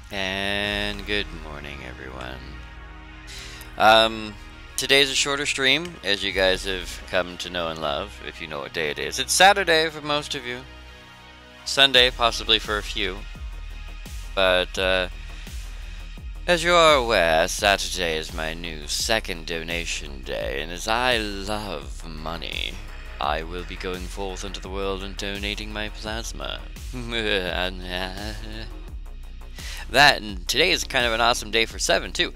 And good morning, everyone. Today's a shorter stream, as you guys have come to know and love, if you know what day it is. It's Saturday for most of you. Sunday, possibly for a few. But, as you are aware, Saturday is my new second donation day, and as I love money, I will be going forth into the world and donating my plasma. And today is kind of an awesome day for Seven, too.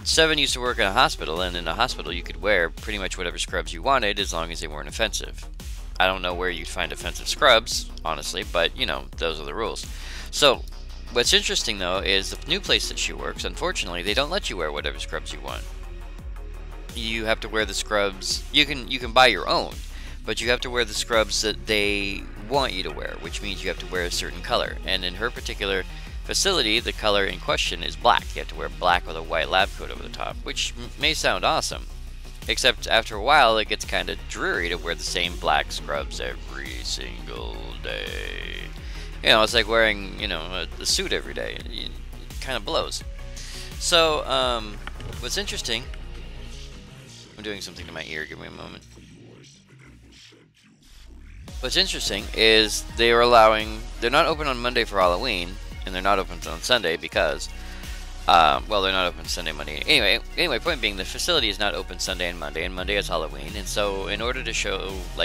Seven used to work in a hospital, and in a hospital you could wear pretty much whatever scrubs you wanted as long as they weren't offensive. I don't know where you'd find offensive scrubs, honestly, but, you know, those are the rules. So, what's interesting, though, is the new place that she works, unfortunately, they don't let you wear whatever scrubs you want. You have to wear the scrubs, you can buy your own, but you have to wear the scrubs that they want you to wear, which means you have to wear a certain color. And in her particular facility, the color in question is black. You have to wear black with a white lab coat over the top, which may sound awesome. Except after a while, it gets kind of dreary to wear the same black scrubs every single day. You know, it's like wearing, you know, a suit every day. It kind of blows. So, what's interesting... I'm doing something to my ear, give me a moment. What's interesting is they're not open on Monday for Halloween, and they're not open on Sunday because, well, they're not open Sunday, Monday. Anyway, point being, the facility is not open Sunday and Monday is Halloween, and so in order to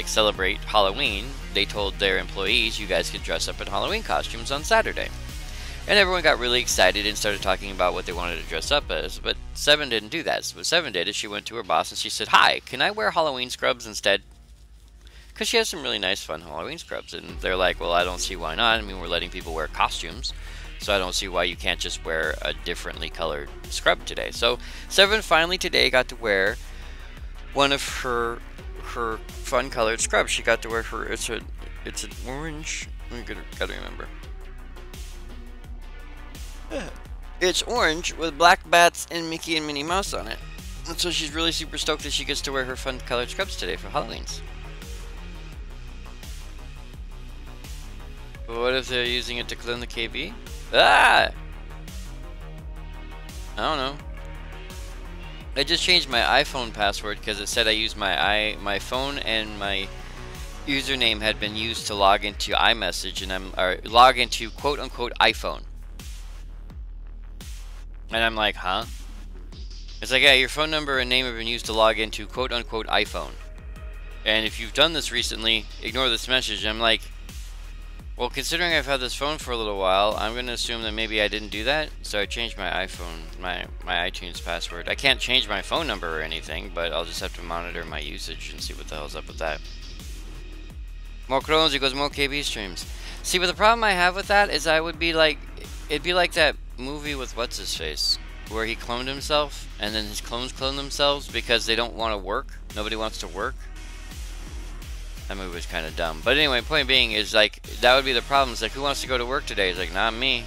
celebrate Halloween, they told their employees, you guys could dress up in Halloween costumes on Saturday. And everyone got really excited and started talking about what they wanted to dress up as, but Seven didn't do that. So what Seven did is she went to her boss and she said, "Hi, can I wear Halloween scrubs instead?" Because she has some really nice, fun Halloween scrubs. And they're like, well, I don't see why not. I mean, we're letting people wear costumes, so I don't see why you can't just wear a differently colored scrub today. So Seven finally today got to wear one of her fun colored scrubs. She got to wear it's an orange. Gotta remember. It's orange with black bats and Mickey and Minnie Mouse on it. And so she's really super stoked that she gets to wear her fun colored scrubs today for Halloween's. But what if they're using it to clone the KB? Ah! I don't know. I just changed my iPhone password because it said I used my phone and my username had been used to log into iMessage and log into quote unquote iPhone. And I'm like, huh? It's like, yeah, your phone number and name have been used to log into quote-unquote iPhone. And if you've done this recently, ignore this message. And I'm like, well, considering I've had this phone for a little while, I'm going to assume that maybe I didn't do that. So I changed my iPhone, my iTunes password. I can't change my phone number or anything, but I'll just have to monitor my usage and see what the hell's up with that. More clones equals more KB streams. See, but the problem I have with that is it'd be like that movie with what's-his-face, where he cloned himself, and then his clones clone themselves because they don't want to work. Nobody wants to work. That movie was kind of dumb. But anyway, point being is, like, that would be the problem. It's like, who wants to go to work today? It's like, not me.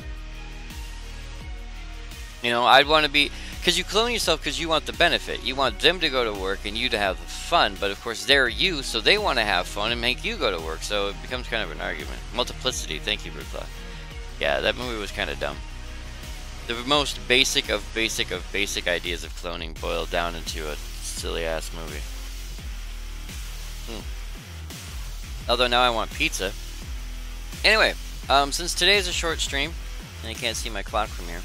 You know, I'd want to be... Because you clone yourself because you want the benefit. You want them to go to work and you to have the fun. But, of course, they're you, so they want to have fun and make you go to work. So it becomes kind of an argument. Multiplicity. Thank you, Rukla. Yeah, that movie was kind of dumb. The most basic of basic ideas of cloning boiled down into a silly-ass movie. Although now I want pizza. Anyway, since today is a short stream, and you can't see my clock from here,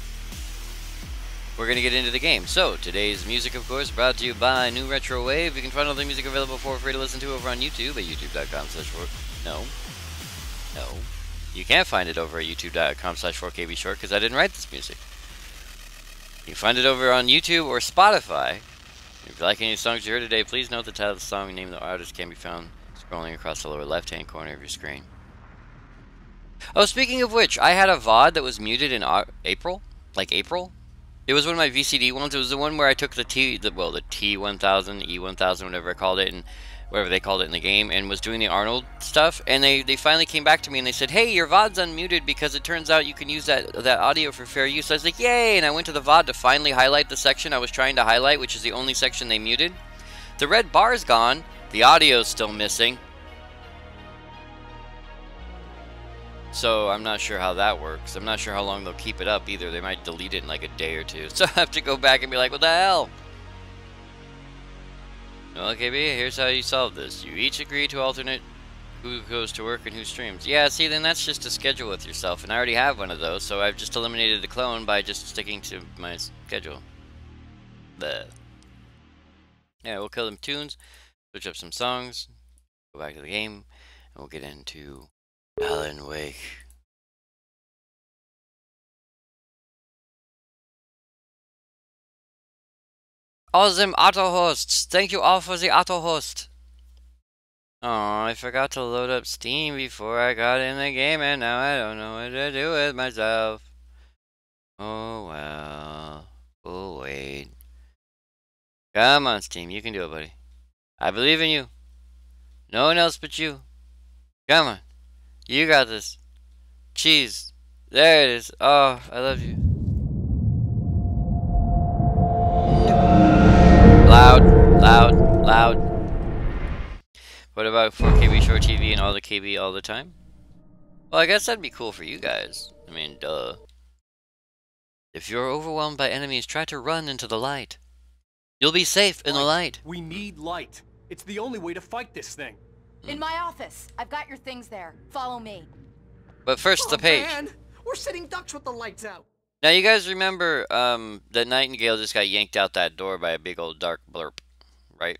we're going to get into the game. So, today's music, of course, brought to you by New Retro Wave. You can find all the music available for free to listen to over on YouTube at youtube.com/... No. You can't find it over at youtube.com/4kbshort because I didn't write this music. You can find it over on YouTube or Spotify. If you like any songs you heard today, please note the title of the song and name of the artist can be found scrolling across the lower left-hand corner of your screen. Oh, speaking of which, I had a VOD that was muted in April. Like April. It was one of my VCD ones. It was the one where I took the T1000, E1000, whatever I called it, and whatever they called it in the game, and was doing the Arnold stuff, and they finally came back to me and they said, hey, your VOD's unmuted because it turns out you can use that audio for fair use. So I was like, yay, and I went to the VOD to finally highlight the section I was trying to highlight, which is the only section they muted. The red bar's gone, the audio's still missing. So I'm not sure how that works. I'm not sure how long they'll keep it up either. They might delete it in like a day or two. So I have to go back and be like, what the hell? Well, KB, here's how you solve this. You each agree to alternate who goes to work and who streams. Yeah, see, then that's just a schedule with yourself, and I already have one of those, so I've just eliminated the clone by just sticking to my schedule. Bleh. Yeah, we'll kill them tunes, switch up some songs, go back to the game, and we'll get into Alan Wake. All them auto hosts. Thank you all for the auto host. Oh, I forgot to load up Steam before I got in the game, and now I don't know what to do with myself. Oh well. Oh wait. Come on, Steam. You can do it, buddy. I believe in you. No one else but you. Come on. You got this. Cheese. There it is. Oh, I love you. Loud, loud, loud. What about 4KB Short TV and all the KB all the time? Well, I guess that'd be cool for you guys. I mean, duh. If you're overwhelmed by enemies, try to run into the light. You'll be safe in the light. We need light. It's the only way to fight this thing. In my office. I've got your things there. Follow me. But first, the page. Man, we're sitting ducks with the lights out. Now, you guys remember that Nightingale just got yanked out that door by a big old dark blurp, right?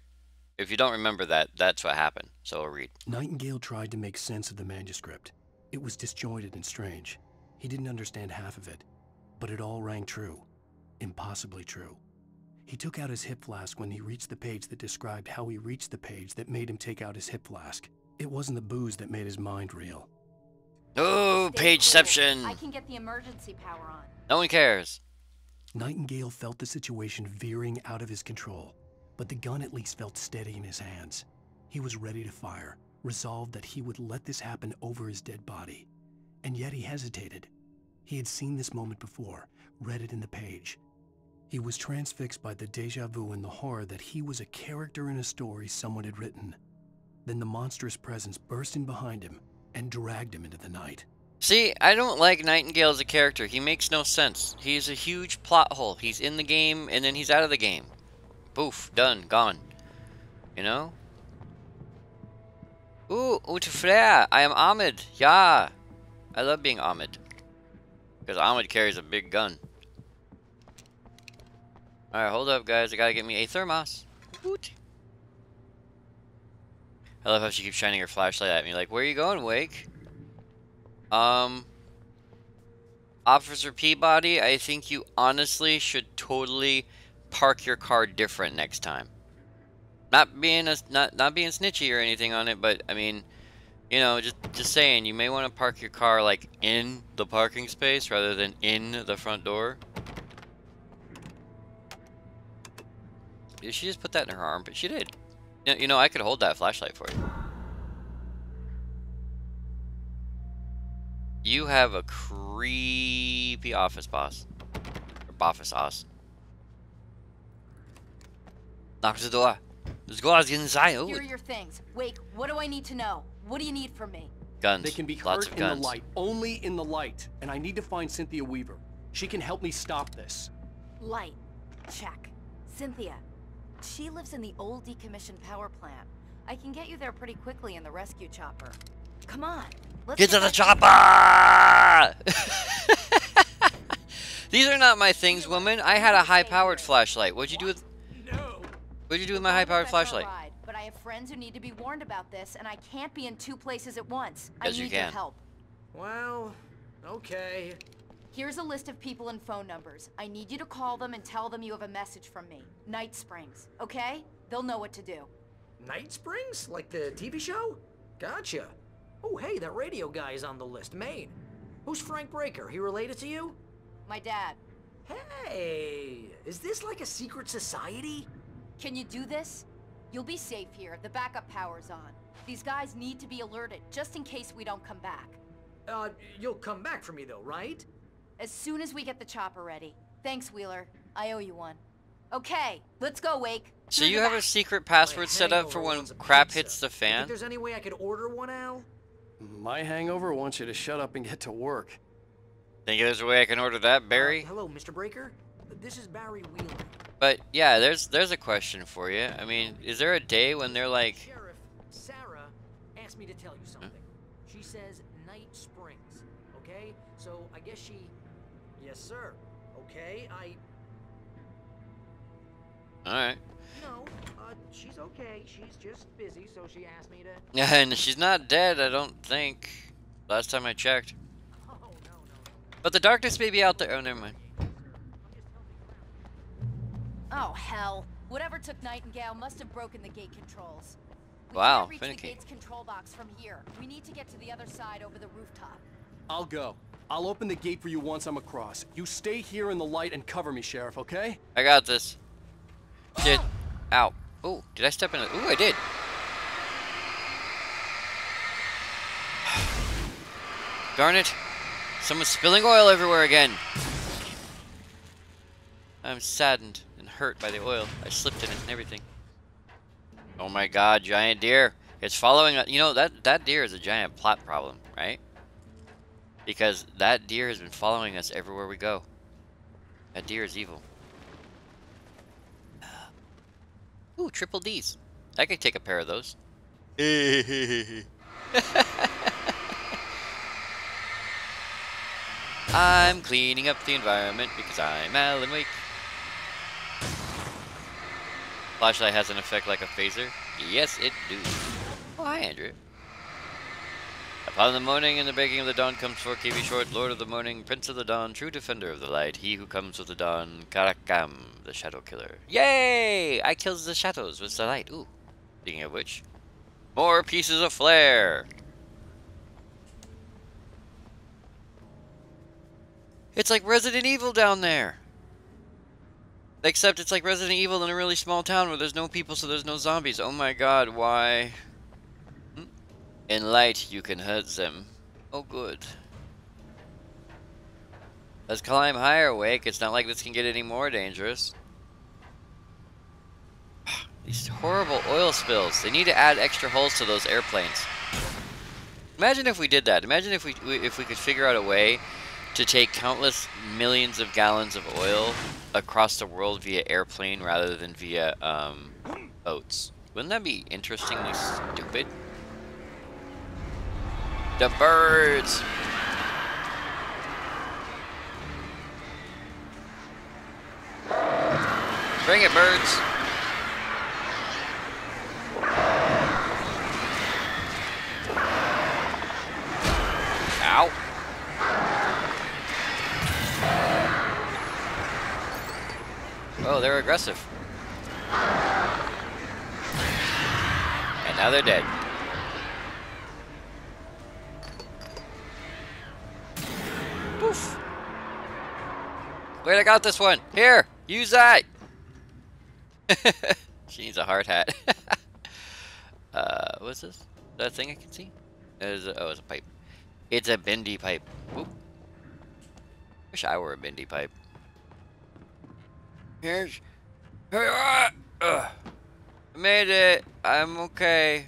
If you don't remember that, that's what happened. So I'll read. Nightingale tried to make sense of the manuscript. It was disjointed and strange. He didn't understand half of it, but it all rang true. Impossibly true. He took out his hip flask when he reached the page that described how he reached the page that made him take out his hip flask. It wasn't the booze that made his mind reel. Oh, Pageception! I can get the emergency power on. No one cares. Nightingale felt the situation veering out of his control, but the gun at least felt steady in his hands. He was ready to fire, resolved that he would let this happen over his dead body. And yet he hesitated. He had seen this moment before, read it in the page. He was transfixed by the déjà vu and the horror that he was a character in a story someone had written. Then the monstrous presence burst in behind him and dragged him into the night. See, I don't like Nightingale as a character. He makes no sense. He's a huge plot hole. He's in the game, and then he's out of the game. Poof, done, gone. You know? Ooh, Ute Flair, I am Ahmed. Yeah. I love being Ahmed. Because Ahmed carries a big gun. Alright, hold up, guys. I gotta get me a thermos. Woot. I love how she keeps shining her flashlight at me. Like, where are you going, Wake? Officer Peabody, I think you honestly should totally park your car different next time. Not being snitchy or anything on it, but I mean, you know, just saying, you may want to park your car like in the parking space rather than in the front door. Did she just put that in her arm? But she did. You know, I could hold that flashlight for you. You have a creepy office boss. Or office boss. Knock the door. Let's go out inside. Here are your things. Wake, what do I need to know? What do you need from me? Guns. They can be Lots hurt of in guns. the light. Only in the light. And I need to find Cynthia Weaver. She can help me stop this. Light. Check. Cynthia. She lives in the old decommissioned power plant. I can get you there pretty quickly in the rescue chopper. Come on. Let's Get to the back chopper! These are not my things, woman. I had a high-powered flashlight. What'd you do with... No. What'd you do with my high-powered flashlight? But I have friends who need to be warned about this, and I can't be in two places at once. Yes, I you need your can. help. Well, okay. Here's a list of people and phone numbers. I need you to call them and tell them you have a message from me. Night Springs, okay? They'll know what to do. Night Springs? Like the TV show? Gotcha. Oh, hey, that radio guy is on the list. Maine. Who's Frank Breaker? He related to you? My dad. Hey, is this like a secret society? Can you do this? You'll be safe here. The backup power's on. These guys need to be alerted, just in case we don't come back. You'll come back for me though, right? As soon as we get the chopper ready. Thanks, Wheeler. I owe you one. Okay, let's go, Wake. So Through you the have a back. secret password set up for when crap hits the Think fan? there's any way I could order one, Al? My hangover wants you to shut up and get to work. Think there's a way I can order that, Barry? Hello, Mr. Breaker. This is Barry Wheeler. But yeah, there's a question for you. I mean, is there a day when they're like, Sheriff, Sarah asked me to tell you something. She says Night Springs, okay? So I guess she... Yes, sir. Okay, alright. No, she's okay. She's just busy, so she asked me to... And she's not dead, I don't think. Last time I checked. Oh, no. But the darkness may be out there. Oh, never mind. Oh, hell. Whatever took Nightingale must have broken the gate controls. We Wow, can't reach finicky. the gate's control box from here. We need to get to the other side over the rooftop. I'll go. I'll open the gate for you once I'm across. You stay here in the light and cover me, Sheriff, okay? I got this. Shit. Ow. Oh, did I step in it? Ooh, I did. Darn it. Someone's spilling oil everywhere again. I'm saddened and hurt by the oil. I slipped in it and everything. Oh my god, giant deer. It's following us. You know, that deer is a giant plot problem, right? Because that deer has been following us everywhere we go. That deer is evil. Ooh, triple D's. I could take a pair of those. I'm cleaning up the environment because I'm Alan Wake. Flashlight has an effect like a phaser. Yes, it do. Oh, hi, Andrew. Upon the morning and the breaking of the dawn comes for KB Short, Lord of the Morning, Prince of the Dawn, true defender of the light, he who comes with the dawn, Karakam, the shadow killer. Yay! I kills the shadows with the light. Ooh. Speaking of which, more pieces of flare. It's like Resident Evil down there. Except it's like Resident Evil in a really small town where there's no people, so there's no zombies. Oh my god, why? In light, you can hurt them. Oh, good. Let's climb higher, Wake. It's not like this can get any more dangerous. These horrible oil spills. They need to add extra holes to those airplanes. Imagine if we did that. Imagine if we could figure out a way to take countless millions of gallons of oil across the world via airplane rather than via boats. Wouldn't that be interestingly stupid? The birds! Bring it, birds! Ow! Oh, they're aggressive. And now they're dead. Poof. Wait, I got this one. Here, use that. She needs a hard hat. What's this? Is that a thing I can see? It's a pipe. It's a bendy pipe. Oop. Wish I were a bendy pipe. Here's... I made it. I'm okay.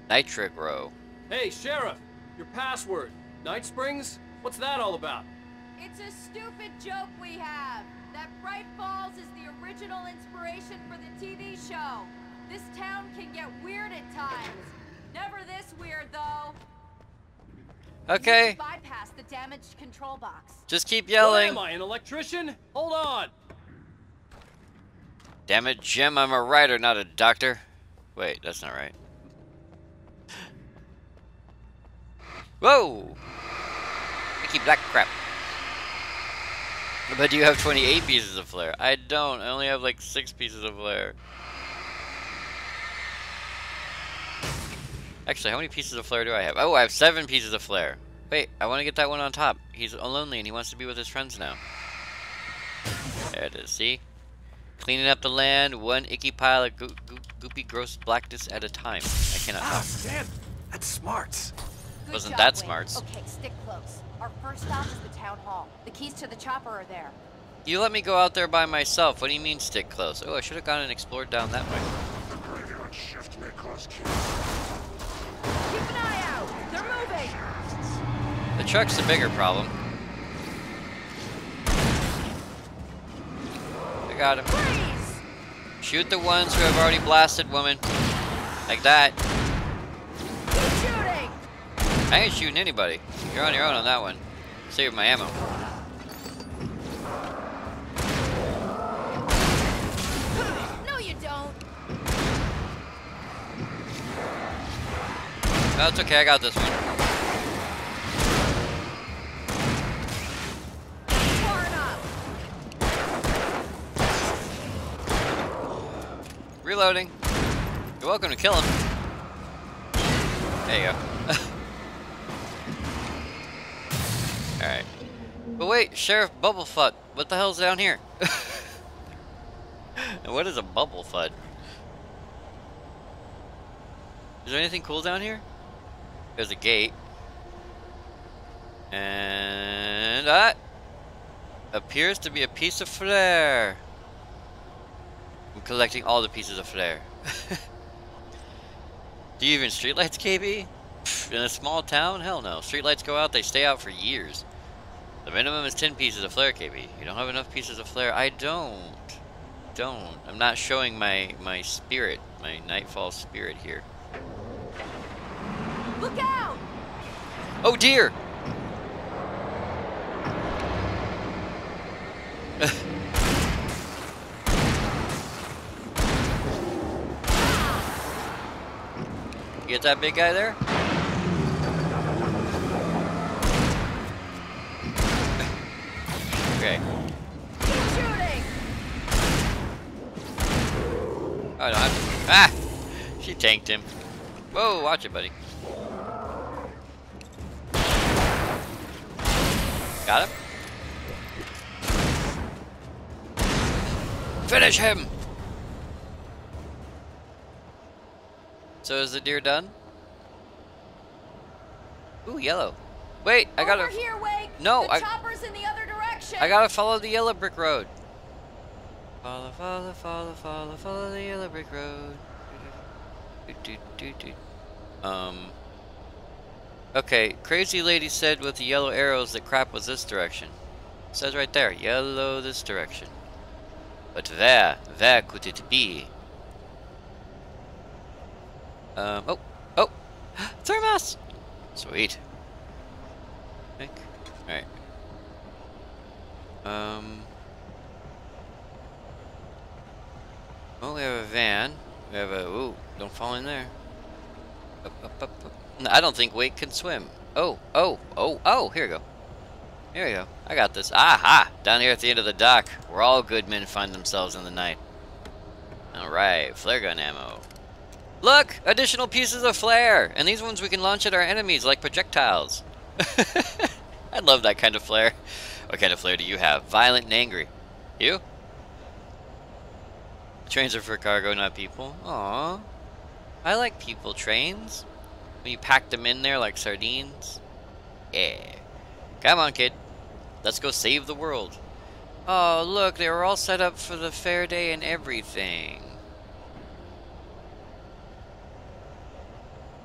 Nitrogro. Hey, Sheriff! Your password. Night Springs? What's that all about? It's a stupid joke we have. That Bright Falls is the original inspiration for the TV show. This town can get weird at times. Never this weird, though. Okay. You need to bypass the damaged control box. Just keep What yelling. am I, an electrician? Hold on! Damn it, Jim, I'm a writer, not a doctor. Wait, that's not right. Whoa! Mickey Black crap. But do you have 28 pieces of flare? I don't. I only have like 6 pieces of flare. Actually, how many pieces of flare do I have? Oh, I have 7 pieces of flare. Wait, I want to get that one on top. He's lonely and he wants to be with his friends now. There it is, see? Cleaning up the land, one icky pile of goopy gross blackness at a time. I cannot talk. Damn, that's smarts. Good Wasn't job, that Wayne. smarts. Okay, stick close. Our first stop is the town hall. The keys to the chopper are there. You let me go out there by myself. What do you mean stick close? Oh, I should have gone and explored down that way. Keep an eye out! truck's the bigger problem. I got him. Freeze! Shoot the ones who have already blasted, woman. Like that. Keep shooting! I ain't shooting anybody. You're on your own on that one. Save my ammo. No, you don't. No, it's okay. I got this one. Far enough. Reloading. You're welcome to kill him. There you go. Alright. But wait, Sheriff Bubblefutt. What the hell's down here? And what is a Bubblefutt? Is there anything cool down here? There's a gate. And that appears to be a piece of flare. I'm collecting all the pieces of flare. Do you even streetlights, KB? In a small town? Hell no. Streetlights go out, they stay out for years. The minimum is 10 pieces of flare, KB. You don't have enough pieces of flare? I don't. I'm not showing my spirit, my Nightfall spirit here. Look out! Oh dear! You get that big guy there? Okay. Keep shooting! Oh, no, ah! She tanked him. Whoa, watch it, buddy. Got him? Finish him! So is the deer done? Ooh, yellow. Wait, I gotta... Over here, Wake! No, the chopper's in the other direction! I gotta follow the yellow brick road. Follow the yellow brick road. Okay, crazy lady said with the yellow arrows that crap was this direction. It says right there, yellow this direction. But where could it be? Oh, thermos! Sweet. Alright. Well, we have a van. We have a, ooh, don't fall in there. Up. No, I don't think Wake can swim. Oh, here we go. Here we go. I got this. Aha! Down here at the end of the dock, where all good men find themselves in the night. Alright, flare gun ammo. Look! Additional pieces of flare! And these ones we can launch at our enemies like projectiles. I love that kind of flare. What kind of flare do you have? Violent and angry. You? Trains are for cargo, not people. Aww. I like people trains. When you pack them in there like sardines. Yeah. Come on, kid. Let's go save the world. Oh, look, they were all set up for the fair day and everything.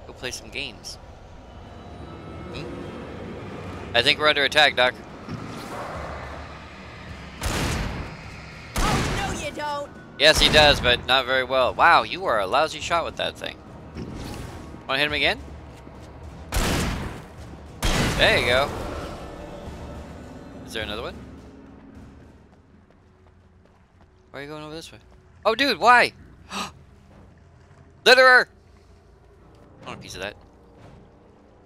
Go play some games. I think we're under attack, Doc. Oh, no you don't! Yes, he does, but not very well. Wow, you are a lousy shot with that thing. Want to hit him again? There you go. Is there another one? Why are you going over this way? Oh, dude, why? Litterer! I want a piece of that.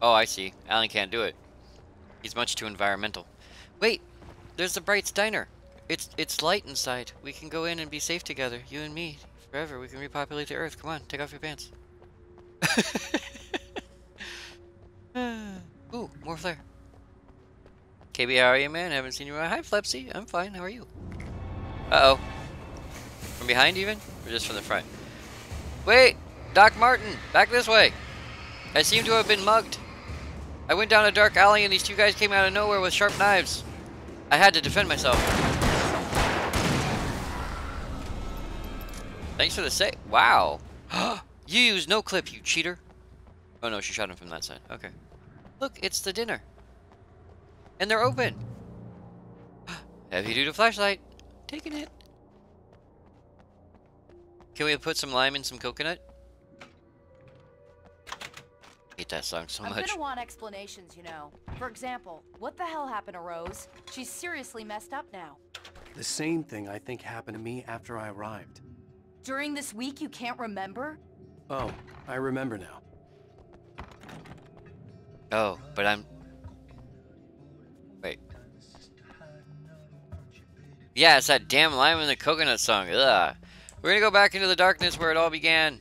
Oh, I see. Alan can't do it. He's much too environmental. Wait, there's the Bright's Diner. It's light inside. We can go in and be safe together, you and me, forever. We can repopulate the Earth. Come on, take off your pants. Ooh, more flare. KB, how are you, man? Haven't seen you. Hi, Flepsy. I'm fine. How are you? Uh-oh. From behind, even? Or just from the front? Wait! Doc Martin! Back this way! I seem to have been mugged. I went down a dark alley and these two guys came out of nowhere with sharp knives. I had to defend myself. Thanks for the save. Wow. You used no clip, you cheater. Oh no, she shot him from that side. Okay. Look, it's the dinner. And they're open. Heavy duty flashlight. Taking it. Can we put some lime in some coconut? I hate that song so I'm much. gonna want explanations, you know. For example, what the hell happened to Rose? She's seriously messed up now. The same thing I think happened to me after I arrived. During this week, you can't remember? Oh, I remember now. Oh, but I'm... Wait. Yeah, it's that damn lime in the coconut song. Ugh. We're gonna go back into the darkness where it all began.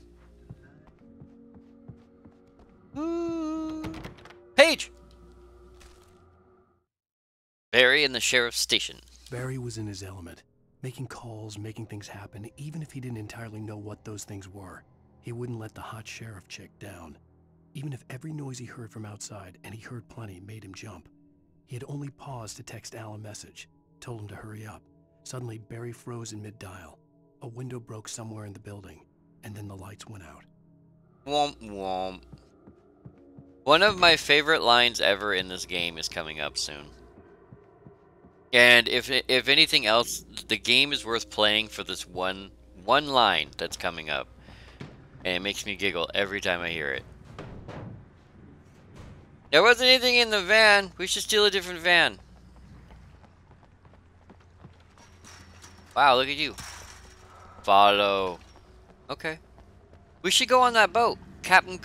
Ooh. Paige! Barry in the sheriff's station. Barry was in his element, making calls, making things happen, even if he didn't entirely know what those things were. He wouldn't let the hot sheriff chick down. Even if every noise he heard from outside, and he heard plenty, made him jump. He had only paused to text Al a message, told him to hurry up. Suddenly, Barry froze in mid-dial. A window broke somewhere in the building, and then the lights went out. Womp womp. One of my favorite lines ever in this game is coming up soon. And if anything else, the game is worth playing for this one line that's coming up. And it makes me giggle every time I hear it. There wasn't anything in the van. We should steal a different van. Wow, look at you. Follow. Okay. We should go on that boat. Captain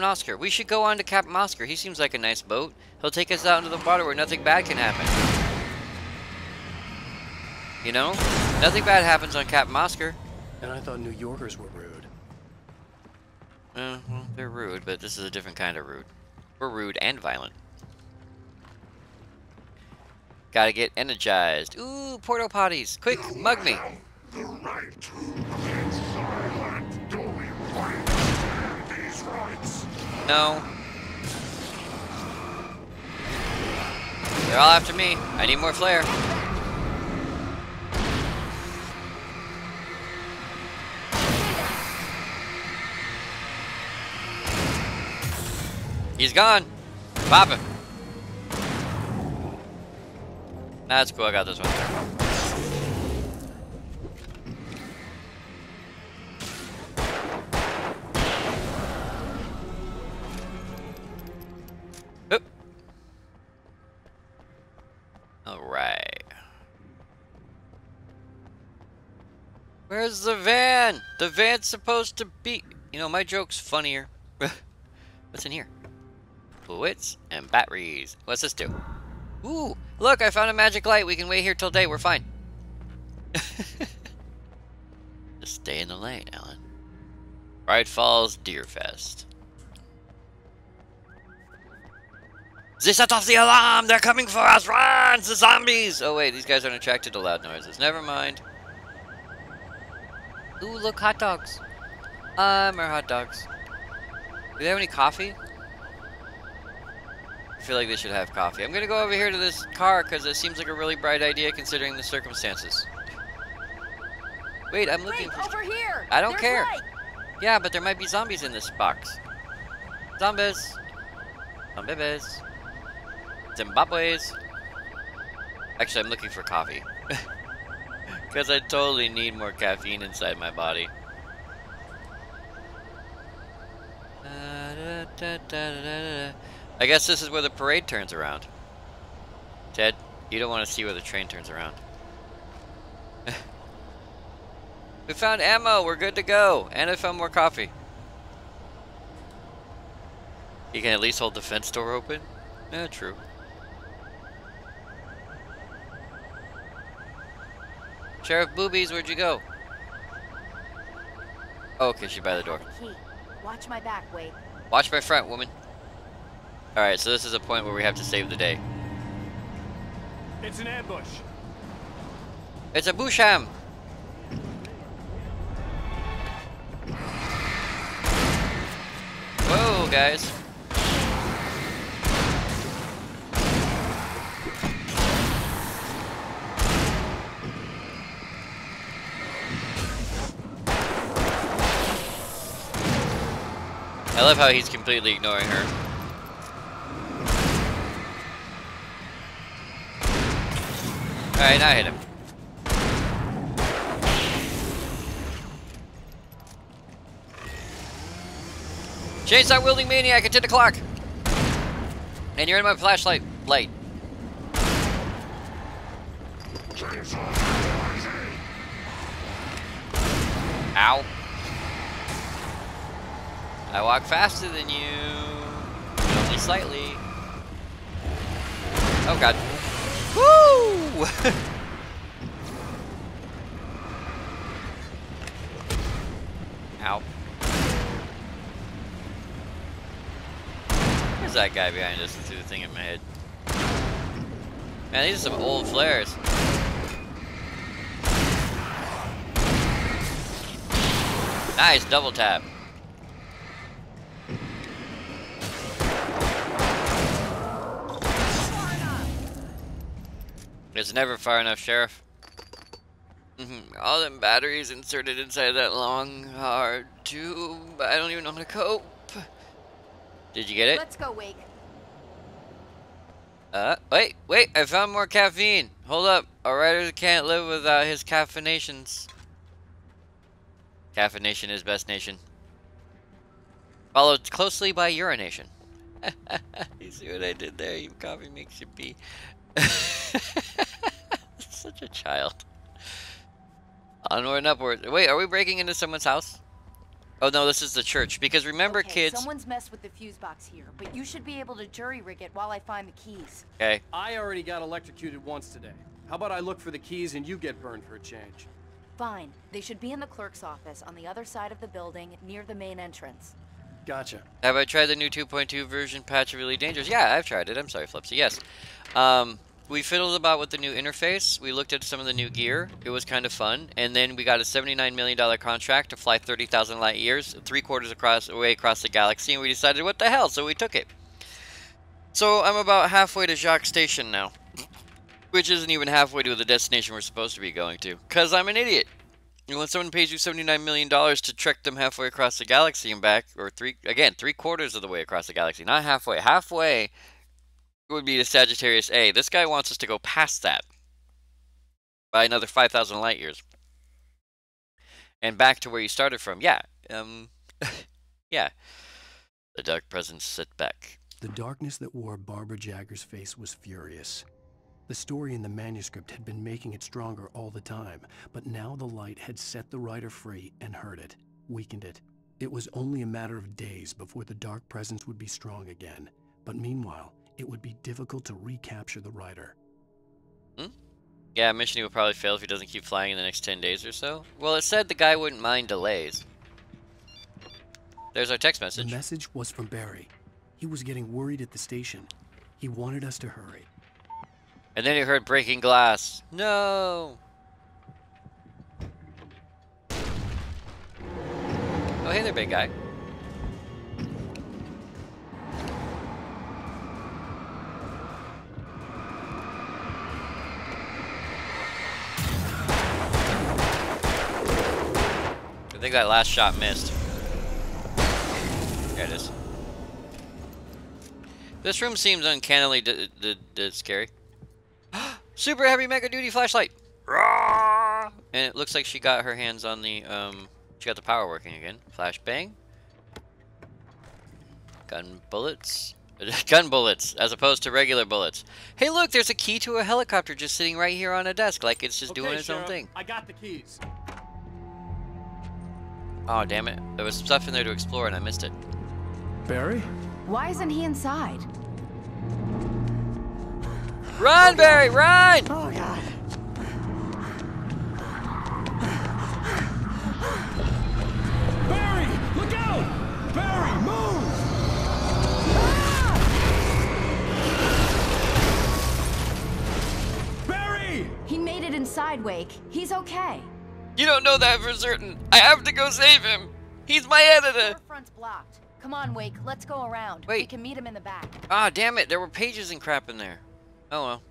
Oscar. We should go on to Captain Oscar. He seems like a nice boat. He'll take us out into the water where nothing bad can happen. You know? Nothing bad happens on Captain Oscar. And I thought New Yorkers were rude. Well, they're rude, but this is a different kind of rude. We're rude and violent. Gotta get energized. Ooh, portal potties. Quick, mug me. The right to remain silent. Do we fight these rights? No. They're all after me. I need more flair. He's gone. Pop him. That's cool. I got this one. Oop. All right. Where's the van? The van's supposed to be... You know, my joke's funnier. What's in here? Bullets and batteries. What's this do? Ooh, look, I found a magic light. We can wait here till day. We're fine. Just stay in the lane, Alan. Bright Falls Deer Fest. They set off the alarm. They're coming for us. Run, the zombies. Oh, wait, these guys aren't attracted to loud noises. Never mind. Ooh, look, hot dogs. More hot dogs. Do they have any coffee? I feel like they should have coffee. I'm gonna go over here to this car because it seems like a really bright idea considering the circumstances. Wait, I'm looking for... over here! I don't There's care. light. Yeah, but there might be zombies in this box. Zombies. Zombies. Zimbabwe's. Actually, I'm looking for coffee. Because I totally need more caffeine inside my body. I guess this is where the parade turns around. Ted, you don't want to see where the train turns around. We found ammo, we're good to go. And I found more coffee. You can at least hold the fence door open? Yeah, true. Sheriff Boobies, where'd you go? Oh, okay, she's by the door. Key. Watch my back, Wade. Watch my front, woman. Alright, so this is a point where we have to save the day. It's an ambush. It's a Busham! Whoa, guys. I love how he's completely ignoring her. Alright, now hit him. Chainsaw wielding maniac at 10 o'clock. And you're in my flashlight light. Ow. I walk faster than you. Only slightly. Oh god. Woo! Ow. Where's that guy behind us? Through the thing in my head. Man, these are some old flares. Nice, double tap. It's never far enough, Sheriff. All them batteries inserted inside that long, hard tube. I don't even know how to cope. Did you get it? Let's go, Wake. Wait, I found more caffeine. Hold up. A writer can't live without his caffeinations. Caffeination is best nation. Followed closely by urination. You see what I did there? You coffee makes you pee. Such a child. Onward and upward. Wait, are we breaking into someone's house? Oh no, this is the church. Because remember, okay, kids. Someone's messed with the fuse box here, but you should be able to jury rig it while I find the keys. Okay. I already got electrocuted once today. How about I look for the keys and you get burned for a change? Fine. They should be in the clerk's office on the other side of the building near the main entrance. Gotcha. Have I tried the new 2.2 version patch of Really Dangerous? Yeah, I've tried it. I'm sorry, Flipsy. Yes. We fiddled about with the new interface. We looked at some of the new gear. It was kind of fun. And then we got a $79 million contract to fly 30,000 light years, 3/4 away across the galaxy, and we decided, what the hell? So we took it. So I'm about halfway to Jacques Station now, which isn't even halfway to the destination we're supposed to be going to, because I'm an idiot. And when someone pays you $79 million to trek them halfway across the galaxy and back, or 3/4 of the way across the galaxy, not halfway. Halfway would be to Sagittarius A. This guy wants us to go past that by another 5,000 light years. And back to where you started from. Yeah. Yeah. The dark presence set back. The darkness that wore Barbara Jagger's face was furious. The story in the manuscript had been making it stronger all the time, but now the light had set the writer free and hurt it, weakened it. It was only a matter of days before the dark presence would be strong again. But meanwhile, it would be difficult to recapture the writer. Yeah, mission will probably fail if he doesn't keep flying in the next 10 days or so. Well, it said the guy wouldn't mind delays. There's our text message. The message was from Barry. He was getting worried at the station. He wanted us to hurry. And then he heard breaking glass. No! Oh, hey there, big guy. I think that last shot missed. There it is. This room seems uncannily scary. Super heavy mega duty flashlight. And it looks like she got her hands on the she got the power working again. Flashbang. Gun bullets. Gun bullets as opposed to regular bullets. Hey, look, there's a key to a helicopter just sitting right here on a desk, like it's just doing its own thing. I got the keys. Oh, damn it. There was stuff in there to explore and I missed it. Barry? Why isn't he inside? Run, Barry, run! Oh, God. Barry! Look out! Barry, move! Barry! He made it inside, Wake. He's okay. You don't know that for certain. I have to go save him. He's my editor. Front's blocked. Come on, Wake. Let's go around. Wait. We can meet him in the back. Ah, damn it. There were pages and crap in there. Oh, well.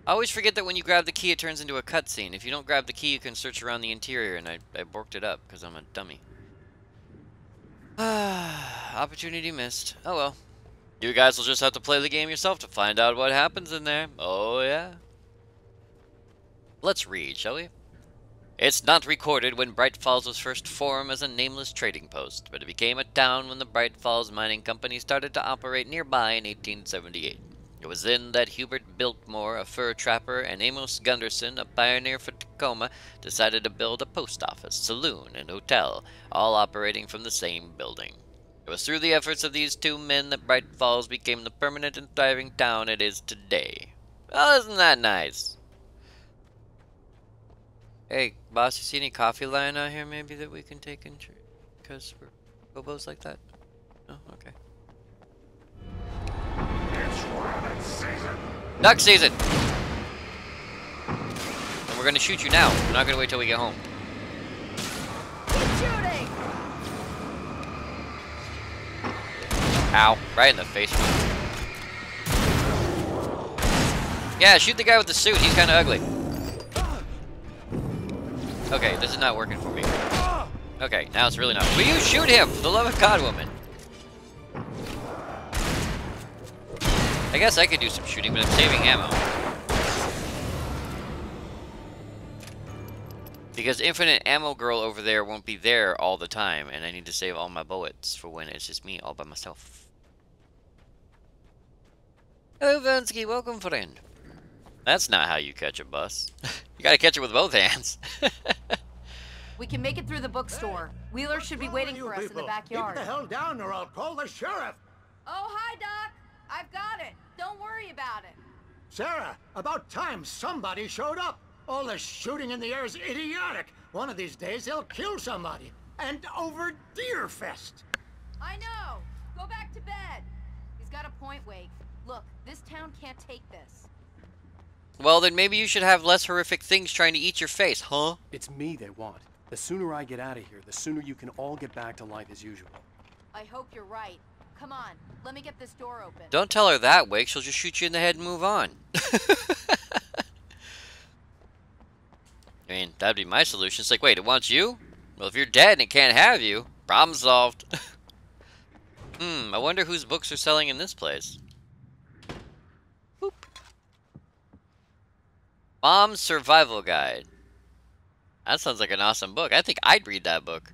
I always forget that when you grab the key, it turns into a cutscene. If you don't grab the key, you can search around the interior, and I borked it up because I'm a dummy. Opportunity missed. Oh, well. You guys will just have to play the game yourself to find out what happens in there. Oh, yeah. Let's read, shall we? It's not recorded when Bright Falls was first formed as a nameless trading post, but it became a town when the Bright Falls Mining Company started to operate nearby in 1878. It was then that Hubert Biltmore, a fur trapper, and Amos Gunderson, a pioneer for Tacoma, decided to build a post office, saloon, and hotel, all operating from the same building. It was through the efforts of these two men that Bright Falls became the permanent and thriving town it is today. Well, isn't that nice? Hey, boss, you see any coffee lying out here maybe that we can take in because we're hobos like that? Oh, okay. It's rabbit season. Duck season! And we're gonna shoot you now. We're not gonna wait till we get home. Keep shooting! Ow. Right in the face. Yeah, shoot the guy with the suit. He's kinda ugly. Okay, this is not working for me. Okay, now it's really not. Will you shoot him? For the love of God, woman. I guess I could do some shooting, but I'm saving ammo. Because Infinite Ammo Girl over there won't be there all the time, and I need to save all my bullets for when it's just me all by myself. Hello, Vansky. Welcome, friend. That's not how you catch a bus. You gotta catch it with both hands. We can make it through the bookstore. Wheeler should be waiting for us in the backyard. Keep the hell down or I'll call the sheriff. Oh, hi, Doc. I've got it. Don't worry about it. Sarah, about time somebody showed up. All the shooting in the air is idiotic. One of these days they'll kill somebody. And over Deerfest. I know. Go back to bed. He's got a point, Wake. Look, this town can't take this. Well, then maybe you should have less horrific things trying to eat your face, huh? It's me they want. The sooner I get out of here, the sooner you can all get back to life as usual. I hope you're right. Come on, let me get this door open. Don't tell her that, Wake. She'll just shoot you in the head and move on. I mean, that'd be my solution. It's like, wait, it wants you? Well, if you're dead and it can't have you, problem solved. I wonder whose books are selling in this place. Boop. Mom's Survival Guide. That sounds like an awesome book. I think I'd read that book.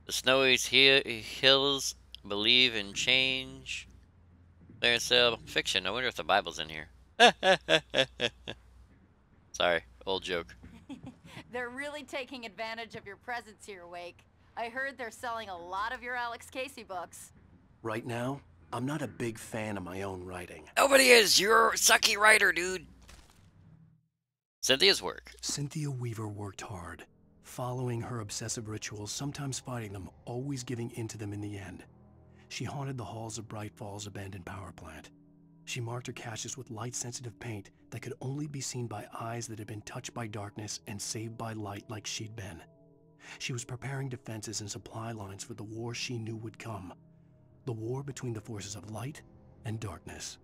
The Snowy Hills Believe in Change. There's fiction. I wonder if the Bible's in here. Sorry, old joke. They're really taking advantage of your presence here, Wake. I heard they're selling a lot of your Alex Casey books. Right now, I'm not a big fan of my own writing. Nobody is. You're a sucky writer, dude. Cynthia's work. Cynthia Weaver worked hard, following her obsessive rituals, sometimes fighting them, always giving in to them in the end. She haunted the halls of Bright Falls' abandoned power plant. She marked her caches with light-sensitive paint that could only be seen by eyes that had been touched by darkness and saved by light like she'd been. She was preparing defenses and supply lines for the war she knew would come. The war between the forces of light and darkness.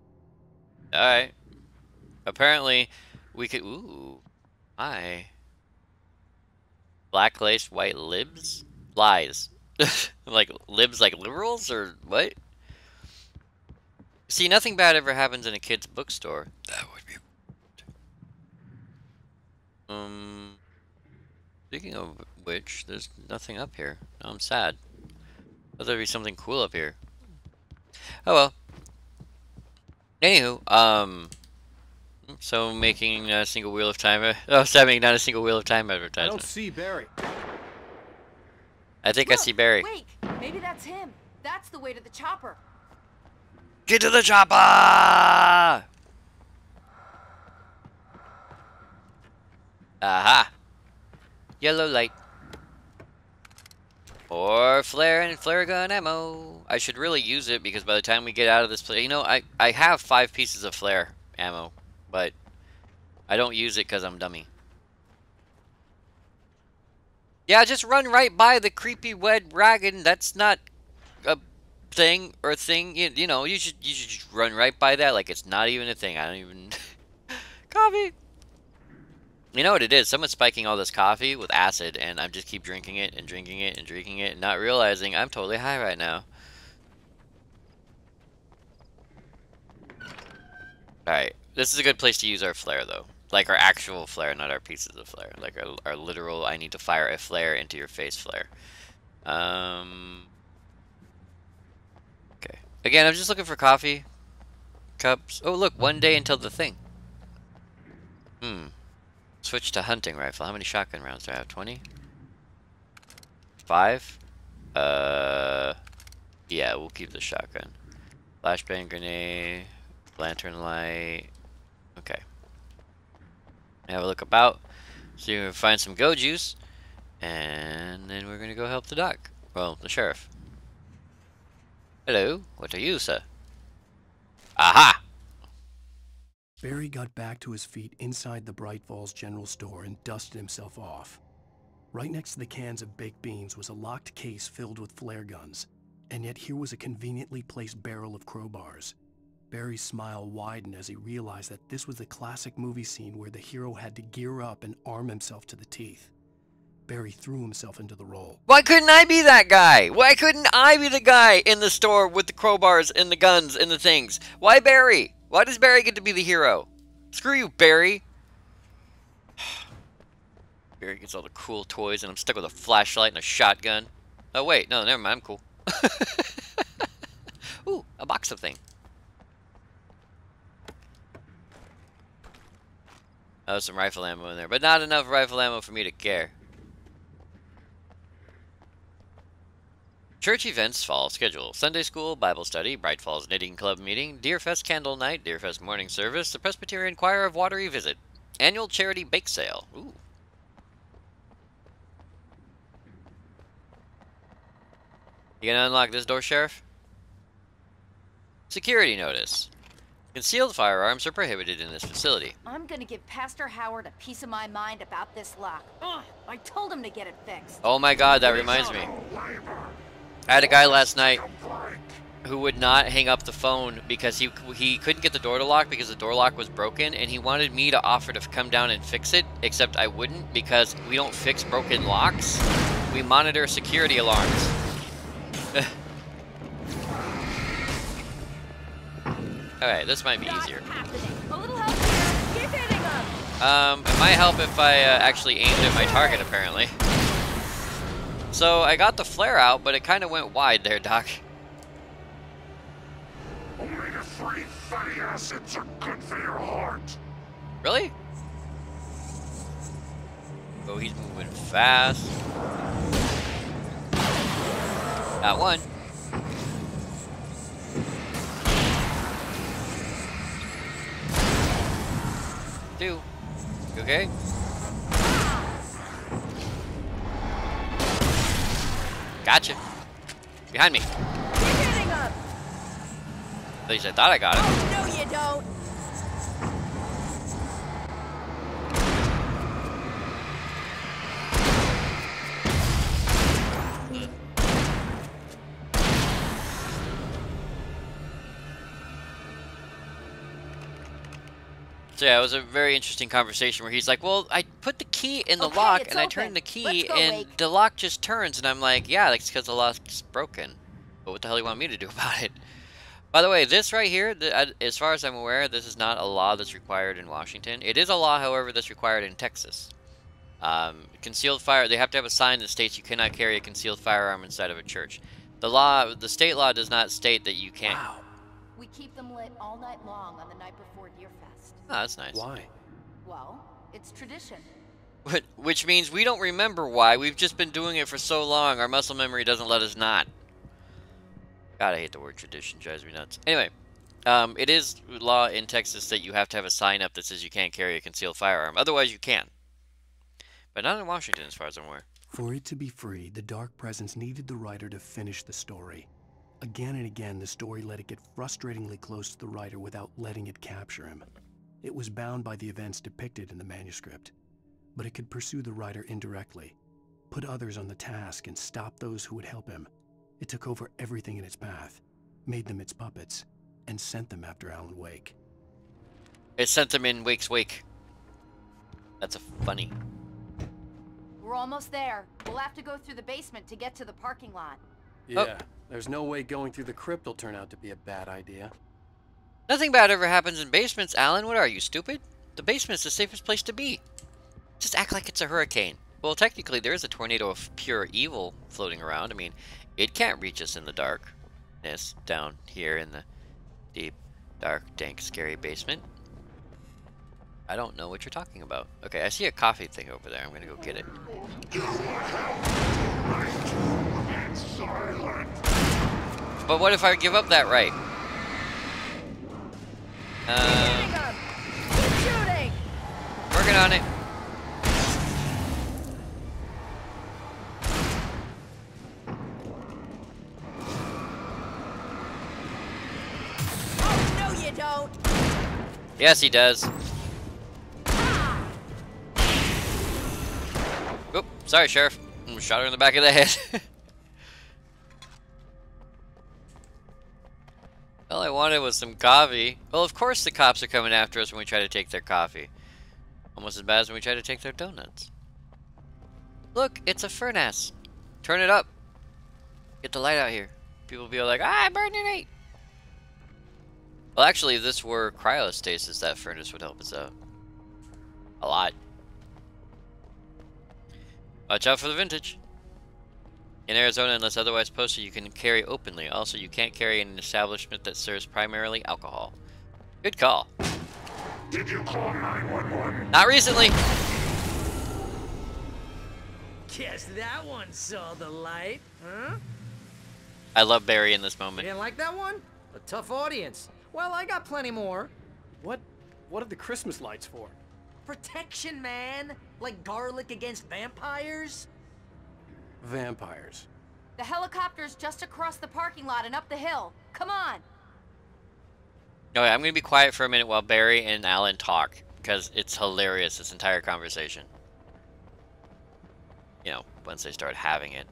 Alright. Apparently, we could... Ooh. Hi. Black lace, white libs? Lies. Like, libs like liberals, or what? See, nothing bad ever happens in a kid's bookstore. That would be... Speaking of which, there's nothing up here. Now I'm sad. Thought there'd be something cool up here. Oh well. Anywho, so making a single wheel of time. Oh, sorry, not a single wheel of time I advertisement. don't see Barry. I think I see Barry. Wake, maybe that's him. That's the way to the chopper. Get to the chopper! Aha! Yellow light. Or flare and flare gun ammo. I should really use it because by the time we get out of this place, you know, I have 5 pieces of flare ammo, but I don't use it because I'm dummy. Yeah, just run right by the creepy wed dragon. That's not a thing or thing. You know, you should just run right by that like it's not even a thing. I don't even... Coffee! You know what it is? Someone's spiking all this coffee with acid, and I just keep drinking it and drinking it and drinking it and not realizing I'm totally high right now. Alright, this is a good place to use our flare, though. Like our actual flare, not our pieces of flare. Like our literal, I need to fire a flare into your face flare. Okay. Again, I'm just looking for coffee cups. Oh, look, 1 day until the thing. Switch to hunting rifle. How many shotgun rounds do I have? 20? 5? Yeah, we'll keep the shotgun. Flashbang grenade, lantern light. Okay. Have a look about. See if we can find some go juice. And then we're gonna go help the doc. Well, the sheriff. Hello, what are you, sir? Aha! Barry got back to his feet inside the Bright Falls General Store and dusted himself off. Right next to the cans of baked beans was a locked case filled with flare guns, and yet here was a conveniently placed barrel of crowbars. Barry's smile widened as he realized that this was the classic movie scene where the hero had to gear up and arm himself to the teeth. Barry threw himself into the role. Why couldn't I be that guy? Why couldn't I be the guy in the store with the crowbars and the guns and the things? Why Barry? Why does Barry get to be the hero? Screw you, Barry. Barry gets all the cool toys and I'm stuck with a flashlight and a shotgun. Oh wait, no, never mind, I'm cool. Ooh, a box of things. Oh, some rifle ammo in there, but not enough rifle ammo for me to care. Church events fall schedule. Sunday school, Bible study, Bright Falls Knitting Club meeting, Deerfest candle night, Deerfest morning service, the Presbyterian Choir of Watery visit, annual charity bake sale. Ooh. You gonna unlock this door, Sheriff? Security notice. Concealed firearms are prohibited in this facility. I'm gonna give Pastor Howard a piece of my mind about this lock. Ugh, I told him to get it fixed. Oh my god, that reminds me. I had a guy last night who would not hang up the phone because he couldn't get the door to lock because the door lock was broken, and he wanted me to offer to come down and fix it, except I wouldn't because we don't fix broken locks. We monitor security alarms. Alright, this might be easier. A little help here. Keep hitting him. It might help if I actually aimed at my target, apparently. So, I got the flare out, but it kind of went wide there, Doc. Omega-3 fatty acids are good for your heart. Really? Oh, he's moving fast. Got one. Two. You okay? Gotcha. Behind me. Keep hitting him. At least I thought I got it. Oh, no, you don't. So yeah, it was a very interesting conversation where he's like, well, I put the key in the Okay, lock it's and I open. turned the key Let's go, and Wake. the lock just turns. And I'm like, yeah, that's because the lock's broken. But what the hell do you want me to do about it? By the way, this right here, as far as I'm aware, this is not a law that's required in Washington. It is a law, however, that's required in Texas. Concealed fire, they have to have a sign that states you cannot carry a concealed firearm inside of a church. The state law does not state that you can't. Wow. We keep them lit all night long on the night before Deerfest. Oh, that's nice. Why? Well, it's tradition. Which means we don't remember why. We've just been doing it for so long. Our muscle memory doesn't let us not. God, I hate the word tradition. Drives me nuts. Anyway, it is law in Texas that you have to have a sign up that says you can't carry a concealed firearm. Otherwise, you can. But not in Washington, as far as I'm aware. For it to be free, the Dark Presence needed the writer to finish the story. Again and again, the story let it get frustratingly close to the writer without letting it capture him. It was bound by the events depicted in the manuscript, but it could pursue the writer indirectly, put others on the task, and stop those who would help him. It took over everything in its path, made them its puppets, and sent them after Alan Wake. It sent them in Wake's wake. That's a funny. We're almost there. We'll have to go through the basement to get to the parking lot. Yeah, there's no way going through the crypt will turn out to be a bad idea. Nothing bad ever happens in basements, Alan. What are you, stupid? The basement's the safest place to be. Just act like it's a hurricane. Well, technically, there is a tornado of pure evil floating around. I mean, it can't reach us in the darkness down here in the deep, dark, dank, scary basement. I don't know what you're talking about. Okay, I see a coffee thing over there. I'm gonna go get it. But what if I give up that right? Keep shooting! Working on it. Oh, no you don't! Yes, he does. Oop, sorry, Sheriff. Shot her in the back of the head. All I wanted was some coffee. Well, of course the cops are coming after us when we try to take their coffee. Almost as bad as when we try to take their donuts. Look, it's a furnace. Turn it up. Get the light out here. People will be like, ah, burn your night. Well, actually, if this were cryostasis, that furnace would help us out. A lot. Watch out for the vintage. In Arizona, unless otherwise posted, you can carry openly. Also, you can't carry in an establishment that serves primarily alcohol. Good call. Did you call 911? Not recently. Guess that one saw the light, huh? I love Barry in this You moment. didn't like that one? A tough audience. Well, I got plenty more. What are the Christmas lights for? Protection, man. Like garlic against vampires. Vampires. The helicopter's just across the parking lot and up the hill. Come on! Okay, I'm gonna be quiet for a minute while Barry and Alan talk, because it's hilarious, this entire conversation. You know, once they start having it.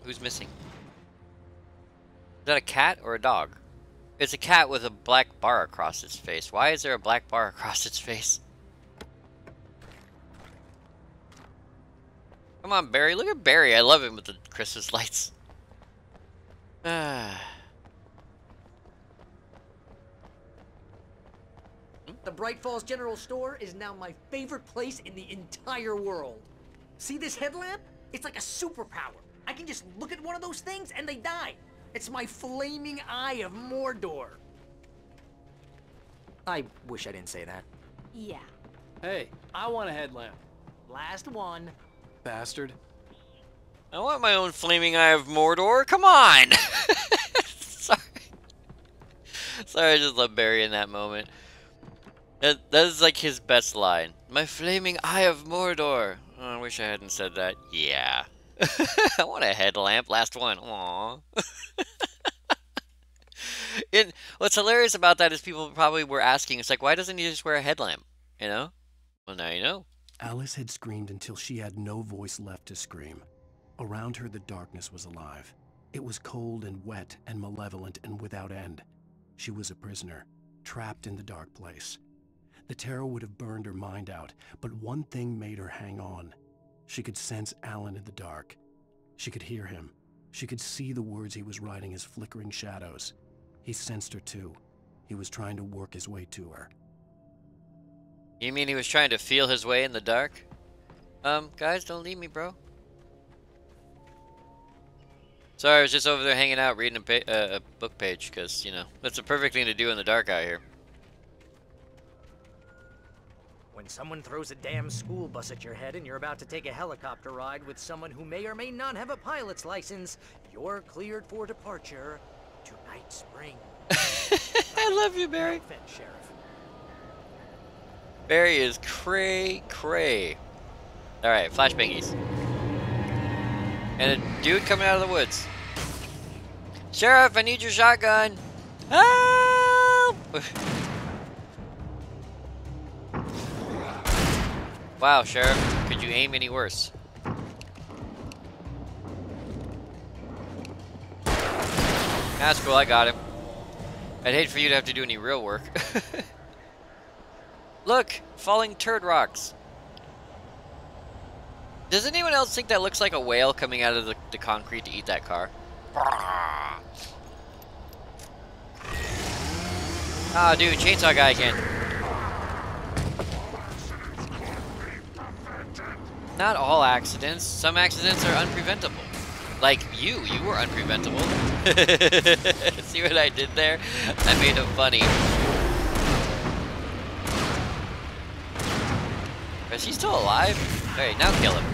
Who's missing? Is that a cat or a dog? It's a cat with a black bar across its face. Why is there a black bar across its face? Come on, Barry. Look at Barry. I love him with the Christmas lights. The Bright Falls General Store is now my favorite place in the entire world. See this headlamp? It's like a superpower. I can just look at one of those things and they die. It's my flaming eye of Mordor. I wish I didn't say that. Yeah. Hey, I want a headlamp. Last one. Bastard. I want my own flaming eye of Mordor. Come on. Sorry. Sorry, I just love Barry in that moment. That is like his best line. My flaming eye of Mordor. Oh, I wish I hadn't said that. Yeah. I want a headlamp. Last one. Aww. What's hilarious about that is people probably were asking, it's like, why doesn't he just wear a headlamp? You know? Well, now you know. Alice had screamed until she had no voice left to scream. Around her, the darkness was alive. It was cold and wet and malevolent and without end. She was a prisoner, trapped in the dark place. The terror would have burned her mind out, but one thing made her hang on. She could sense Alan in the dark. She could hear him. She could see the words he was writing as flickering shadows. He sensed her too. He was trying to work his way to her. You mean he was trying to feel his way in the dark? Guys, don't leave me, bro. Sorry, I was just over there hanging out, reading a book page, because, you know, that's the perfect thing to do in the dark out here. When someone throws a damn school bus at your head and you're about to take a helicopter ride with someone who may or may not have a pilot's license, you're cleared for departure to Night Spring. I love you, Barry. Fed, Sheriff. Barry is cray. Alright, flashbangies. And a dude coming out of the woods. Sheriff, I need your shotgun. Help! Wow, Sheriff, could you aim any worse? That's cool, I got him. I'd hate for you to have to do any real work. Look, falling turd rocks. Does anyone else think that looks like a whale coming out of the concrete to eat that car? Oh, dude, chainsaw guy again. Not all accidents. Some accidents are unpreventable. Like you were unpreventable. See what I did there? I made him funny. Is he still alive? Alright, now kill him.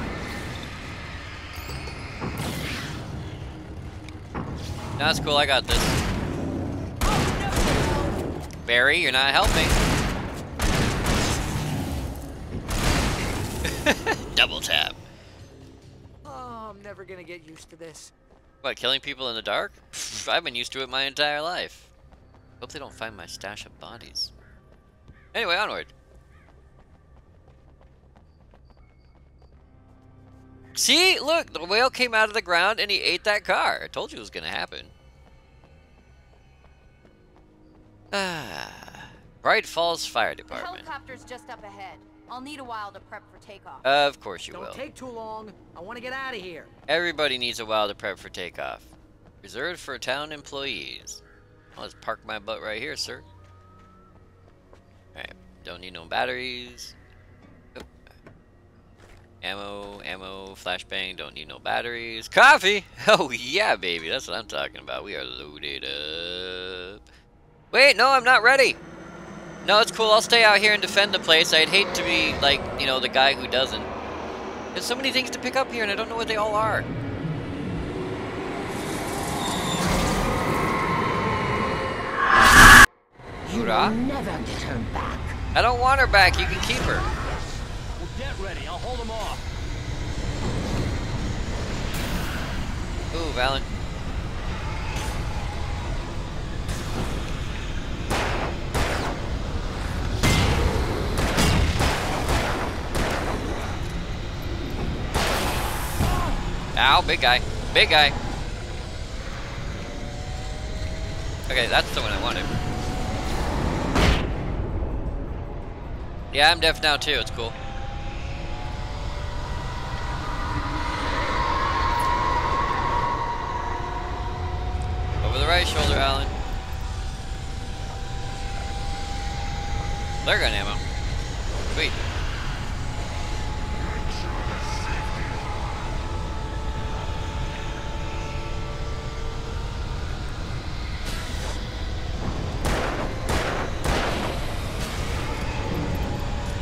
No, that's cool, I got this. Barry, you're not helping. Double tap. Oh, I'm never gonna get used to this. What, killing people in the dark? I've been used to it my entire life. Hope they don't find my stash of bodies. Anyway, onward. See? Look, the whale came out of the ground and he ate that car. I told you it was gonna happen. Bright Falls Fire The Department. helicopter's just up ahead. I'll need a while to prep for takeoff. Of course you Don't will. take too long. I want to get out of here. Everybody needs a while to prep for takeoff. Reserved for town employees. I'll just park my butt right here, sir. Alright, don't need no batteries. Oh. Ammo, flashbang, don't need no batteries. Coffee! Oh yeah, baby, that's what I'm talking about. We are loaded up. Wait, no, I'm not ready. No, it's cool. I'll stay out here and defend the place. I'd hate to be, like, you know, the guy who doesn't. There's so many things to pick up here, and I don't know what they all are. You will never get her back. I don't want her back. You can keep her. Well, get ready. I'll hold them off. Ooh, Valen. Ow, big guy. Big guy. Okay, that's the one I wanted. Yeah, I'm deaf now too. It's cool. Over the right shoulder, Alan. Flare gun ammo. Sweet.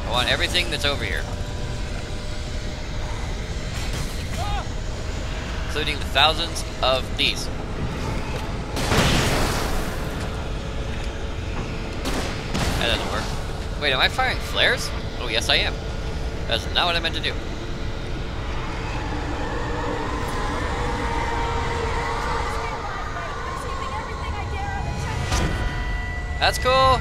I want everything that's over here. Including the thousands of these. That doesn't work. Wait, am I firing flares? Oh, yes I am. That's not what I meant to do. That's cool.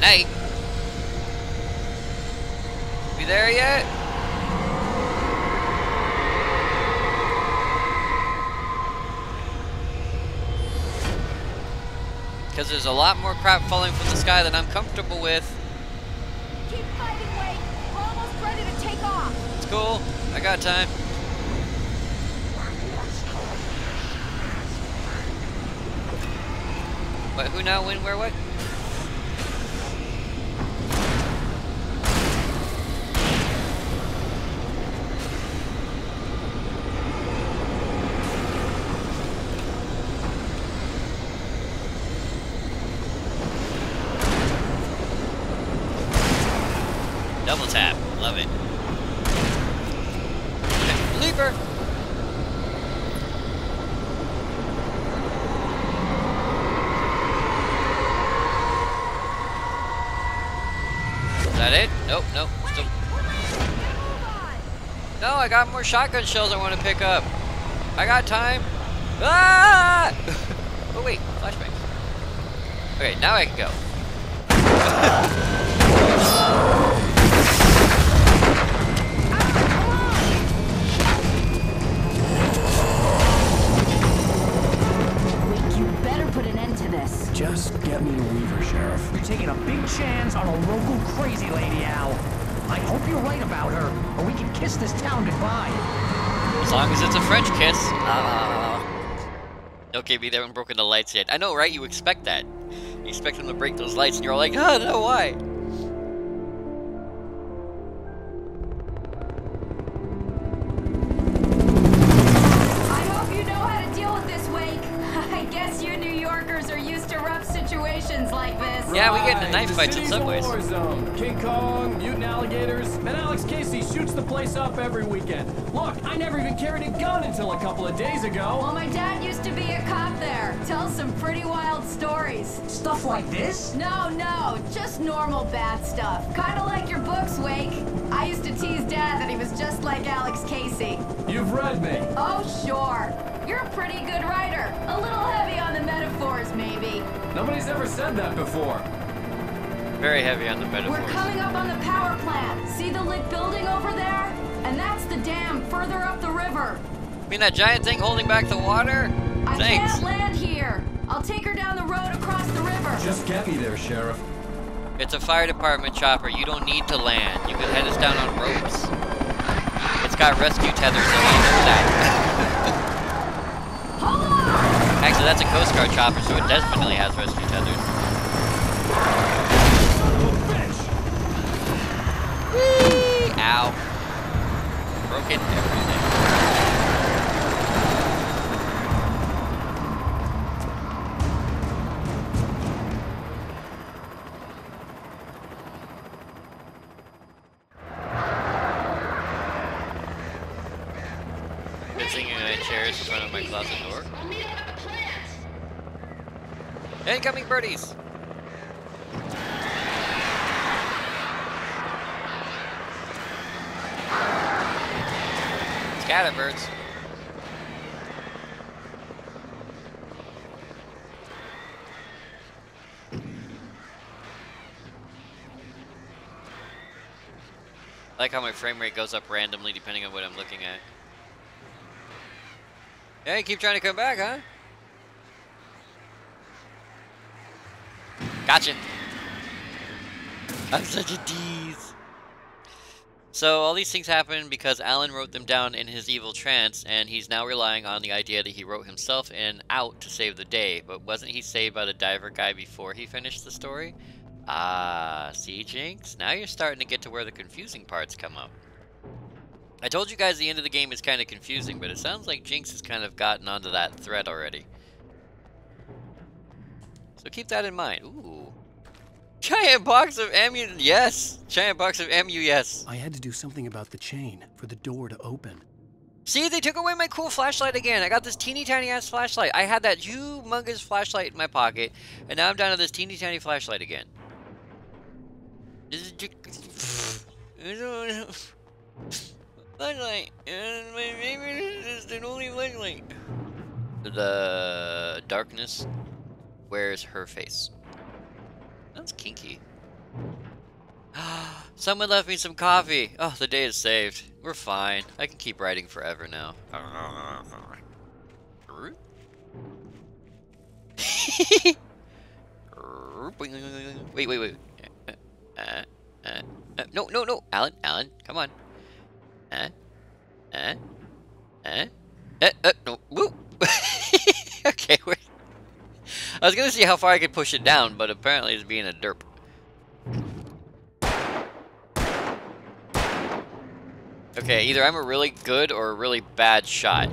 Night. We there yet? Because there's a lot more crap falling from the sky than I'm comfortable with. Keep fighting, Wade. We're almost ready to take off. It's cool. I got time. What? Who now? When? Where? What? Double tap. Love it. Leaper! Is that it? Nope, nope. Still... No, I got more shotgun shells I want to pick up. I got time. Ah! Oh wait, flashbang. Okay, now I can go. You better put an end to this. Just get me to Weaver, Sheriff. You're taking a big chance on a local crazy lady, Al. I hope you're right about her, or we can kiss this town goodbye. As long as it's a French kiss. Okay, they haven't broken the lights yet. I know, right? You expect that. You expect them to break those lights, and you're all like, oh, no, why? I hope you know how to deal with this, Wake. I guess you New Yorkers are used to rough situations like this. Yeah, we get into knife The fights in city's some a ways. war zone. King Kong, mutant alligators, and Alex Casey shoots the place up every weekend. Look, I never even carried a gun until a couple of days ago. Well, my dad used to be a cop there. Tells some pretty wild stories. Stuff like this? No, just normal bad stuff. Kinda like your books, Wake. I used to tease Dad that he was just like Alex Casey. You've read me. Oh, sure. You're a pretty good writer. A little heavy on the metaphors, maybe. Nobody's ever said that before. Very heavy on the metaphors. We're coming up on the power plant. See the lit building over there? And that's the dam further up the river. You mean that giant thing holding back the water? I Thanks. can't land here. I'll take her down the road across the river. Just get me there, Sheriff. It's a fire department chopper. You don't need to land. You can head us down on ropes. It's got rescue tethers in it. You know that. Hold on! Actually, that's a Coast Guard chopper, so it definitely has rescue tethers. Whee! Ow. Broken everything. Been singing in chairs in front of my closet door. Incoming birdies! Scatterbirds. I like how my frame rate goes up randomly depending on what I'm looking at. Hey, keep trying to come back, huh? Gotcha. I'm such a tease. So all these things happen because Alan wrote them down in his evil trance, and he's now relying on the idea that he wrote himself in out to save the day. But wasn't he saved by the diver guy before he finished the story? Ah, see, Jinx? Now you're starting to get to where the confusing parts come up. I told you guys the end of the game is kind of confusing, but it sounds like Jinx has kind of gotten onto that thread already. So keep that in mind. Ooh. Giant box of ammu, yes! Giant box of ammu, yes. I had to do something about the chain for the door to open. See, they took away my cool flashlight again. I got this teeny tiny ass flashlight. I had that humongous flashlight in my pocket, and now I'm down to this teeny tiny flashlight again. Flashlight, and my favorite is the only flashlight. The darkness wears her face. That's kinky. Someone left me some coffee. Oh, the day is saved. We're fine. I can keep writing forever now. Wait. No. Alan, come on. No. Woo. Okay, wait. I was gonna see how far I could push it down, but apparently it's being a derp. Okay, either I'm a really good or a really bad shot.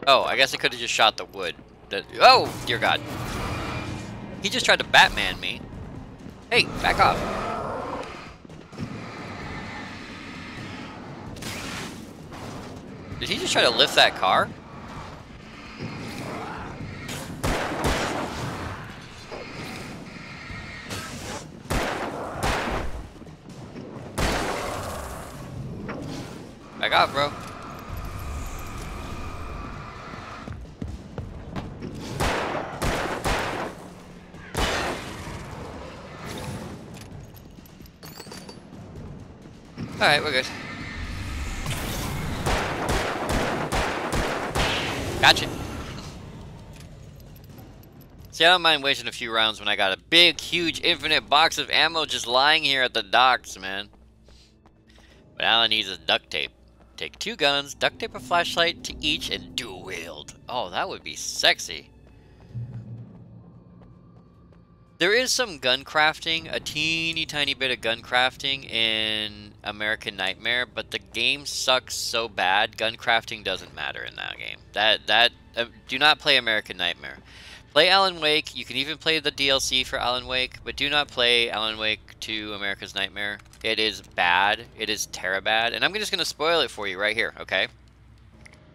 Oh, I guess I could have just shot the wood. Oh, dear God. He just tried to Batman me. Hey, back off. Did he just try to lift that car? off, bro. Alright, we're good. Gotcha. See, I don't mind wasting a few rounds when I got a big, huge, infinite box of ammo just lying here at the docks, man. What Alan needs is duct tape. Take 2 guns, duct tape a flashlight to each, and dual wield. Oh, that would be sexy. There is some gun crafting, a teeny tiny bit of gun crafting in American Nightmare, but the game sucks so bad, gun crafting doesn't matter in that game. Do not play American Nightmare. Play Alan Wake. You can even play the DLC for Alan Wake, but do not play Alan Wake 2 America's Nightmare. It is bad. It is terabad. And I'm just going to spoil it for you right here, okay?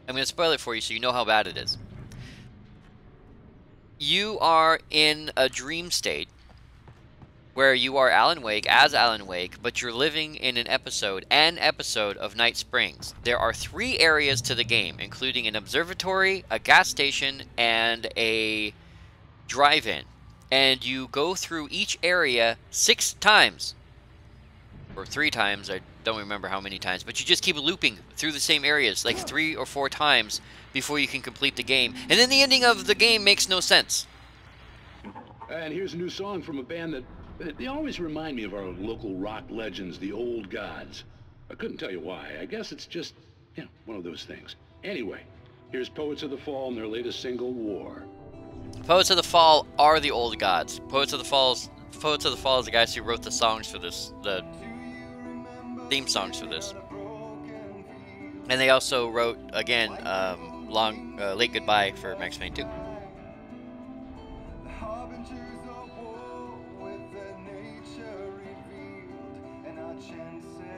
I'm going to spoil it for you so you know how bad it is. You are in a dream state where you are Alan Wake as Alan Wake, but you're living in an episode of Night Springs. There are 3 areas to the game, including an observatory, a gas station, and a drive-in. And you go through each area 6 times. Or 3 times, I don't remember how many times, but you just keep looping through the same areas, like 3 or 4 times before you can complete the game. And then the ending of the game makes no sense. And here's a new song from a band that they always remind me of our local rock legends, the Old Gods. I couldn't tell you why. I guess it's just, you know, one of those things. Anyway, here's Poets of the Fall and their latest single, War. Poets of the Fall are the Old Gods. Poets of the Fall is the guys who wrote the songs for this, the theme songs for this. And they also wrote, again, Late Goodbye for Max Payne 2.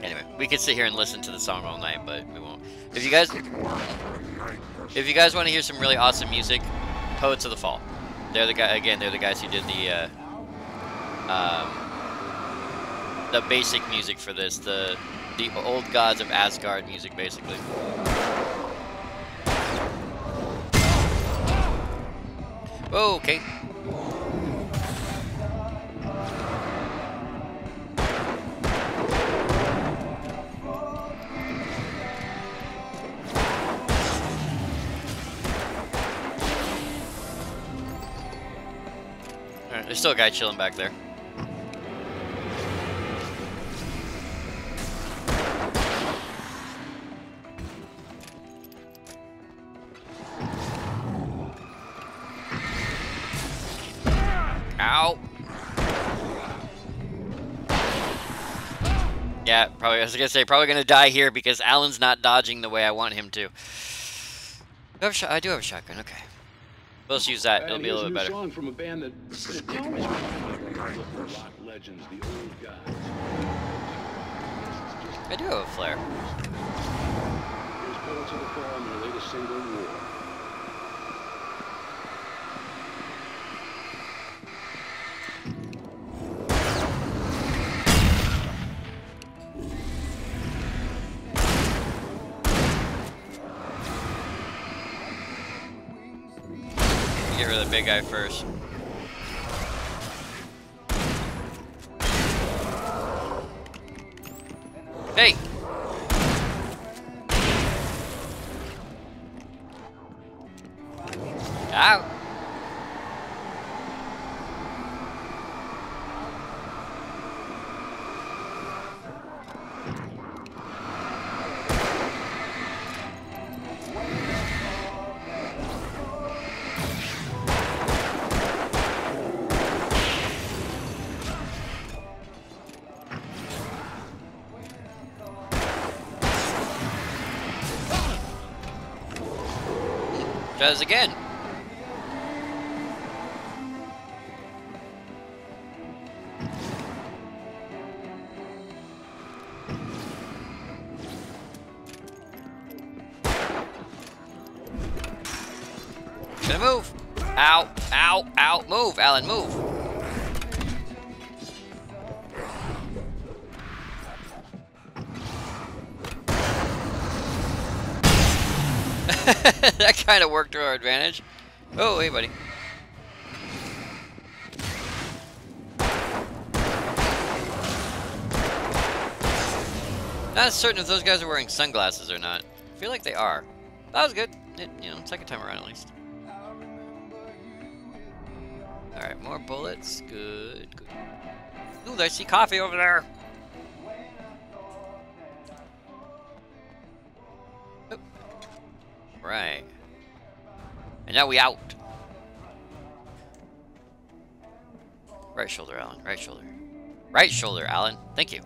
Anyway, we could sit here and listen to the song all night, but we won't. If you guys want to hear some really awesome music, Poets of the Fall. They're the guys who did the basic music for this, the Old Gods of Asgard music, basically. Oh, okay. Alright, there's still a guy chilling back there. Ow. Yeah, probably. I was gonna say probably gonna die here because Alan's not dodging the way I want him to. I do have a shotgun. Okay, let's use that. It'll be a little bit better. Song from a band that always rock legends, the Old Gods. I do have a flare. Here's Poets of the Fall and their latest single, War. Get rid of the big guy first. Hey! Ow! Try this again. Gonna move. Ow, ow, ow. Move, Alan, move. That kind of worked to our advantage. Oh, hey, buddy. Not certain if those guys are wearing sunglasses or not. I feel like they are. That was good. You know, second time around at least. Alright, more bullets. Good, good. Ooh, I see coffee over there. Oop. Right. And now we out. Right shoulder, Alan. Right shoulder. Right shoulder, Alan. Thank you.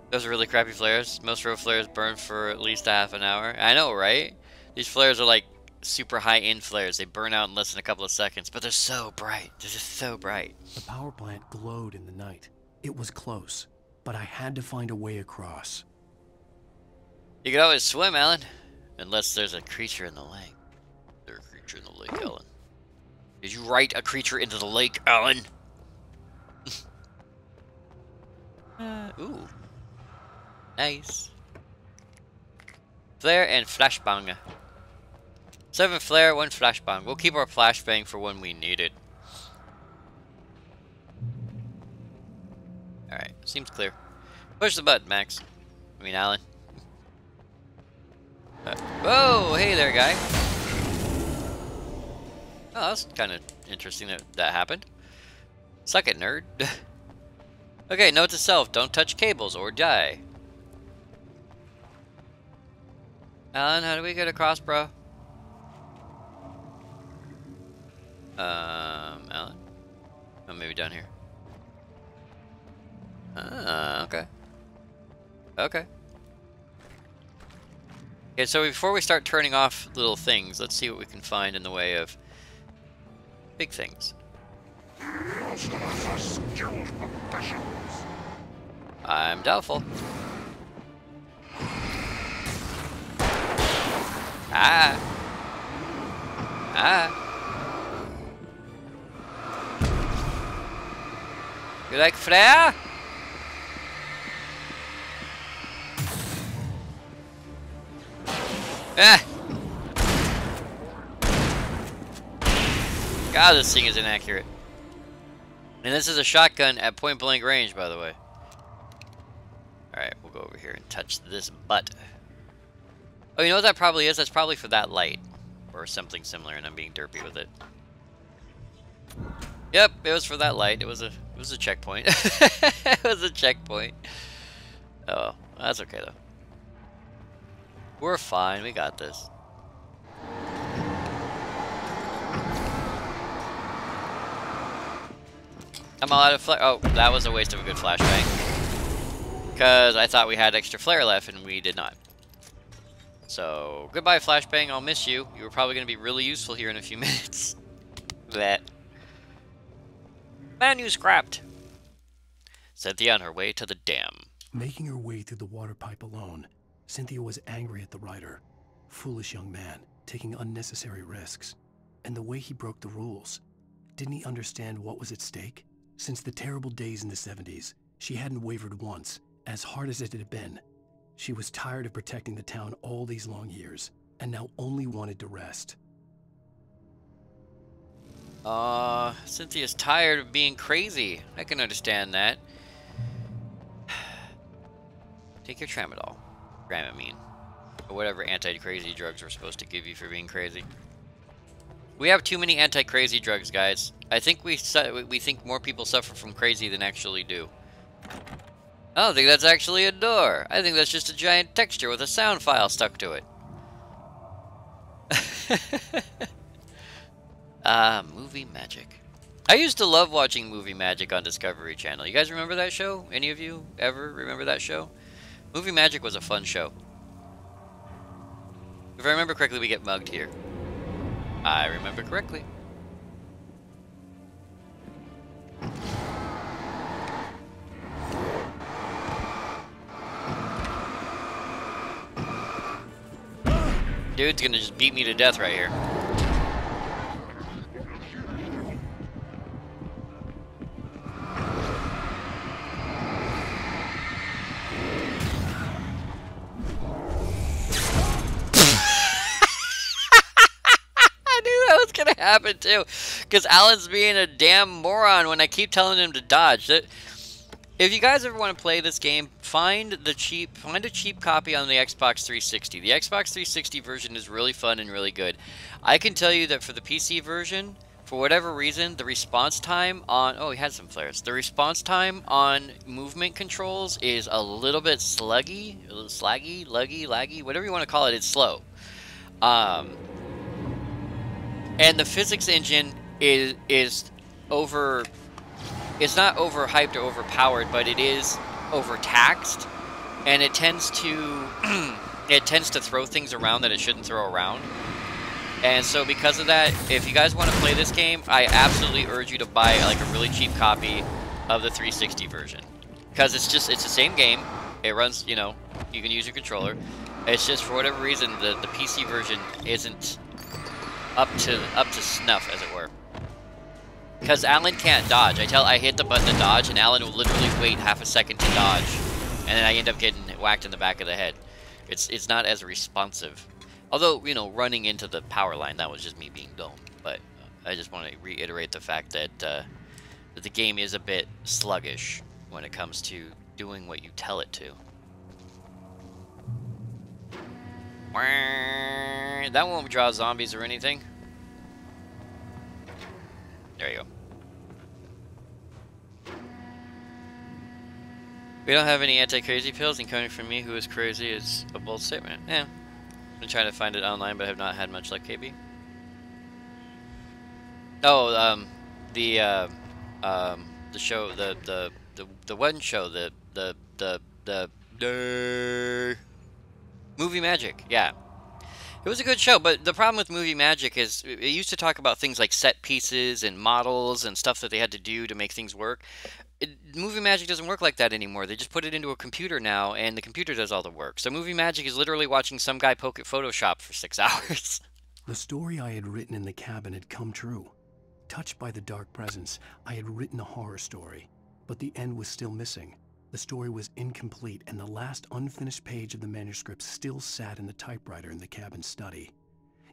Those are really crappy flares. Most road flares burn for at least half an hour. I know, right? These flares are like super high-end flares. They burn out in less than a couple of seconds, but they're so bright. They're just so bright. The power plant glowed in the night. It was close, but I had to find a way across. You can always swim, Alan. Unless there's a creature in the lake. There's a creature in the lake, Alan. Did you write a creature into the lake, Alan? Ooh. Nice. Flare and flashbang. 7 flare, 1 flashbang. We'll keep our flashbang for when we need it. Alright, seems clear. Push the button, Max. I mean, Alan. Whoa, hey there, guy. Oh, that's kind of interesting that that happened. Suck it, nerd. Okay, note to self, don't touch cables or die. Alan, how do we get across, bro? Alan? Oh, maybe down here. Ah, okay. Okay. Okay, so before we start turning off little things, let's see what we can find in the way of big things. Most of us are skilled professionals. I'm doubtful. Ah. Ah. You like flare? Ah. God, this thing is inaccurate. And this is a shotgun at point blank range, by the way. Alright, we'll go over here and touch this butt. Oh, you know what that probably is? That's probably for that light. Or something similar, and I'm being derpy with it. Yep, it was for that light. It was a checkpoint. It was a checkpoint. Oh, that's okay though. We're fine, we got this. I'm all out of flare. Oh, that was a waste of a good flashbang. Because I thought we had extra flare left, and we did not. So, goodbye flashbang, I'll miss you. You were probably going to be really useful here in a few minutes. That. Menu scrapped. Cynthia on her way to the dam. Making her way through the water pipe alone, Cynthia was angry at the writer. Foolish young man, taking unnecessary risks. And the way he broke the rules. Didn't he understand what was at stake? Since the terrible days in the 70s, she hadn't wavered once, as hard as it had been. She was tired of protecting the town all these long years, and now only wanted to rest. Cynthia's tired of being crazy. I can understand that. Take your tramadol. Dramamine. Or whatever anti-crazy drugs we're supposed to give you for being crazy. We have too many anti-crazy drugs, guys. I think we think more people suffer from crazy than actually do. I don't think that's actually a door. I think that's just a giant texture with a sound file stuck to it. Movie Magic. I used to love watching Movie Magic on Discovery Channel. You guys remember that show? Any of you ever remember that show? Movie Magic was a fun show. If I remember correctly, we get mugged here. I remember correctly. Dude's gonna just beat me to death right here. happened too. Because Alan's being a damn moron when I keep telling him to dodge. If you guys ever want to play this game, find a cheap copy on the Xbox 360. The Xbox 360 version is really fun and really good. I can tell you that for the PC version, for whatever reason, the response time on... Oh, he had some flares. The response time on movement controls is a little bit sluggy, a little slaggy, laggy, whatever you want to call it. It's slow. And the physics engine is over... It's not overhyped or overpowered, but it is overtaxed, and it tends to throw things around that it shouldn't throw around. And so because of that, if you guys want to play this game, I absolutely urge you to buy like a really cheap copy of the 360 version, because it's the same game. It runs, you know, you can use your controller. It's just for whatever reason the PC version isn't up to snuff, as it were. Because Alan can't dodge. I hit the button to dodge, and Alan will literally wait half a second to dodge, and then I end up getting whacked in the back of the head. It's not as responsive. Although, you know, running into the power line, that was just me being dumb. But I just want to reiterate the fact that the game is a bit sluggish when it comes to doing what you tell it to. That won't draw zombies or anything. There you go. We don't have any anti-crazy pills, and coming from me, who is crazy, is a bold statement. Yeah. I've been trying to find it online, but have not had much luck, KB. Oh, the show, the one show, the Movie Magic, yeah. It was a good show, but the problem with Movie Magic is it used to talk about things like set pieces and models and stuff that they had to do to make things work. Movie Magic doesn't work like that anymore. They just put it into a computer now, and the computer does all the work. So Movie Magic is literally watching some guy poke at Photoshop for 6 hours. The story I had written in the cabin had come true. Touched by the dark presence, I had written a horror story, but the end was still missing. The story was incomplete, and the last unfinished page of the manuscript still sat in the typewriter in the cabin study.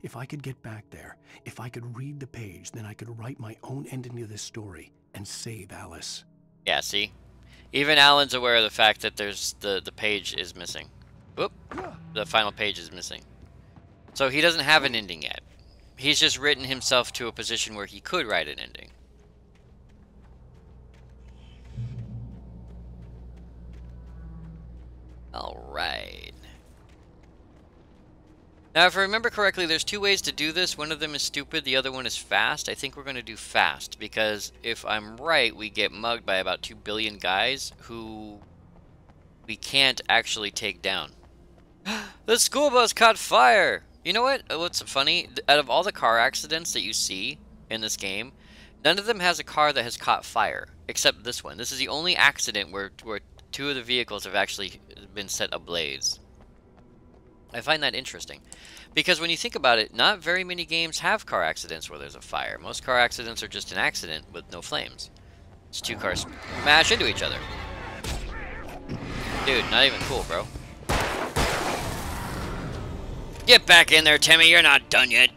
If I could get back there, if I could read the page, then I could write my own ending to this story and save Alice. Yeah, see? Even Alan's aware of the fact that there's the page is missing. Whoop! The final page is missing. So he doesn't have an ending yet. He's just written himself to a position where he could write an ending. Alright. Now, if I remember correctly, there's 2 ways to do this. One of them is stupid, the other one is fast. I think we're going to do fast, because if I'm right, we get mugged by about 2 billion guys who we can't actually take down. The school bus caught fire! You know what? What's funny? Out of all the car accidents that you see in this game, none of them has a car that has caught fire, except this one. This is the only accident where 2 of the vehicles have actually been set ablaze. I find that interesting, because when you think about it, not very many games have car accidents where there's a fire. Most car accidents are just an accident with no flames. It's 2 cars smash into each other. Dude, not even cool, bro. Get back in there, Timmy, you're not done yet.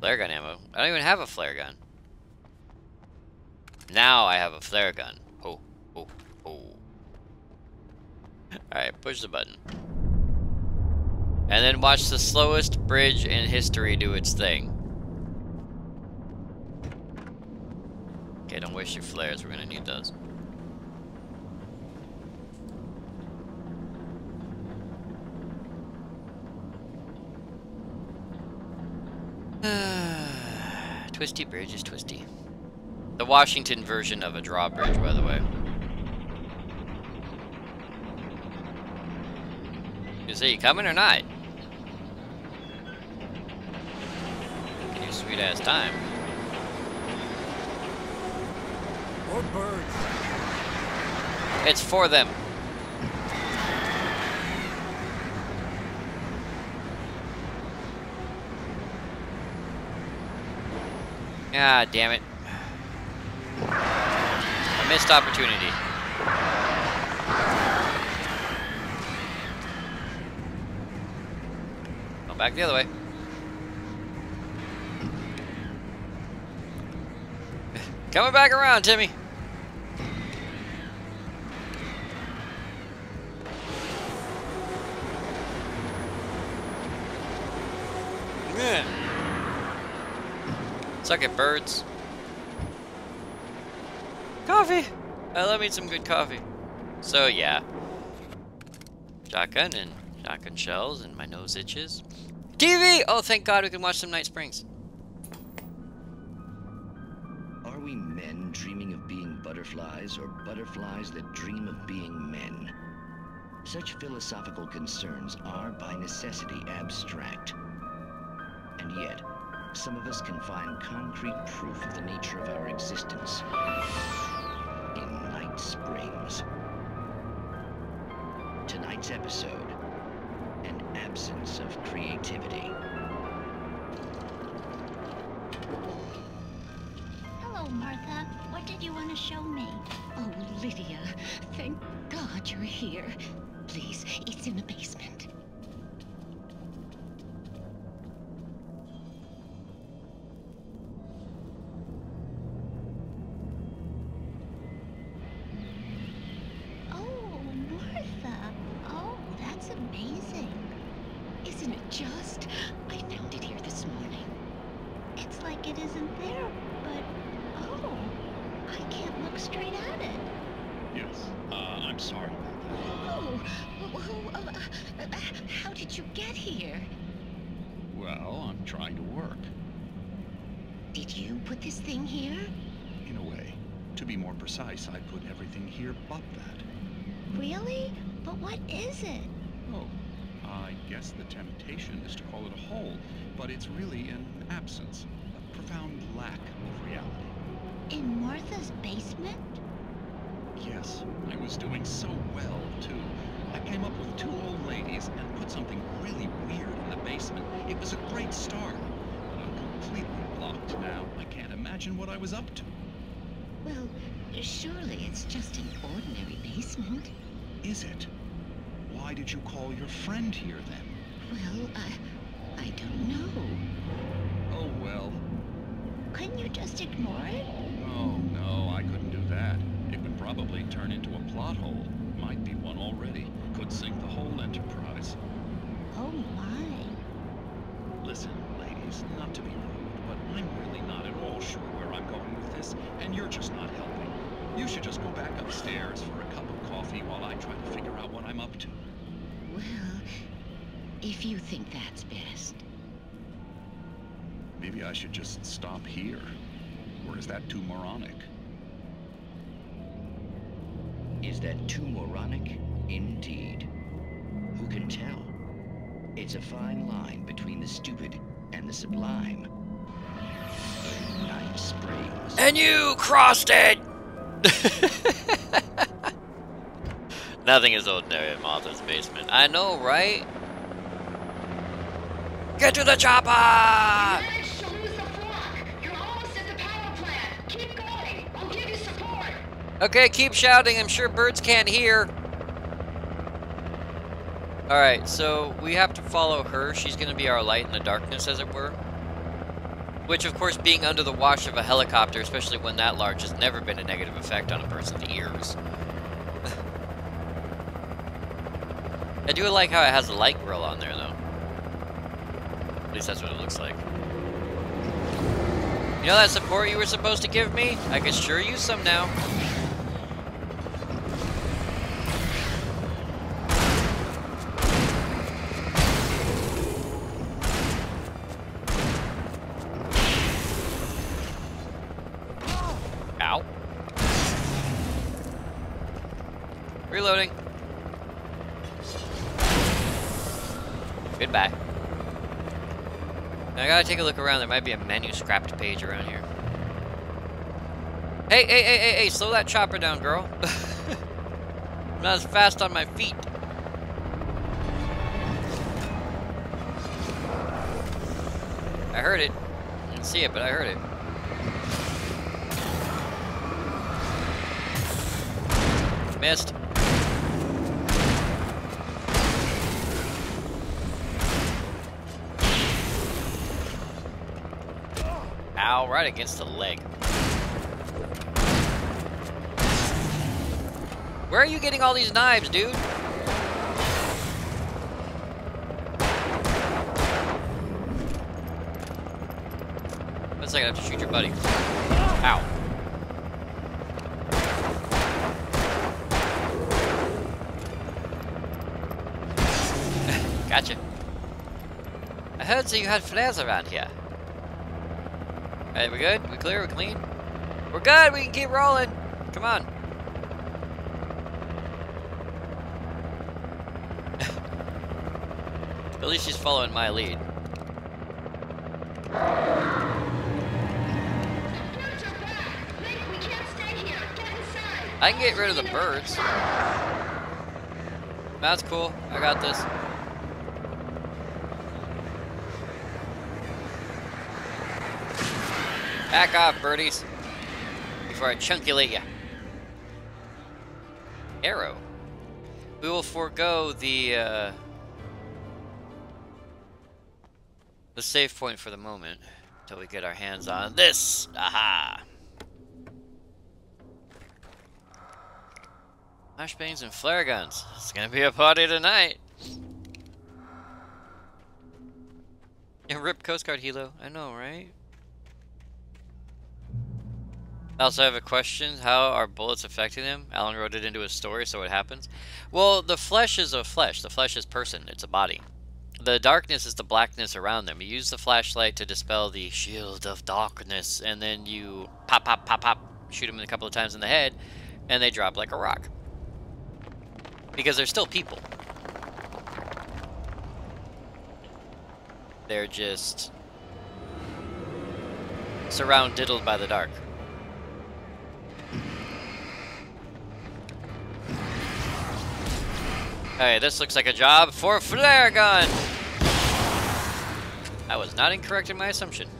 Flare gun ammo. I don't even have a flare gun. Now I have a flare gun. Oh, oh, oh. Alright, push the button. And then watch the slowest bridge in history do its thing. Okay, don't waste your flares, we're gonna need those. Twisty bridge is twisty. The Washington version of a drawbridge, by the way. Is he coming or not? Taking your sweet ass time. More birds. It's for them. Ah, damn it. A missed opportunity. back the other way. Coming back around, Timmy. Yeah. Suck it, birds. Coffee! I love me some good coffee. So, yeah. Shotgun and shotgun shells, and my nose itches. TV! Oh, thank God we can watch some Night Springs. Are we men dreaming of being butterflies, or butterflies that dream of being men? Such philosophical concerns are, by necessity, abstract. And yet, some of us can find concrete proof of the nature of our existence in Night Springs. Tonight's episode, an absence of creativity. Hello, Martha. What did you want to show me? Oh, Lydia, thank God you're here. Please, it's in the basement. Oh, Martha. Oh, that's amazing. Isn't it just? I found it here this morning. It's like it isn't there, but oh, I can't look straight at it. Yes, I'm sorry. Oh, how did you get here? Well, I'm trying to work. Did you put this thing here? In a way. To be more precise, I put everything here but that. Really? But what is it? Oh, I guess the temptation is to call it a hole, but it's really an absence, a profound lack of reality. In Martha's basement? Yes, I was doing so well, too. I came up with 2 old ladies and put something really weird in the basement. It was a great start, but I'm completely blocked now. I can't imagine what I was up to. Well, surely it's just an ordinary basement. Is it? Why did you call your friend here, then? Well, I don't know. Oh, well. Couldn't you just ignore it? Oh, no, I couldn't do that. It would probably turn into a plot hole. Might be one already. Could sink the whole enterprise. Oh, my. Listen, ladies, not to be rude, but I'm really not at all sure where I'm going with this, and you're just not helping. You should just go back upstairs for a cup of coffee while I try to figure out what I'm up to. Well, if you think that's best. Maybe I should just stop here. Or is that too moronic? Is that too moronic? Indeed. Who can tell? It's a fine line between the stupid and the sublime. Night Springs. And you crossed it! Nothing is ordinary in Martha's basement. I know, right? Get to the chopper! Managed to lose the flock. You're almost at the power plant. Keep going. I'll give you support. Okay, keep shouting. I'm sure birds can't hear. Alright, so we have to follow her. She's going to be our light in the darkness, as it were. Which, of course, being under the wash of a helicopter, especially one that large, has never been a negative effect on a person's ears. I do like how it has a light grill on there, though. At least that's what it looks like. You know that support you were supposed to give me? I could sure use some now. Ow. Reloading. Goodbye. Now I gotta take a look around. There might be a menu scrapped page around here. Hey, slow that chopper down, girl. I'm not as fast on my feet. I heard it. I didn't see it, but I heard it. Missed. Ow, right against the leg. Where are you getting all these knives, dude? Looks like I have to shoot your buddy. Ow. Gotcha. I heard that you had flares around here. Alright, we good? We clear? We clean? We're good! We can keep rolling! Come on. At least she's following my lead. I can get rid of the birds. That's cool. I got this. Back off, birdies. Before I chunkulate ya. Arrow. We will forego the save point for the moment until we get our hands on this. Aha! Flashbangs and flare guns. It's gonna be a party tonight. And rip Coast Guard helo. I know, right? I also have a question. How are bullets affecting him? Alan wrote it into his story, so it happens. Well, the flesh is a flesh. The flesh is person. It's a body. The darkness is the blackness around them. You use the flashlight to dispel the shield of darkness, and then you pop, pop, pop, pop, shoot them a couple of times in the head, and they drop like a rock. Because they're still people. They're just surround-diddled by the dark. Hey, this looks like a job for a flare gun! I was not incorrect in my assumption.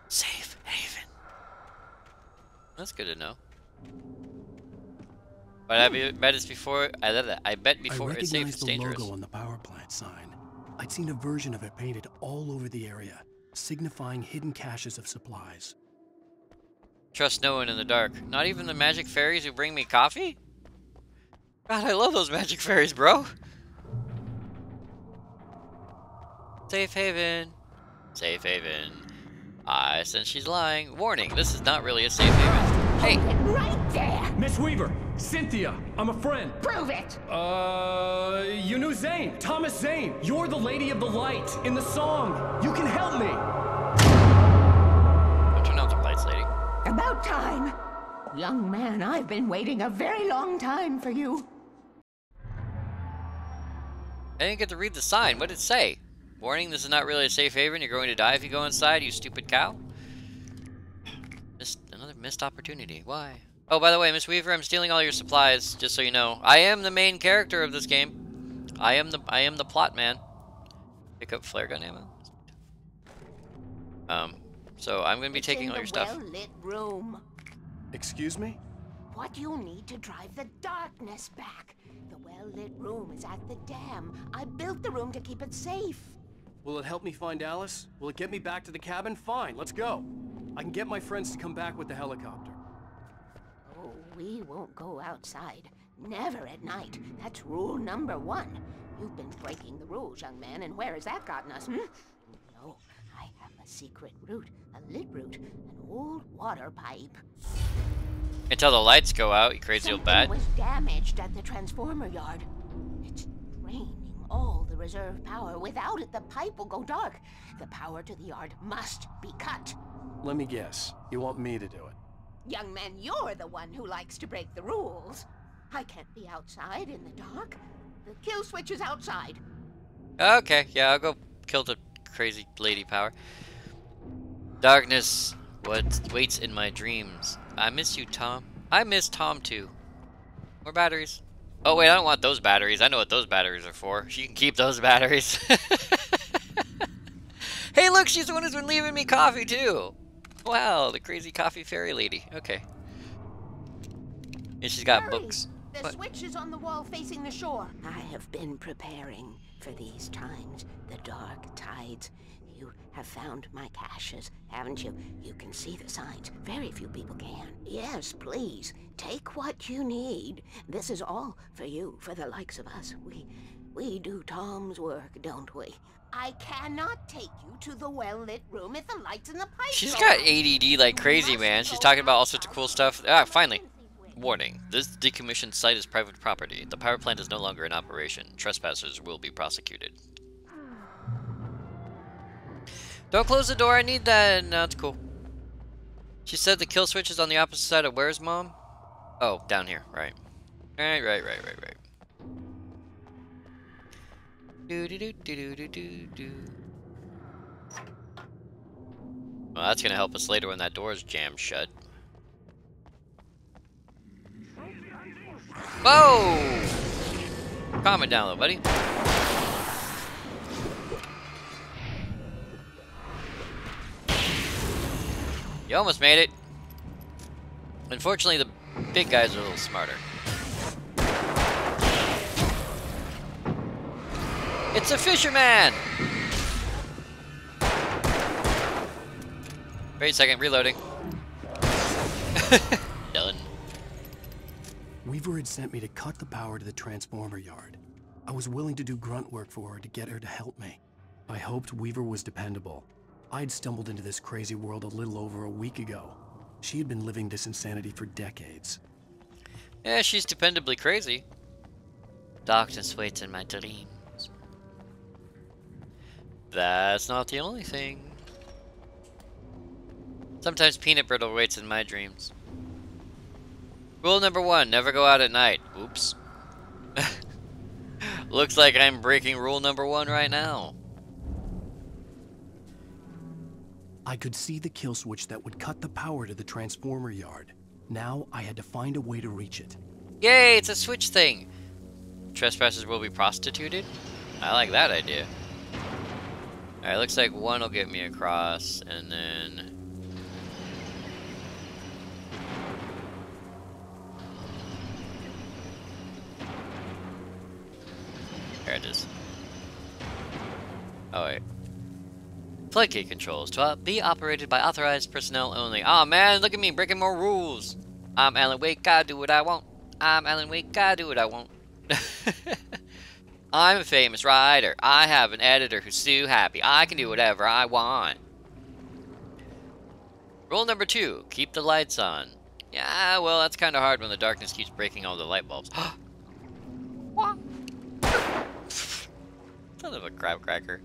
Safe haven. That's good to know. But I bet it's before. I bet before it's safe. It's dangerous. The logo on the power plant sign. I'd seen a version of it painted all over the area, signifying hidden caches of supplies. Trust no one in the dark. Not even the magic fairies who bring me coffee? God, I love those magic fairies, bro. Safe haven. Safe haven. I sense she's lying. Warning, this is not really a safe haven. Hey! Right there! Miss Weaver! Cynthia! I'm a friend! Prove it! You knew Zane! Thomas Zane! You're the Lady of the Light in the song! You can help me! Don't turn out the lights, lady. About time! Young man, I've been waiting a very long time for you. I didn't get to read the sign. What did it say? Warning, this is not really a safe haven. You're going to die if you go inside, you stupid cow. Another missed opportunity. Why? Oh, by the way, Miss Weaver, I'm stealing all your supplies, just so you know. I am the main character of this game. I am the plot man. Pick up flare gun ammo. So I'm gonna be taking all your stuff. Well-lit room. Excuse me? What you need to drive the darkness back. The well-lit room is at the dam. I built the room to keep it safe. Will it help me find Alice? Will it get me back to the cabin? Fine, let's go. I can get my friends to come back with the helicopter. Oh, we won't go outside. Never at night. That's rule number 1. You've been breaking the rules, young man, and where has that gotten us, No, I have a secret route, a lit route, an old water pipe. Until the lights go out, you crazy old bat. Something was damaged at the transformer yard. It's draining all the reserve power. Without it, the pipe will go dark. The power to the yard must be cut. Let me guess. You want me to do it? Young man, you're the one who likes to break the rules. I can't be outside in the dark. The kill switch is outside. Okay, yeah, I'll go kill the crazy lady power. Darkness, what waits in my dreams. I miss you, Tom. I miss Tom, too. More batteries. Oh, wait, I don't want those batteries. I know what those batteries are for. She can keep those batteries. Hey, look, she's the one who's been leaving me coffee, too. Wow, the crazy coffee fairy lady. Okay. And she's got Hurry! books. The What? switch is on the wall facing the shore. I have been preparing for these times, the dark tides. You have found my caches, haven't you? You can see the signs. Very few people can. Yes, please. Take what you need. This is all for you, for the likes of us. We do Tom's work, don't we? I cannot take you to the well-lit room if the lights in the pipe. She's go got out. ADD like crazy, man. She's talking about all sorts of cool stuff. Ah, finally. Warning. This decommissioned site is private property. The power plant is no longer in operation. Trespassers will be prosecuted. Don't close the door. I need that. No, it's cool. She said the kill switch is on the opposite side of where's Mom? Oh, down here. Right. Right. Do. Well, that's gonna help us later when that door is jammed shut. Whoa! Calm it down, little buddy. You almost made it. Unfortunately, the big guys are a little smarter. It's a fisherman! Wait a second, reloading. Done. Weaver had sent me to cut the power to the transformer yard. I was willing to do grunt work for her to get her to help me. I hoped Weaver was dependable. I'd stumbled into this crazy world a little over a week ago. She had been living this insanity for decades. Yeah, she's dependably crazy. Darkness waits in my dreams. That's not the only thing. Sometimes peanut brittle waits in my dreams. Rule number 1, never go out at night. Oops. Looks like I'm breaking rule number 1 right now. I could see the kill switch that would cut the power to the transformer yard. Now I had to find a way to reach it. Yay, it's a switch thing. Trespassers will be prostituted? I like that idea. Alright, looks like 1 will get me across, and then... There it is. Oh wait. Floodgate controls to be operated by authorized personnel only. Aw, man, look at me breaking more rules. I'm Alan Wake, I do what I want. I'm Alan Wake, I do what I want. I'm a famous writer. I have an editor who's so happy. I can do whatever I want. Rule number 2, keep the lights on. Yeah, well, that's kind of hard when the darkness keeps breaking all the light bulbs. What? Son of a crab cracker.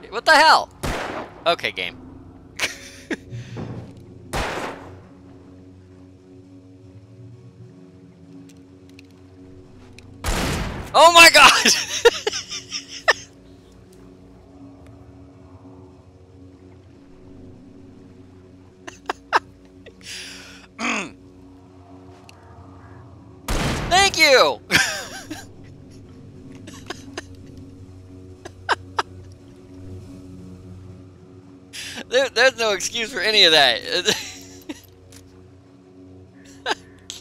What the hell? Okay, game. Oh my god! Thank you! There's no excuse for any of that.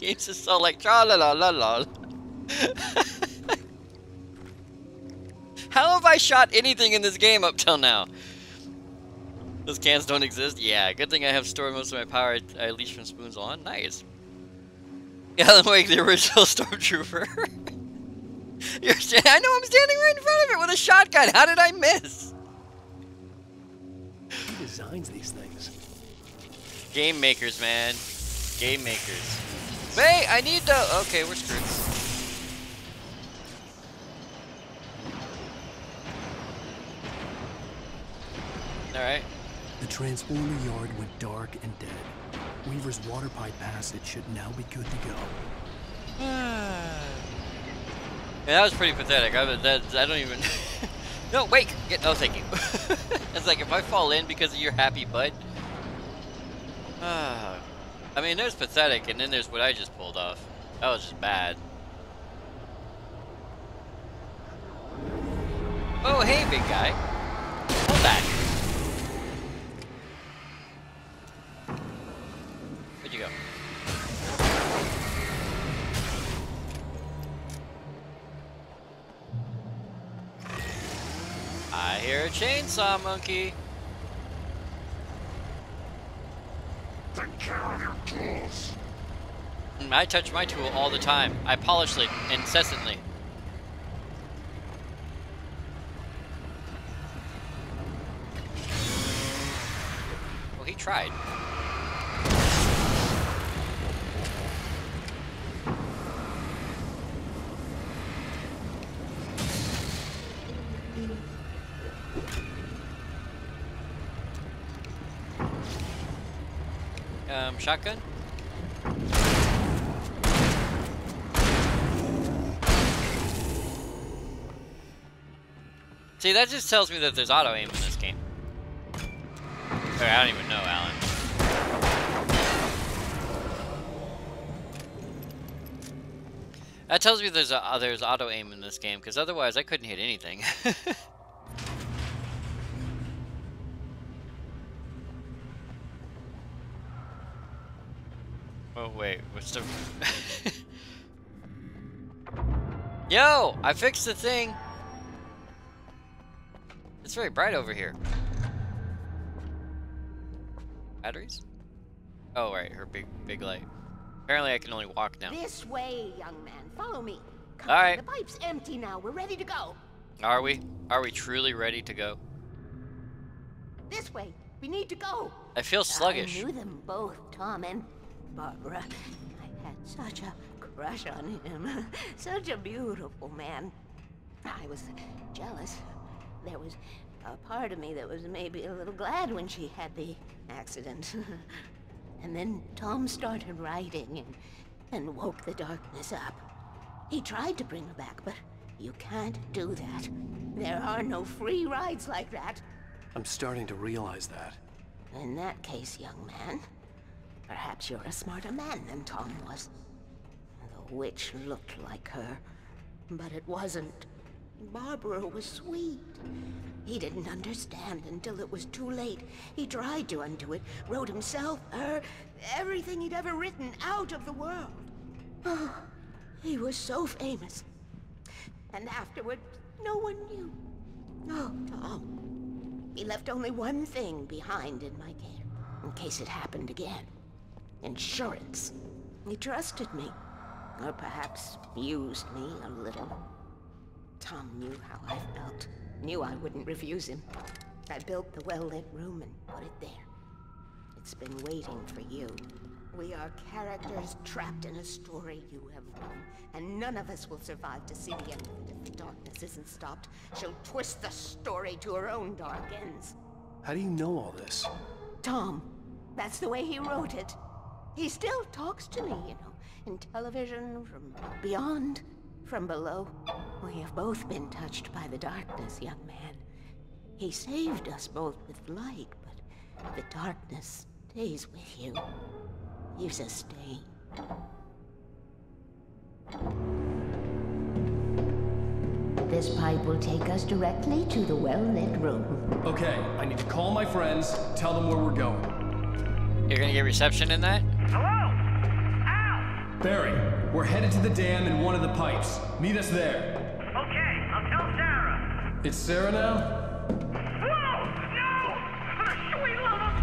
Games just so like tra la la la la. How have I shot anything in this game up till now? Those cans don't exist? Yeah, good thing I have stored most of my power I leashed from Spoons on. Nice. Alan Wake, the original Stormtrooper. I know I'm standing right in front of it with a shotgun. How did I miss? Who designs these things? Game makers, man. Game makers. Wait, I need to... Okay, we're screwed. Alright. The transformer yard went dark and dead. Weaver's water pipe passage should now be good to go. Yeah, that was pretty pathetic. I don't even... No, wait! Oh, thank you. It's like, if I fall in because of your happy butt... I mean, there's pathetic, and then there's what I just pulled off. That was just bad. Oh, hey, big guy. Hold that. Where'd you go? there, chainsaw monkey. Take care of your tools. I touch my tool all the time. I polish it incessantly. Well, he tried. Shotgun? See, that just tells me that there's auto aim in this game. Or, I don't even know, Alan. That tells me there's auto aim in this game, because otherwise I couldn't hit anything. Oh wait, what's the... Yo! I fixed the thing! It's very bright over here. Batteries? Oh right, her big light. Apparently I can only walk now. This way, young man. Follow me. Come All on, right. the pipe's empty now. We're ready to go. Are we? Are we truly ready to go? This way. We need to go. I feel sluggish. I knew them both, Tom and Barbara. I had such a crush on him. Such a beautiful man. I was jealous. There was a part of me that was maybe a little glad when she had the accident. And then Tom started writing and woke the darkness up. He tried to bring her back, but you can't do that. There are no free rides like that. I'm starting to realize that. In that case, young man, perhaps you're a smarter man than Tom was. The witch looked like her, but it wasn't. Barbara was sweet. He didn't understand until it was too late. He tried to undo it, wrote himself, her, everything he'd ever written out of the world. Oh, he was so famous. And afterward, no one knew. Oh, Tom. He left only one thing behind in my care, in case it happened again. Insurance. He trusted me. Or perhaps used me a little. Tom knew how I felt. Knew I wouldn't refuse him. I built the well-lit room and put it there. It's been waiting for you. We are characters trapped in a story you have written, and none of us will survive to see the end of it if the darkness isn't stopped. She'll twist the story to her own dark ends. How do you know all this? Tom, that's the way he wrote it. He still talks to me, you know, in television, from beyond, from below. We have both been touched by the darkness, young man. He saved us both with light, but the darkness stays with you. Leaves a stain. This pipe will take us directly to the well-lit room. Okay, I need to call my friends, tell them where we're going. You're gonna get reception in that? Barry, we're headed to the dam in one of the pipes. Meet us there. Okay, I'll tell Sarah. It's Sarah now? Whoa! No! For the sweet love of...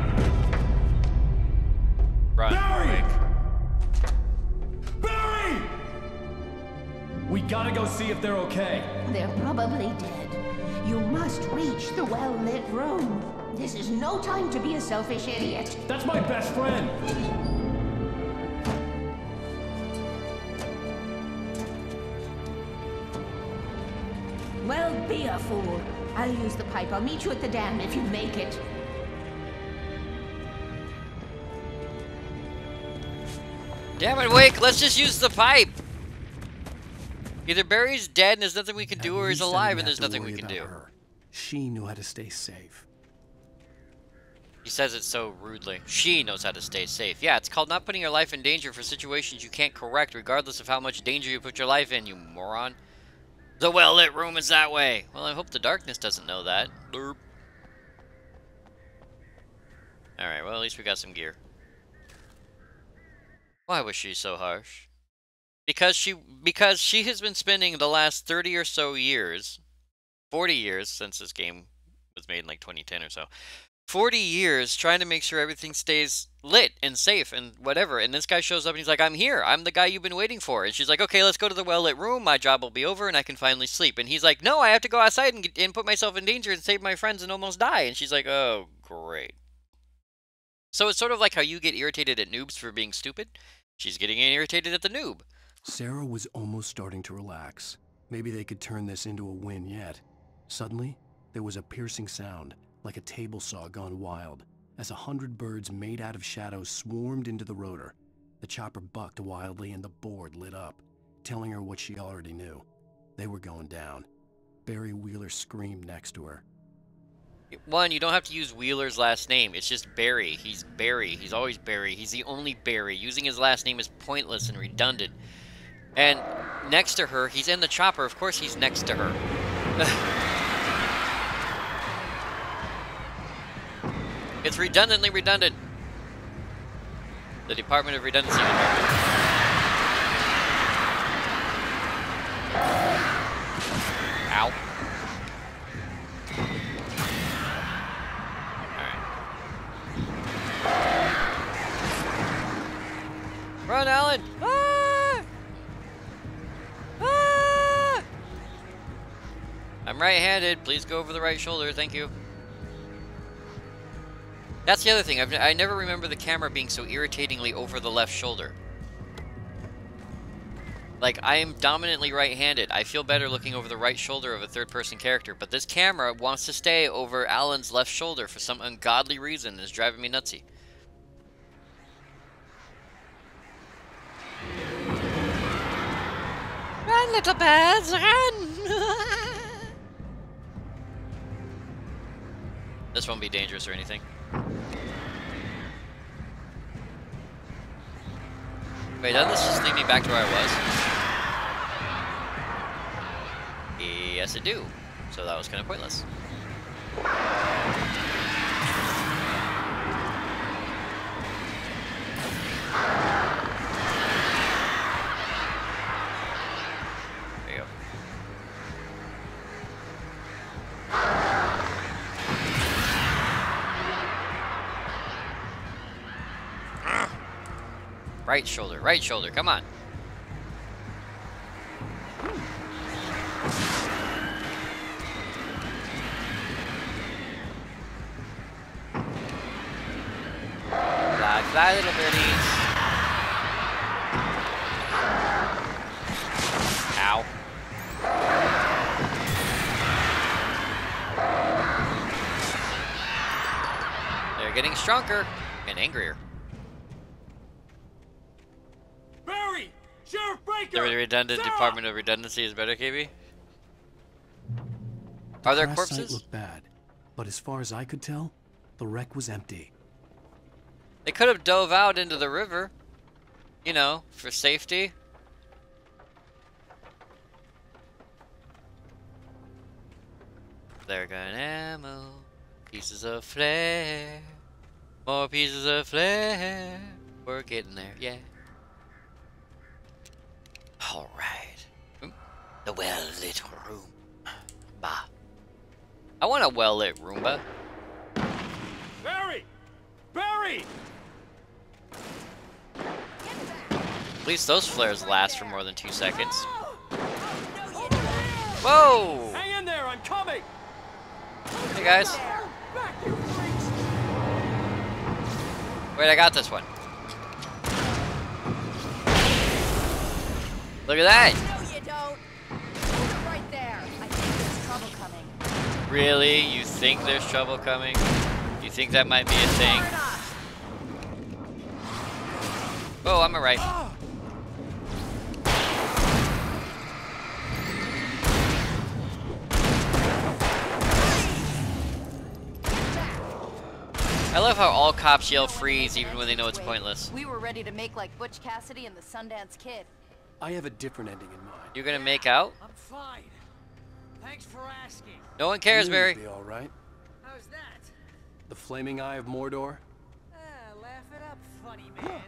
Run, Barry! quick. Barry! We gotta go see if they're okay. They're probably dead. You must reach the well-lit room. This is no time to be a selfish idiot. That's my best friend. Well, be a fool. I'll use the pipe. I'll meet you at the dam if you make it. Damn it, Wake, let's just use the pipe! Either Barry's dead and there's nothing we can do, or he's alive and there's nothing we can do. She knew how to stay safe. He says it so rudely. She knows how to stay safe. Yeah, it's called not putting your life in danger for situations you can't correct, regardless of how much danger you put your life in, you moron. The well-lit room is that way. Well, I hope the darkness doesn't know that. Derp. Alright, well, at least we got some gear. Why was she so harsh? Because she has been spending the last 30 or so years, 40 years since this game was made in like 2010 or so. 40 years trying to make sure everything stays lit and safe and whatever. And this guy shows up and he's like, I'm here. I'm the guy you've been waiting for. And she's like, okay, let's go to the well-lit room. My job will be over and I can finally sleep. And he's like, no, I have to go outside and put myself in danger and save my friends and almost die. And she's like, oh, great. So it's sort of like how you get irritated at noobs for being stupid. She's getting irritated at the noob. Sarah was almost starting to relax. Maybe they could turn this into a win yet. Suddenly, there was a piercing sound, like a table saw gone wild, as 100 birds made out of shadows swarmed into the rotor. The chopper bucked wildly and the board lit up, telling her what she already knew. They were going down. Barry Wheeler screamed next to her. One, you don't have to use Wheeler's last name. It's just Barry. He's Barry. He's always Barry. He's the only Barry. Using his last name is pointless and redundant. And next to her, he's in the chopper. Of course he's next to her. It's redundantly redundant. The Department of Redundancy Department. Ow. Alright. Run, Alan! Ah! Ah! I'm right-handed. Please go over the right shoulder. Thank you. That's the other thing. I never remember the camera being so irritatingly over the left shoulder. Like, I am dominantly right-handed. I feel better looking over the right shoulder of a third-person character, but this camera wants to stay over Alan's left shoulder for some ungodly reason. It's driving me nutsy. Run, little birds, run! This won't be dangerous or anything. Wait, doesn't this just lead me back to where I was? Yes, it do. So that was kind of pointless. There you go. Right shoulder, come on. Fly, fly, little birdies. Ow. They're getting stronger and angrier. The redundant Department of Redundancy is better, KB? Are there corpses? The crash site looked bad, but as far as I could tell, the wreck was empty. They could have dove out into the river, you know, for safety. Flare gun ammo, pieces of flare, more pieces of flare. We're getting there, yeah. All right. The well-lit room. Bah. I want a well-lit Roomba. Barry! Barry! At least those flares last for more than 2 seconds. Whoa! Hang in there, I'm coming! Hey guys. Wait, I got this one. Look at that! No, you don't. Hold it right there. I think there's trouble coming. Really? You think there's trouble coming? You think that might be a thing? Oh, I'm alright. I love how all cops yell freeze even when they know it's pointless. We were ready to make like Butch Cassidy and the Sundance Kid. I have a different ending in mind. You're gonna make out? I'm fine. Thanks for asking. No one cares, Barry. Be all right. How's that? The flaming eye of Mordor. Laugh it up, funny man.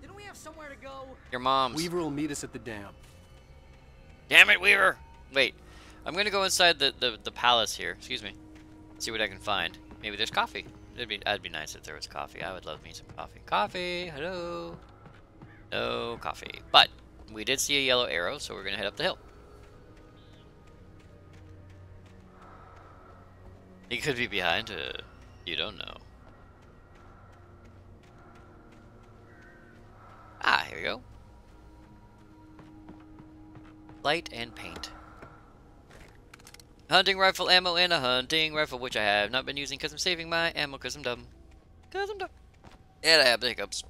Didn't we have somewhere to go? Your mom's. Weaver will meet us at the dam. Damn it, Weaver! Wait, I'm gonna go inside the palace here. Excuse me. See what I can find. Maybe there's coffee. That'd be nice if there was coffee. I would love me some coffee. Coffee, hello. No coffee. But we did see a yellow arrow, so we're gonna head up the hill. He could be behind. You don't know. Ah, here we go. Light and paint. Hunting rifle ammo and a hunting rifle, which I have not been using because I'm saving my ammo because I'm dumb. Because I'm dumb. And I have the hiccups.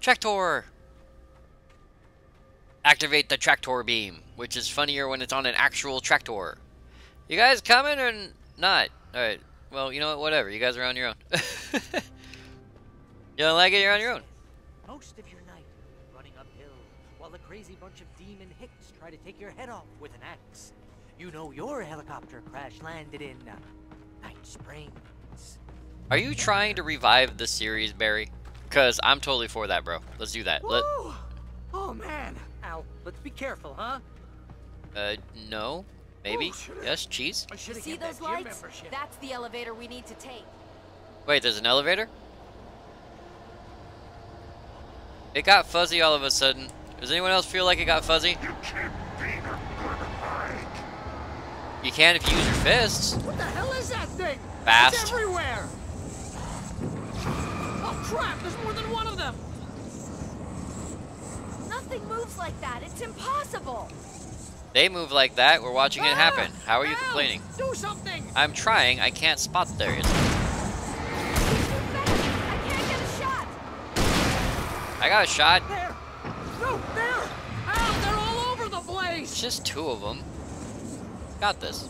Tractor! Activate the tractor beam, which is funnier when it's on an actual tractor. You guys coming or not? Alright, well, you know what, whatever. You guys are on your own. You don't like it, you're on your own. Most of your night running uphill while the crazy bunch of demon hicks try to take your head off with an axe. You know your helicopter crash landed in Night Springs. Are you trying to revive the series, Barry? Because I'm totally for that, bro. Let's do that. Oh man, Al, let's be careful, huh? No. Maybe. Yes, cheese. See those lights? That's the elevator we need to take. Wait, there's an elevator? It got fuzzy all of a sudden. Does anyone else feel like it got fuzzy? You can if you use your fists. What the hell is that thing? Fast. It's everywhere. Oh crap, there's more than one of them. Nothing moves like that. It's impossible. They move like that. We're watching it happen. How are you complaining? Do something. I'm trying. I can't spot there. I got a shot. There. No, there. Ow, they're all over the place. It's just two of them. Got this.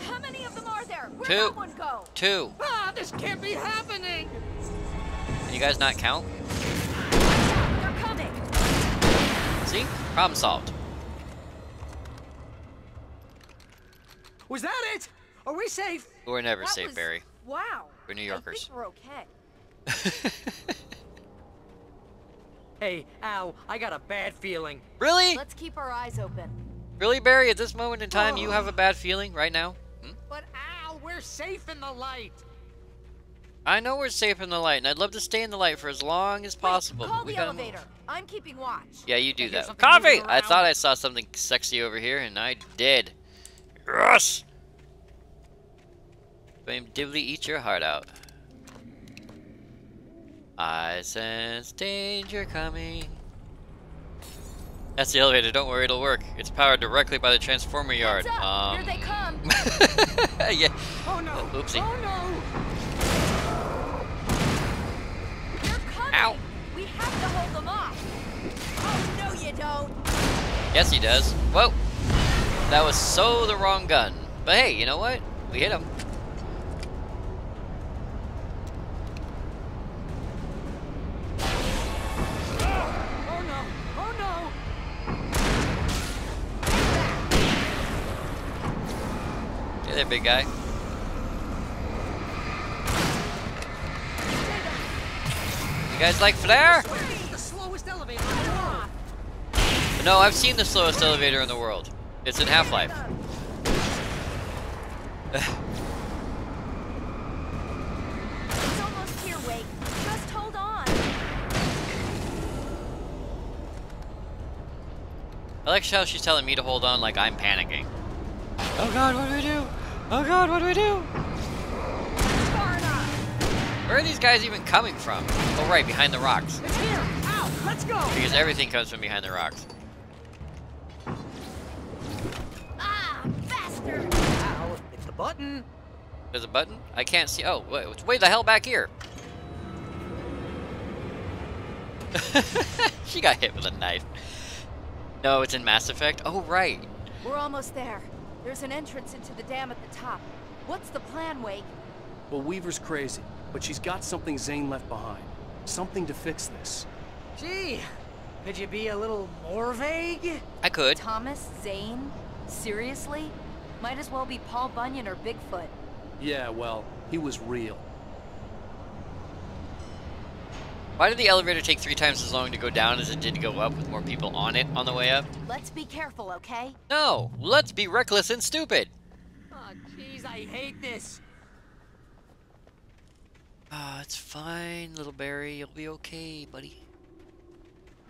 How many of them are there? Where'd Two. that one go? Two. Ah, this can't be happening. Can you guys not count? They're coming. See? Problem solved. Was that it? Are we safe? We're never That safe, was- Barry. Wow. We're New Yorkers. I think we're okay. Hey, Al, I got a bad feeling. Really? Let's keep our eyes open. Really, Barry? At this moment in time, you have a bad feeling right now? Hmm? But Al, we're safe in the light. I know we're safe in the light, and I'd love to stay in the light for as long as possible. Call We the gotta elevator. move. I'm keeping watch. Yeah, you do Here's that. something Coffee! moving I around. thought I saw something sexy over here, and I did. Yes! Flame Dibbly, eat your heart out. I sense danger coming. That's the elevator, don't worry, it'll work. It's powered directly by the transformer yard. Heads up. Here they come. Yeah. Oh no. Oopsie. Oh no. They're coming. Ow. We have to hold them off. Oh, no you don't. Yes, he does. Whoa. That was so the wrong gun. But hey, you know what? We hit him. Oh no. Oh no. Hey there, big guy. You guys like Flare? The slowest elevator in the world. No, I've seen the slowest elevator in the world. It's in Half-Life. It's almost here, Wake. Just hold on. I like how she's telling me to hold on like I'm panicking. Oh god, what do we do? Oh god, what do we do? Far enough. Where are these guys even coming from? Oh right, behind the rocks. It's here. Ow, let's go. Because everything comes from behind the rocks. Ah, bastard. Ow, hit the button. There's a button? I can't see. Oh, wait, it's way the hell back here. She got hit with a knife. No, it's in Mass Effect. Oh, right. We're almost there. There's an entrance into the dam at the top. What's the plan, Wake? Well, Weaver's crazy, but she's got something Zane left behind. Something to fix this. Gee, could you be a little more vague? I could. Thomas Zane? Seriously? Might as well be Paul Bunyan or Bigfoot. Yeah, well, he was real. Why did the elevator take 3 times as long to go down as it did to go up with more people on it on the way up? Let's be careful, okay? No, let's be reckless and stupid. Oh, I hate this. Ah, it's fine, little Barry. You'll be okay, buddy.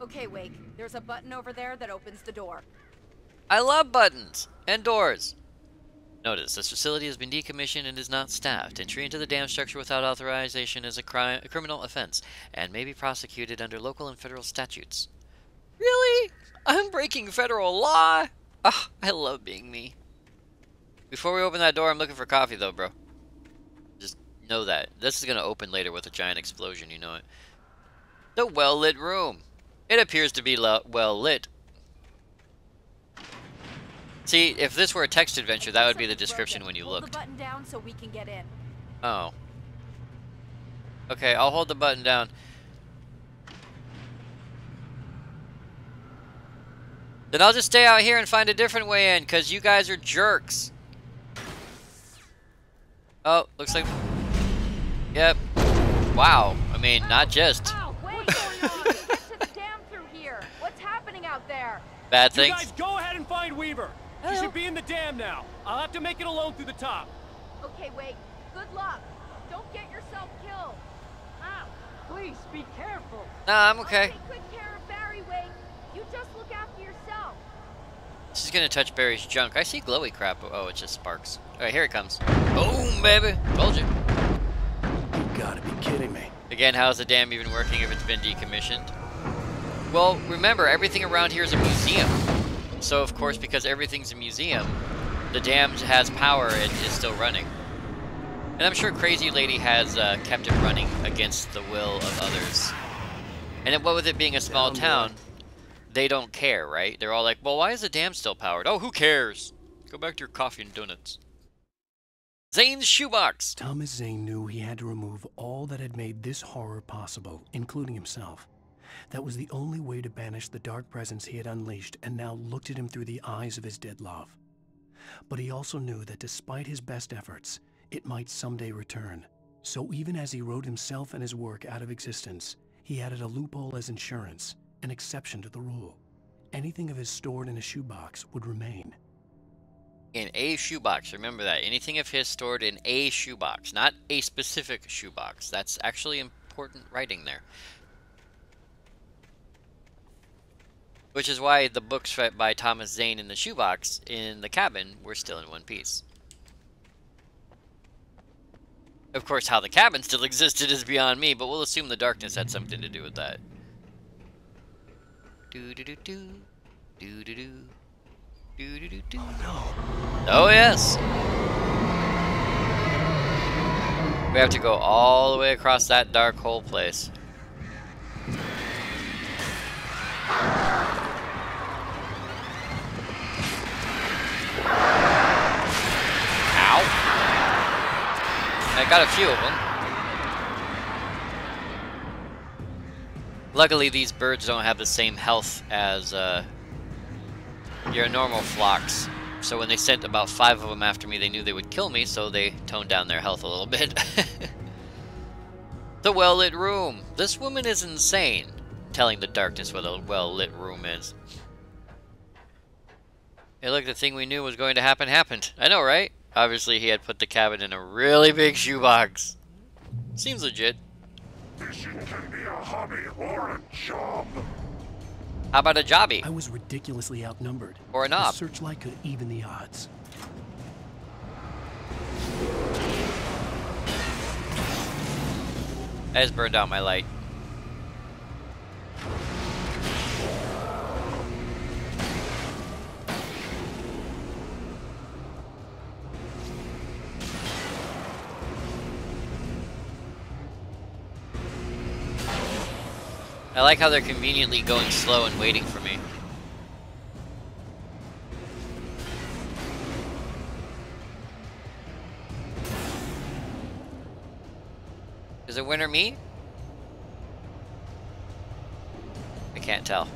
Okay, Wake. There's a button over there that opens the door. I love buttons and doors. Notice, this facility has been decommissioned and is not staffed. Entry into the dam structure without authorization is a criminal offense and may be prosecuted under local and federal statutes. Really? I'm breaking federal law? Ah, I love being me. Before we open that door, I'm looking for coffee, though, bro. Just know that. This is going to open later with a giant explosion, you know it. The well-lit room. It appears to be well-lit. See, if this were a text adventure, that would be the description when you looked. Hold the button down so we can get in. Oh. Okay, I'll hold the button down. Then I'll just stay out here and find a different way in, because you guys are jerks. Oh, looks like... Yep. Wow. I mean, not just. Ow, what's going on? Get to the dam through here. What's happening out there? Bad things? You guys go ahead and find Weaver. She should be in the dam now. I'll have to make it alone through the top. Okay, Wake. Good luck. Don't get yourself killed. Ow! Please, be careful. Nah, I'm okay. I'll take good care of Barry, Wake. You just look after yourself. She's gonna touch Barry's junk. I see glowy crap. Oh, it's just sparks. Alright, here it comes. Boom, baby. Told you. You gotta be kidding me. Again, how's the dam even working if it's been decommissioned? Well, remember, everything around here is a museum. So, of course, because everything's a museum, the dam has power and is still running. And I'm sure Crazy Lady has kept it running against the will of others. And what with it being a small town, they don't care, right? They're all like, well, why is the dam still powered? Oh, who cares? Go back to your coffee and donuts. Zane's shoebox! Thomas Zane knew he had to remove all that had made this horror possible, including himself. That was the only way to banish the dark presence he had unleashed and now looked at him through the eyes of his dead love. But he also knew that despite his best efforts, it might someday return. So even as he wrote himself and his work out of existence, he added a loophole as insurance, an exception to the rule. Anything of his stored in a shoebox would remain. In a shoebox, remember that. Anything of his stored in a shoebox, not a specific shoebox. That's actually important writing there. Which is why the books by Thomas Zane in the shoebox in the cabin were still in one piece. Of course, how the cabin still existed is beyond me, but we'll assume the darkness had something to do with that. Do-do-do-do. Do-do-do. Do-do-do-do. Oh, no. Oh, yes. We have to go all the way across that dark hole place. Ow. I got a few of them. Luckily, these birds don't have the same health as your normal flocks. So when they sent about 5 of them after me, they knew they would kill me, so they toned down their health a little bit. The well-lit room. This woman is insane, telling the darkness what a well-lit room is. Hey, look, the thing we knew was going to happen happened. I know, right? Obviously, he had put the cabin in a really big shoebox. Seems legit. Fishing can be a hobby or a job. How about a jobby? I was ridiculously outnumbered. Or a knob. The searchlight could even the odds. I just burned out my light. I like how they're conveniently going slow and waiting for me. Is it winner me? I can't tell.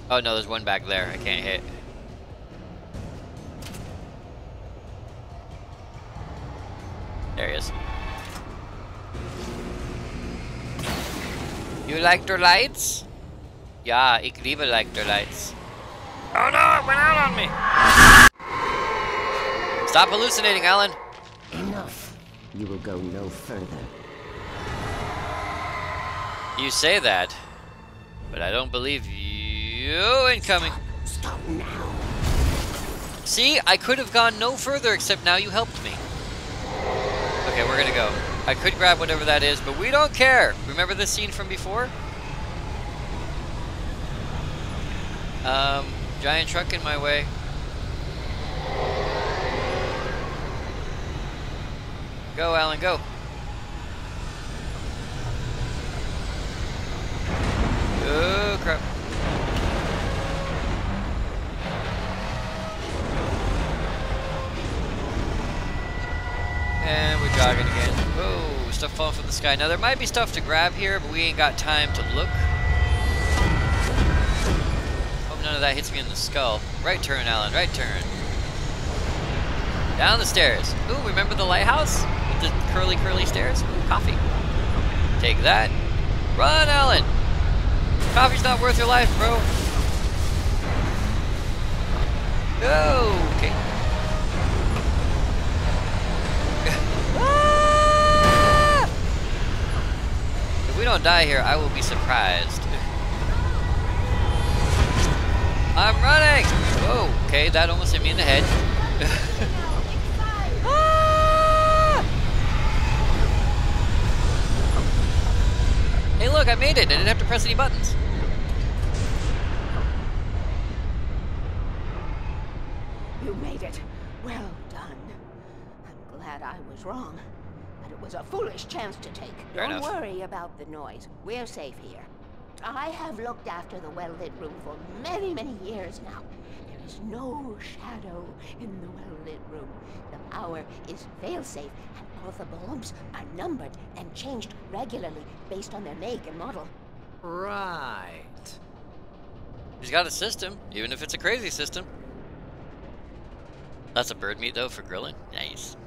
Oh no, there's one back there I can't hit. There he is. You like the lights? Ja, ik liebe like the lights. Oh no, it went out on me! Stop hallucinating, Alan. Enough. You will go no further. You say that, but I don't believe you. Incoming. Stop now. See, I could have gone no further, except now you helped me. Okay, we're gonna go. I could grab whatever that is, but we don't care. Remember this scene from before? Giant truck in my way. Go, Alan, go. Oh, crap. And we're jogging again. Oh, stuff falling from the sky. Now, there might be stuff to grab here, but we ain't got time to look. Hope none of that hits me in the skull. Right turn, Alan, right turn. Down the stairs. Ooh, remember the lighthouse? With the curly, curly stairs? Ooh, coffee. Take that. Run, Alan! Coffee's not worth your life, bro. Okay. Ah! If we don't die here, I will be surprised. I'm running! Whoa, okay, that almost hit me in the head. Ah! Hey, look, I made it. I didn't have to press any buttons. You made it. Well done. I'm glad I was wrong. But it was a foolish chance to take. Fair Don't enough. worry about the noise. We're safe here. I have looked after the well-lit room for many, many years now. There is no shadow in the well-lit room. The power is fail-safe, and all the bulbs are numbered and changed regularly based on their make and model. Right. He's got a system, even if it's a crazy system. That's a bird meat, though, for grilling. Nice.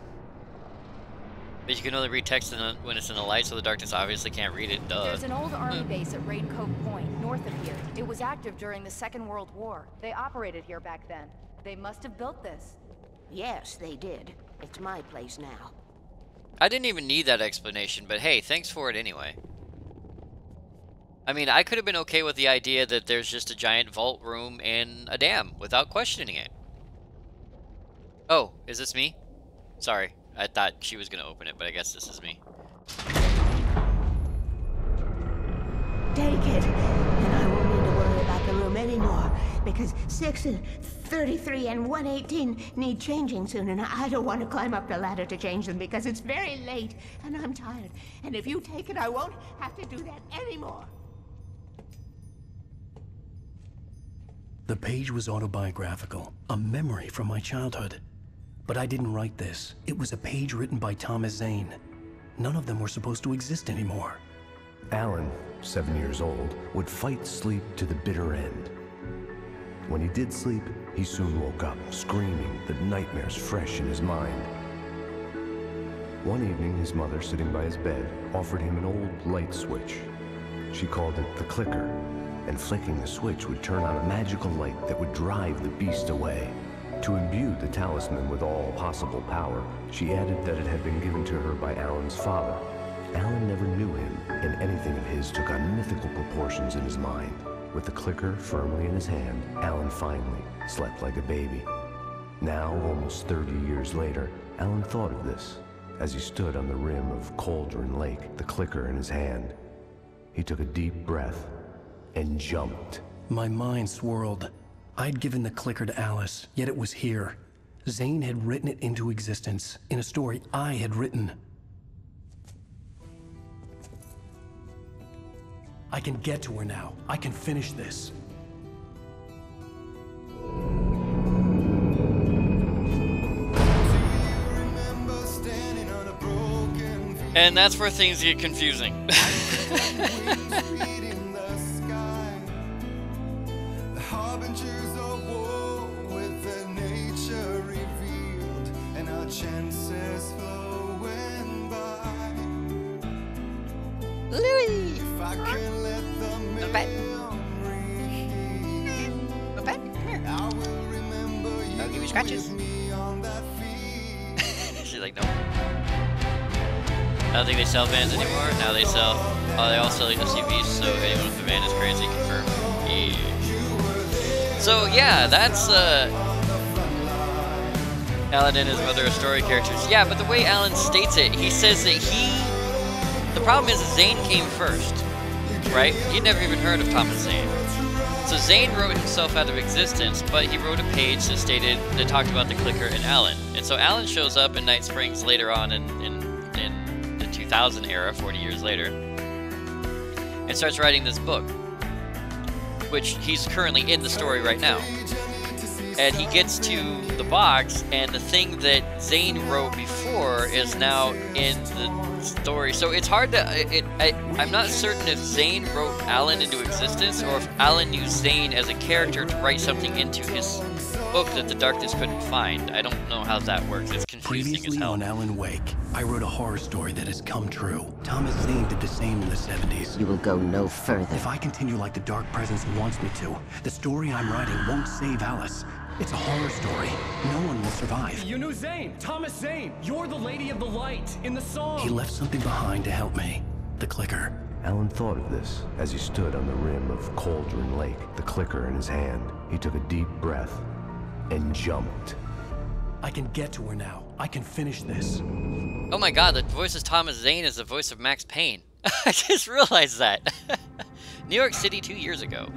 But you can only read text when it's in the light, so the darkness obviously can't read it. Duh. There's an old army base at Raid Cove Point, north of here. It was active during the Second World War. They operated here back then. They must have built this. Yes, they did. It's my place now. I didn't even need that explanation, but hey, thanks for it anyway. I mean, I could have been okay with the idea that there's just a giant vault room in a dam without questioning it. Oh, is this me? Sorry, I thought she was gonna open it, but I guess this is me. Take it, and I won't need to worry about the room anymore, because 6 and 33 and 118 need changing soon, and I don't want to climb up the ladder to change them because it's very late, and I'm tired. And if you take it, I won't have to do that anymore. The page was autobiographical, a memory from my childhood. But I didn't write this. It was a page written by Thomas Zane. None of them were supposed to exist anymore. Alan, 7 years old, would fight sleep to the bitter end. When he did sleep, he soon woke up, screaming, the nightmares fresh in his mind. One evening, his mother, sitting by his bed, offered him an old light switch. She called it the clicker, and flicking the switch would turn on a magical light that would drive the beast away. To imbue the talisman with all possible power, she added that it had been given to her by Alan's father. Alan never knew him, and anything of his took on mythical proportions in his mind. With the clicker firmly in his hand, Alan finally slept like a baby. Now, almost 30 years later, Alan thought of this as he stood on the rim of Cauldron Lake, the clicker in his hand. He took a deep breath and jumped. My mind swirled. I'd given the clicker to Alice, yet it was here. Zane had written it into existence, in a story I had written. I can get to her now. I can finish this. And that's where things get confusing. Harbingers of war with their nature revealed and our chances flowing by. Louis! If I can let the memory heal, I will remember you with me on that field. I don't think they sell vans anymore. Now they sell, they all sell SUVs, so anyone with a van is crazy, confirmed. Yeah. So yeah, that's Alan and his mother are story characters. Yeah, but the way Alan states it, he says that the problem is Zane came first, right? He'd never even heard of Thomas Zane. So Zane wrote himself out of existence, but he wrote a page that talked about the Clicker and Alan. And so Alan shows up in Night Springs later on in the 2000 era, 40 years later, and starts writing this book, which he's currently in the story right now. And he gets to the box, and the thing that Zane wrote before is now in the story. So it's hard to... I'm not certain if Zane wrote Alan into existence, or if Alan used Zane as a character to write something into his book that the Darkness couldn't find. I don't know how that works. It's confusing as Previously hell. on Alan Wake, I wrote a horror story that has come true. Thomas Zane did the same in the 70s. You will go no further. If I continue like the Dark Presence wants me to, the story I'm writing won't save Alice. It's a horror story. No one will survive. You knew Zane, Thomas Zane. You're the Lady of the Light in the song. He left something behind to help me. The Clicker. Alan thought of this as he stood on the rim of Cauldron Lake, the Clicker in his hand. He took a deep breath and jumped. I can get to her now. I can finish this. Oh my god, the voice of Thomas Zane is the voice of Max Payne. I just realized that. New York City 2 years ago.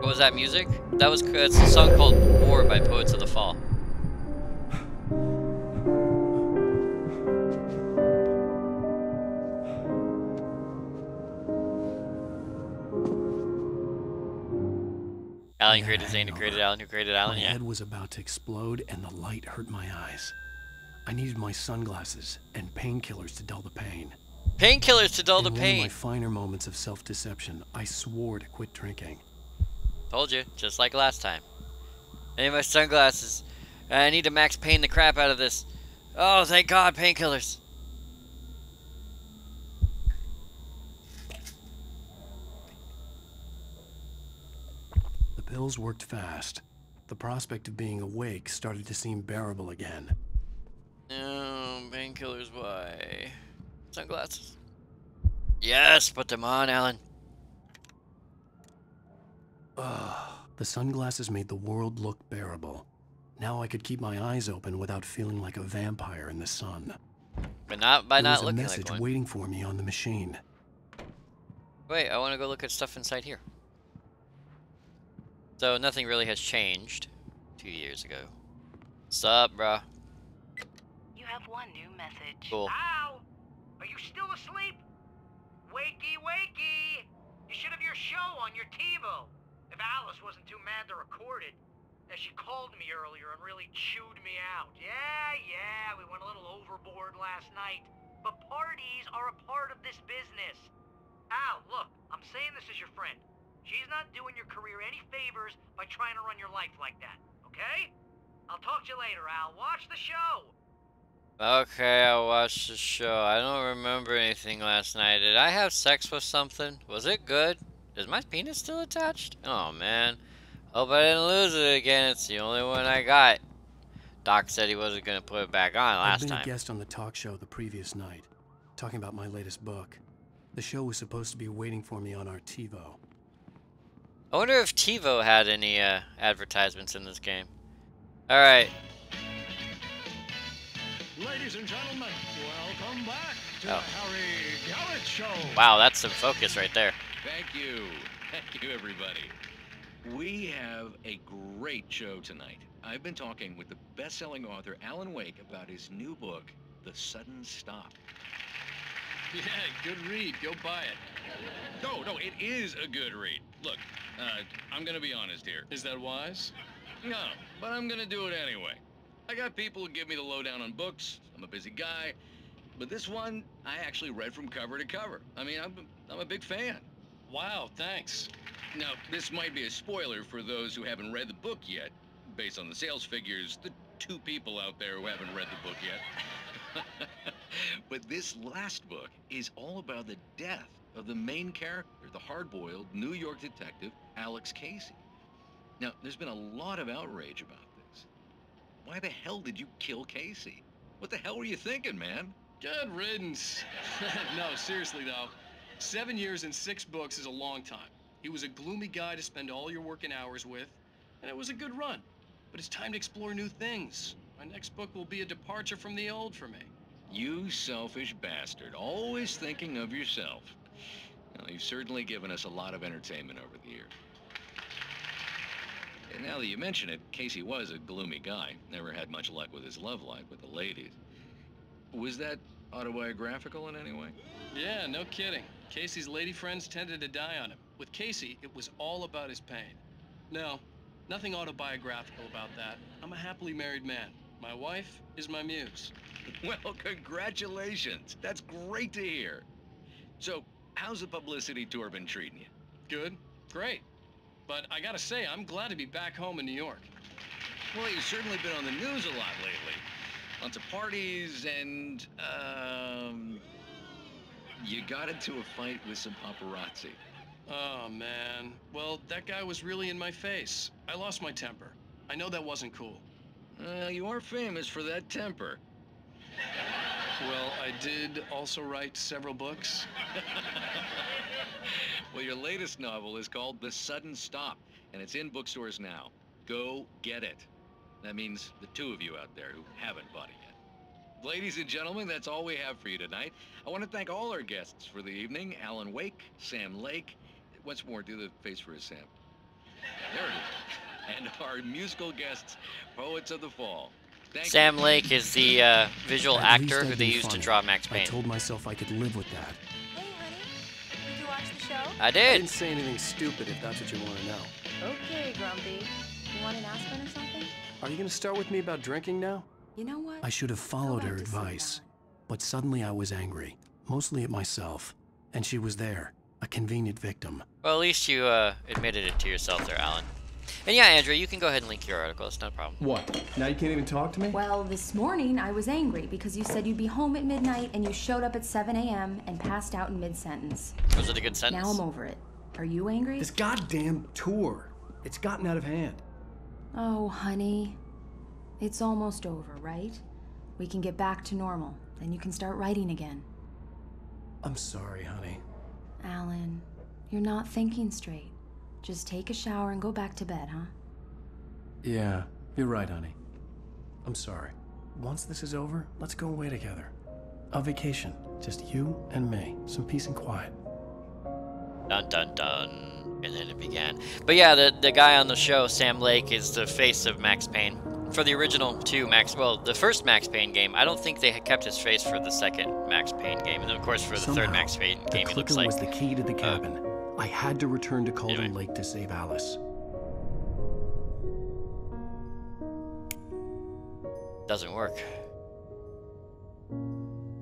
What was that music? That was, it's a song called War by Poets of the Fall. Alan created Zane, who created Alan, who created Alan, My yeah. head was about to explode and the light hurt my eyes. I needed my sunglasses and painkillers to dull the pain. Painkillers to dull the In one pain. of my finer moments of self-deception, I swore to quit drinking. Told you, just like last time. I need my sunglasses. I need to Max Payne the crap out of this. Oh, thank God, painkillers. The pills worked fast. The prospect of being awake started to seem bearable again. No, painkillers, why? Sunglasses. Yes, put them on, Alan. The sunglasses made the world look bearable. Now I could keep my eyes open without feeling like a vampire in the sun. But not by not There was a looking message like one. waiting for me on the machine. Wait, I want to go look at stuff inside here. So nothing really has changed 2 years ago. What's up, bruh? You have one new message. Cool. Al! Are you still asleep? Wakey, wakey! You should have your show on your TiVo. If Alice wasn't too mad to record it. As she called me earlier and really chewed me out. Yeah, we went a little overboard last night. But parties are a part of this business. Al, look, I'm saying this as your friend. She's not doing your career any favors by trying to run your life like that, okay? I'll talk to you later, Al. Watch the show. Okay, I watched the show. I don't remember anything last night. Did I have sex with something? Was it good? Is my penis still attached? Oh, man. Hope I didn't lose it again. It's the only one I got. Doc said he wasn't going to put it back on I'd last been time. a guest on the talk show the previous night, talking about my latest book. The show was supposed to be waiting for me on our TiVo. I wonder if TiVo had any advertisements in this game. Alright. Ladies and gentlemen, welcome back to Oh. the Harry Garrett Show. Wow, that's some focus right there. Thank you. Thank you, everybody. We have a great show tonight. I've been talking with the best-selling author Alan Wake about his new book, The Sudden Stop. Yeah, good read. Go buy it. No, it is a good read. Look, I'm gonna be honest here. Is that wise? No, but I'm gonna do it anyway. I got people who give me the lowdown on books. I'm a busy guy. But this one, I actually read from cover to cover. I mean, I'm a big fan. Wow, thanks. Now, this might be a spoiler for those who haven't read the book yet. Based on the sales figures, the 2 people out there who haven't read the book yet. But this last book is all about the death of the main character, the hard-boiled New York detective, Alex Casey. Now, there's been a lot of outrage about this. Why the hell did you kill Casey? What the hell were you thinking, man? Good riddance. No, seriously though. 7 years and 6 books is a long time. He was a gloomy guy to spend all your working hours with, and it was a good run. But it's time to explore new things. My next book will be a departure from the old for me. You selfish bastard, always thinking of yourself. Well, you've certainly given us a lot of entertainment over the years. And now that you mention it, Casey was a gloomy guy. Never had much luck with his love life with the ladies. Was that autobiographical in any way? Yeah, no kidding. Casey's lady friends tended to die on him. With Casey, it was all about his pain. No, nothing autobiographical about that. I'm a happily married man. My wife is my muse. Well, congratulations. That's great to hear. So, how's the publicity tour been treating you? Good. Great. But I gotta say, I'm glad to be back home in New York. Well, you've certainly been on the news a lot lately. Lots of parties and, you got into a fight with some paparazzi. Oh, man. Well, that guy was really in my face. I lost my temper. I know that wasn't cool. You are famous for that temper. Well, I did also write several books. Well, your latest novel is called The Sudden Stop, and it's in bookstores now. Go get it. That means the two of you out there who haven't bought it yet. Ladies and gentlemen, that's all we have for you tonight. I want to thank all our guests for the evening. Alan Wake, Sam Lake. Once more, do the face for a Sam. There it is. And our musical guests, Poets of the Fall. Sam Lake is the visual actor who they used to draw Max Payne. I told myself I could live with that. Hey, honey. Did you watch the show? I did. I didn't say anything stupid if that's what you want to know. Okay, Grumpy. You want an aspirin or something? Are you going to start with me about drinking now? You know what? I should have followed her advice. But suddenly I was angry, mostly at myself. And she was there, a convenient victim. Well, at least you admitted it to yourself there, Alan. And yeah, Andrea, you can go ahead and link your article. It's not a problem. What? Now you can't even talk to me? Well, this morning I was angry because you said you'd be home at midnight and you showed up at 7 a.m. and passed out in mid-sentence. Was it a good sentence? Now I'm over it. Are you angry? This goddamn tour. It's gotten out of hand. Oh, honey. It's almost over, right? We can get back to normal. Then you can start writing again. I'm sorry, honey. Alan, you're not thinking straight. Just take a shower and go back to bed, huh? Yeah, you're right, honey. I'm sorry. Once this is over, let's go away together. A vacation. Just you and me. Some peace and quiet. Dun dun dun. And then it began. But yeah, the guy on the show, Sam Lake, is the face of Max Payne. For the original two the first Max Payne game, I don't think they had kept his face for the second Max Payne game. And then, of course, for the third Max Payne game, it looks like... was the key to the cabin. I had to return to Calden Lake to save Alice. Doesn't work.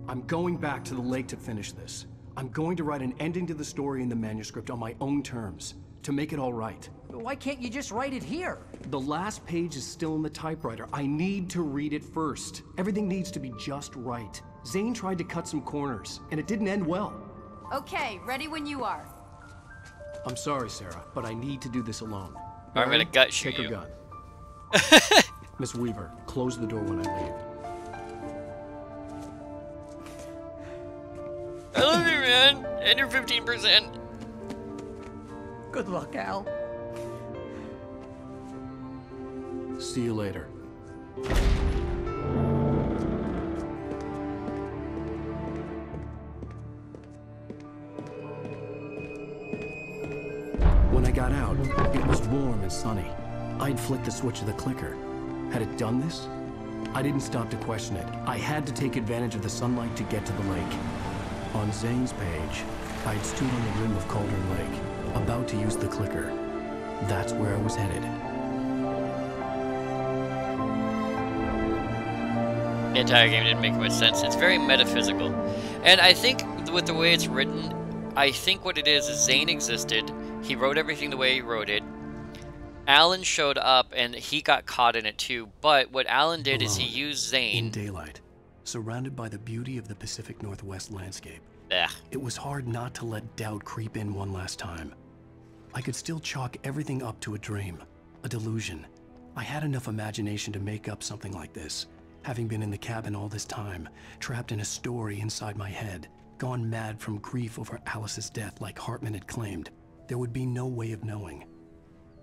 I'm going back to the lake to finish this. I'm going to write an ending to the story in the manuscript on my own terms, to make it all right. Why can't you just write it here? The last page is still in the typewriter. I need to read it first. Everything needs to be just right. Zane tried to cut some corners, and it didn't end well. Okay, ready when you are. I'm sorry, Sarah, but I need to do this alone. I'm gonna gut shoot you. Take her gun. Miss Weaver, close the door when I leave. I love you, man. And you're 15%. Good luck, Al. See you later. When I got out, it was warm and sunny. I'd flicked the switch of the clicker. Had it done this? I didn't stop to question it. I had to take advantage of the sunlight to get to the lake. On Zane's page, I'd stood on the rim of Calder Lake, about to use the clicker. That's where I was headed. The entire game didn't make much sense. It's very metaphysical. And I think with the way it's written, I think what it is Zane existed. He wrote everything the way he wrote it. Alan showed up and he got caught in it too. But what Alan did is he used Zane. In daylight, surrounded by the beauty of the Pacific Northwest landscape. Ugh. It was hard not to let doubt creep in one last time. I could still chalk everything up to a dream, a delusion. I had enough imagination to make up something like this. And Having been in the cabin all this time, trapped in a story inside my head, gone mad from grief over Alice's death like Hartman had claimed, there would be no way of knowing.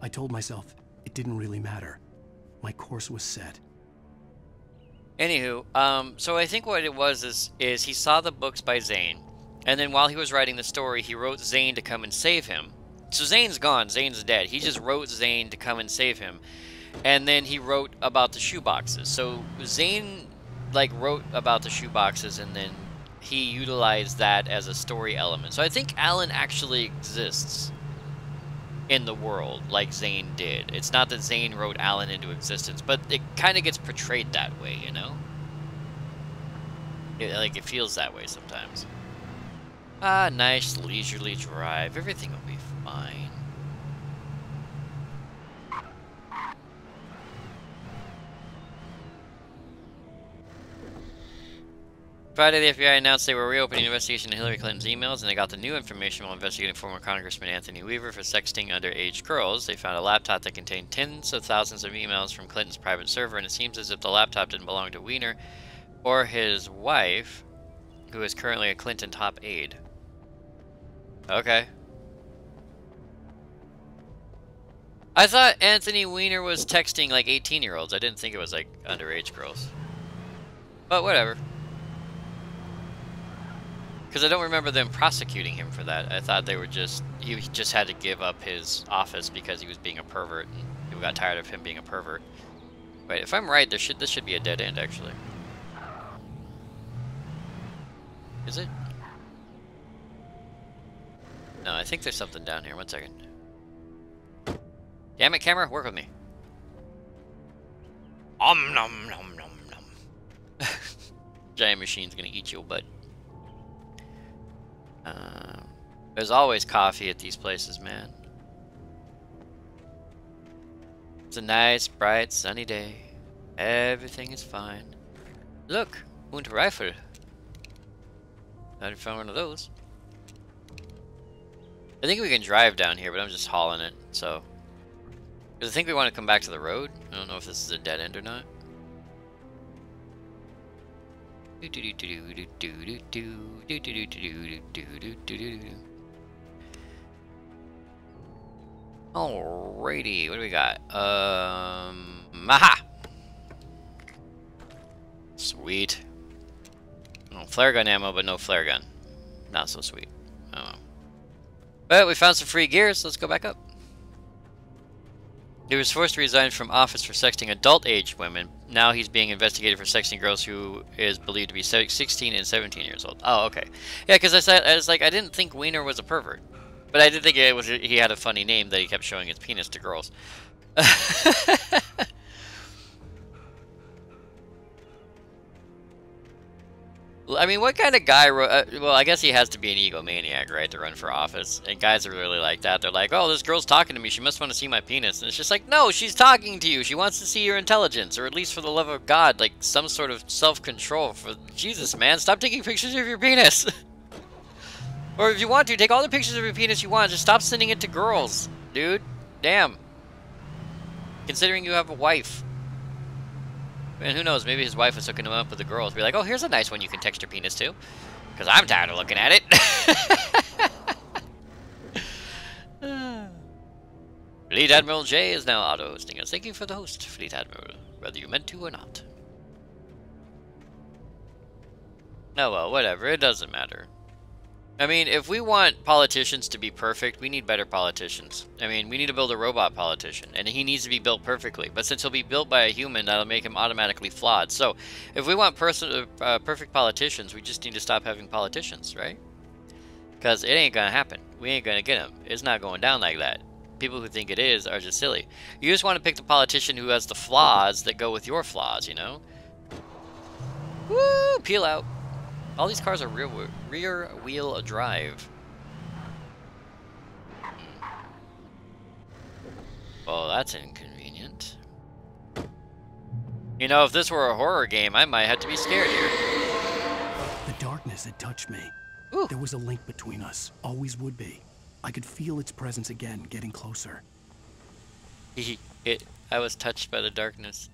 I told myself it didn't really matter. My course was set. Anywho, so I think what it was is he saw the books by Zane, and then while he was writing the story, he wrote Zane to come and save him. So Zane's gone, Zane's dead. He just wrote Zane to come and save him. And then he wrote about the shoeboxes. So Zane, like, wrote about the shoeboxes, and then he utilized that as a story element. So I think Alan actually exists in the world, like Zane did. It's not that Zane wrote Alan into existence, but it kind of gets portrayed that way, you know? It feels that way sometimes. Ah, nice leisurely drive. Everything will be fine. Friday, the FBI announced they were reopening an investigation into Hillary Clinton's emails, and they got the new information while investigating former Congressman Anthony Weaver for sexting underage girls. They found a laptop that contained tens of thousands of emails from Clinton's private server, and it seems as if the laptop didn't belong to Weiner or his wife, who is currently a Clinton top aide. Okay. I thought Anthony Weiner was texting like 18-year-olds. I didn't think it was like underage girls. But whatever. Because I don't remember them prosecuting him for that. I thought they were just... He just had to give up his office because he was being a pervert. And people got tired of him being a pervert. Wait, if I'm right, this should be a dead end, actually. Is it? No, I think there's something down here. 1 second. Damn it, camera, work with me. Nom nom nom nom. Giant machine's gonna eat your butt. There's always coffee at these places, man. It's a nice, bright, sunny day. Everything is fine. Look, und rifle. I found one of those. I think we can drive down here, but I'm just hauling it, so. Because I think we want to come back to the road. I don't know if this is a dead end or not. Alrighty, what do we got? Aha! Sweet. Oh, flare gun ammo, but no flare gun. Not so sweet. Oh. But we found some free gear, so let's go back up. He was forced to resign from office for sexting adult-aged women. Now he's being investigated for sexting girls who is believed to be 16 and 17 years old. Oh, okay. Yeah, because I was like, I didn't think Weiner was a pervert. But I did think he had a funny name that he kept showing his penis to girls. I mean, what kind of guy wrote... well, I guess he has to be an egomaniac, right, to run for office. And guys are really like that. They're like, oh, this girl's talking to me. She must want to see my penis. And it's just like, no, she's talking to you. She wants to see your intelligence. Or at least for the love of God, like some sort of self-control. For Jesus, man, stop taking pictures of your penis. Or if you want to, take all the pictures of your penis you want. Just stop sending it to girls, dude. Damn. Considering you have a wife. And who knows, maybe his wife was hooking him up with the girls. Be like, oh, here's a nice one you can text your penis to. Because I'm tired of looking at it. Fleet Admiral J is now auto-hosting us. Thank you for the host, Fleet Admiral, whether you meant to or not. No, well, whatever. It doesn't matter. I mean, if we want politicians to be perfect, we need better politicians. I mean, we need to build a robot politician, and he needs to be built perfectly. But since he'll be built by a human, that'll make him automatically flawed. So, if we want perfect politicians, we just need to stop having politicians, right? Because it ain't gonna happen. We ain't gonna get them. It's not going down like that. People who think it is are just silly. You just want to pick the politician who has the flaws that go with your flaws, you know? Woo! Peel out. All these cars are rear wheel drive. Well, that's inconvenient. You know, if this were a horror game, I might have to be scared here. The darkness had touched me. Ooh. There was a link between us. Always would be. I could feel its presence again, getting closer. I was touched by the darkness.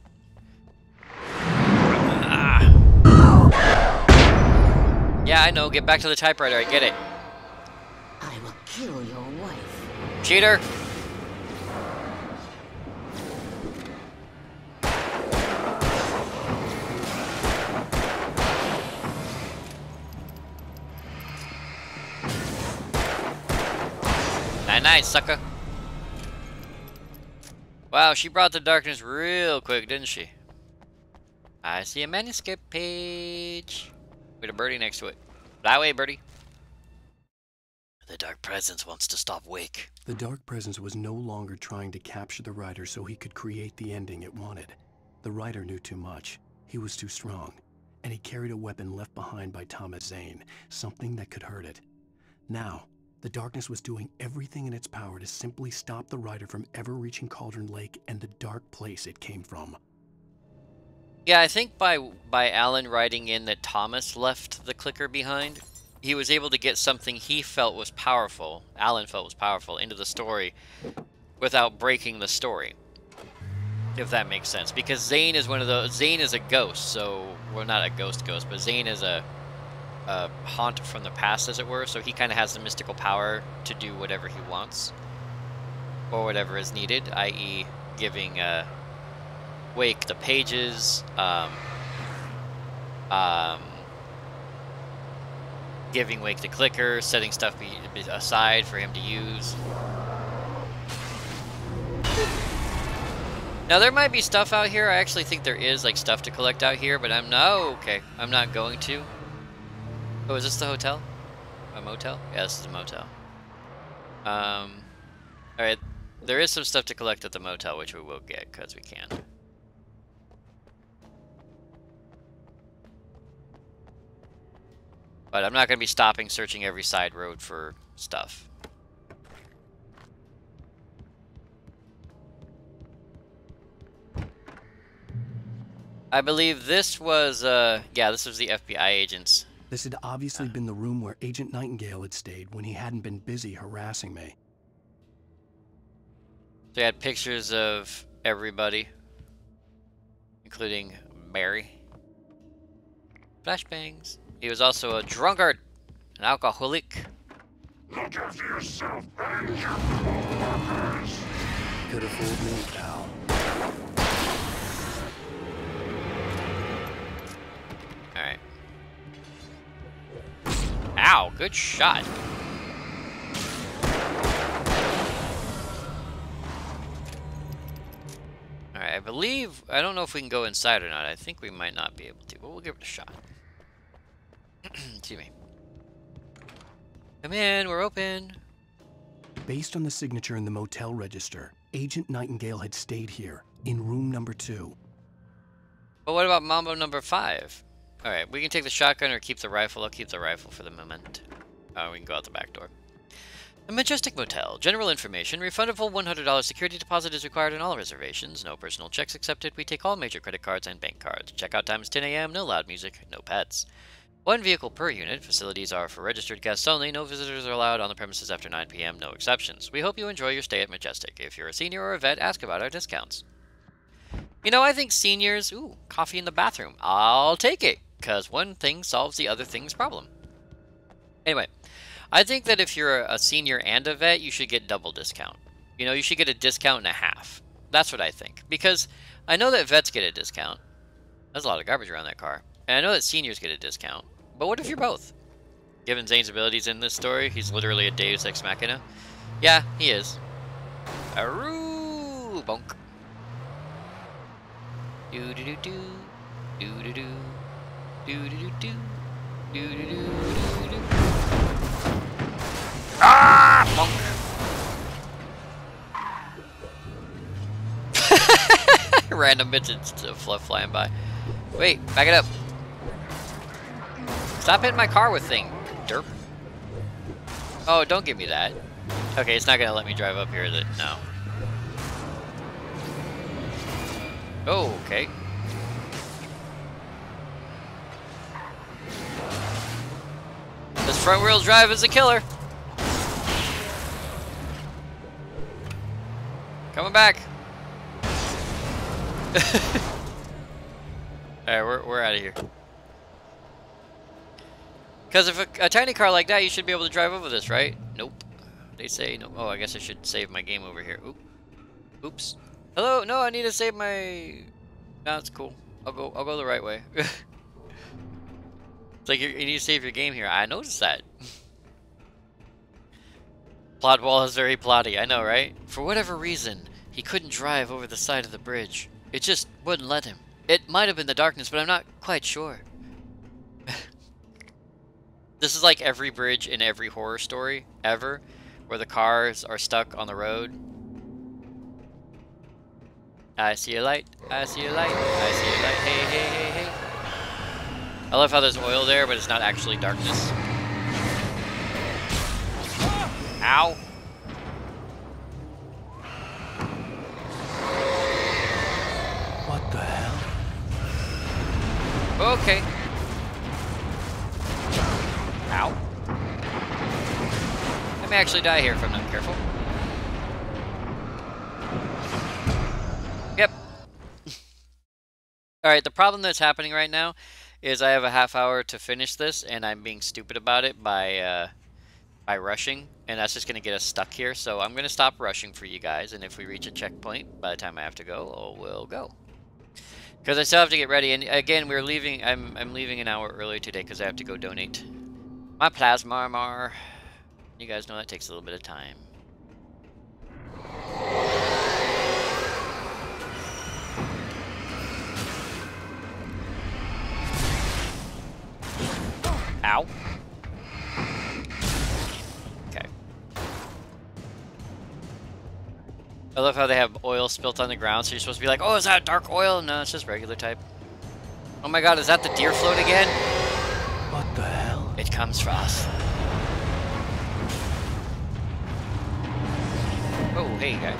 I know. Get back to the typewriter. I get it. I will kill your wife. Cheater. Nice, sucker. Wow, she brought the darkness real quick, didn't she? I see a manuscript page with a birdie next to it. That way, birdie. The Dark Presence wants to stop Wake. The Dark Presence was no longer trying to capture the writer so he could create the ending it wanted. The writer knew too much. He was too strong. And he carried a weapon left behind by Thomas Zane, something that could hurt it. Now, the darkness was doing everything in its power to simply stop the writer from ever reaching Cauldron Lake and the dark place it came from. Yeah, I think by Alan writing in that Thomas left the clicker behind, he was able to get something he felt was powerful, Alan felt was powerful, into the story without breaking the story. If that makes sense. Because Zane is one of those, Zane is a ghost, so, well, not a ghost, but Zane is a haunt from the past, as it were, so he kind of has the mystical power to do whatever he wants, or whatever is needed, i.e. giving Wake the pages, giving Wake the clicker, setting stuff aside for him to use. Now there might be stuff out here. I actually think there is like stuff to collect out here, but I'm not going to. Oh, is this the hotel? A motel? Yeah, this is a motel. Alright, there is some stuff to collect at the motel, which we will get, because we can. But I'm not going to be stopping, searching every side road for stuff. I believe this was, yeah, this was the FBI agents. This had obviously been the room where Agent Nightingale had stayed when he hadn't been busy harassing me. They had pictures of everybody, including Barry. Flashbangs. He was also a drunkard, an alcoholic. Look after yourself and your co-workers. Could have fooled me, pal. Alright. Ow, good shot. Alright, I believe, I don't know if we can go inside or not. I think we might not be able to, but we'll give it a shot. Excuse me. Come in, we're open. Based on the signature in the motel register, Agent Nightingale had stayed here, in room number 2. But what about Mambo number 5? Alright, we can take the shotgun or keep the rifle. I'll keep the rifle for the moment. We can go out the back door. The Majestic Motel. General information. Refundable $100 security deposit is required on all reservations. No personal checks accepted. We take all major credit cards and bank cards. Checkout time is 10 a.m. No loud music. No pets. 1 vehicle per unit. Facilities are for registered guests only. No visitors are allowed on the premises after 9 p.m. No exceptions. We hope you enjoy your stay at Majestic. If you're a senior or a vet, ask about our discounts. You know, I think seniors... Ooh, coffee in the bathroom. I'll take it. Because one thing solves the other thing's problem. Anyway, I think that if you're a senior and a vet, you should get double discount. You know, you should get a discount and a half. That's what I think. Because I know that vets get a discount. There's a lot of garbage around that car. And I know that seniors get a discount. But what if you're both? Given Zane's abilities in this story, he's literally a Deus Ex Machina. Yeah, he is. Aroo! Bonk. Do-do-do-do. Do-do-do. Do-do-do-do. Do-do-do-do-do. Ah! Bonk. Random bitches to fluff flying by. Wait, back it up. Stop hitting my car with thing, derp. Oh, don't give me that. Okay, it's not gonna let me drive up here. No. Oh, okay. This front wheel drive is a killer. Coming back. Alright, we're out of here. Because if a tiny car like that, you should be able to drive over this, right? Nope. They say no. Oh, I guess I should save my game over here. Oop. Oops. Hello? No, I need to save my... No, it's cool. I'll go the right way. It's like you need to save your game here. I noticed that. Plot wall is very plotty. I know, right? For whatever reason, he couldn't drive over the side of the bridge. It just wouldn't let him. It might have been the darkness, but I'm not quite sure. This is like every bridge in every horror story ever, where the cars are stuck on the road. I see a light. I see a light. I see a light. Hey, hey, hey, hey. I love how there's oil there, but it's not actually darkness. Ow. What the hell? Okay. Ow. I may actually die here if I'm not careful. Yep. Alright, the problem that's happening right now is I have a half hour to finish this, and I'm being stupid about it by rushing, and that's just going to get us stuck here. So I'm going to stop rushing for you guys, and if we reach a checkpoint by the time I have to go, we'll go. Because I still have to get ready, and again, we're leaving. I'm leaving an hour early today because I have to go donate my plasma armor. You guys know that takes a little bit of time. Ow. Okay. I love how they have oil spilt on the ground, so you're supposed to be like, oh, is that dark oil? No, it's just regular type. Oh my god, is that the deer float again? What the hell? It comes for us. Oh, hey, guy.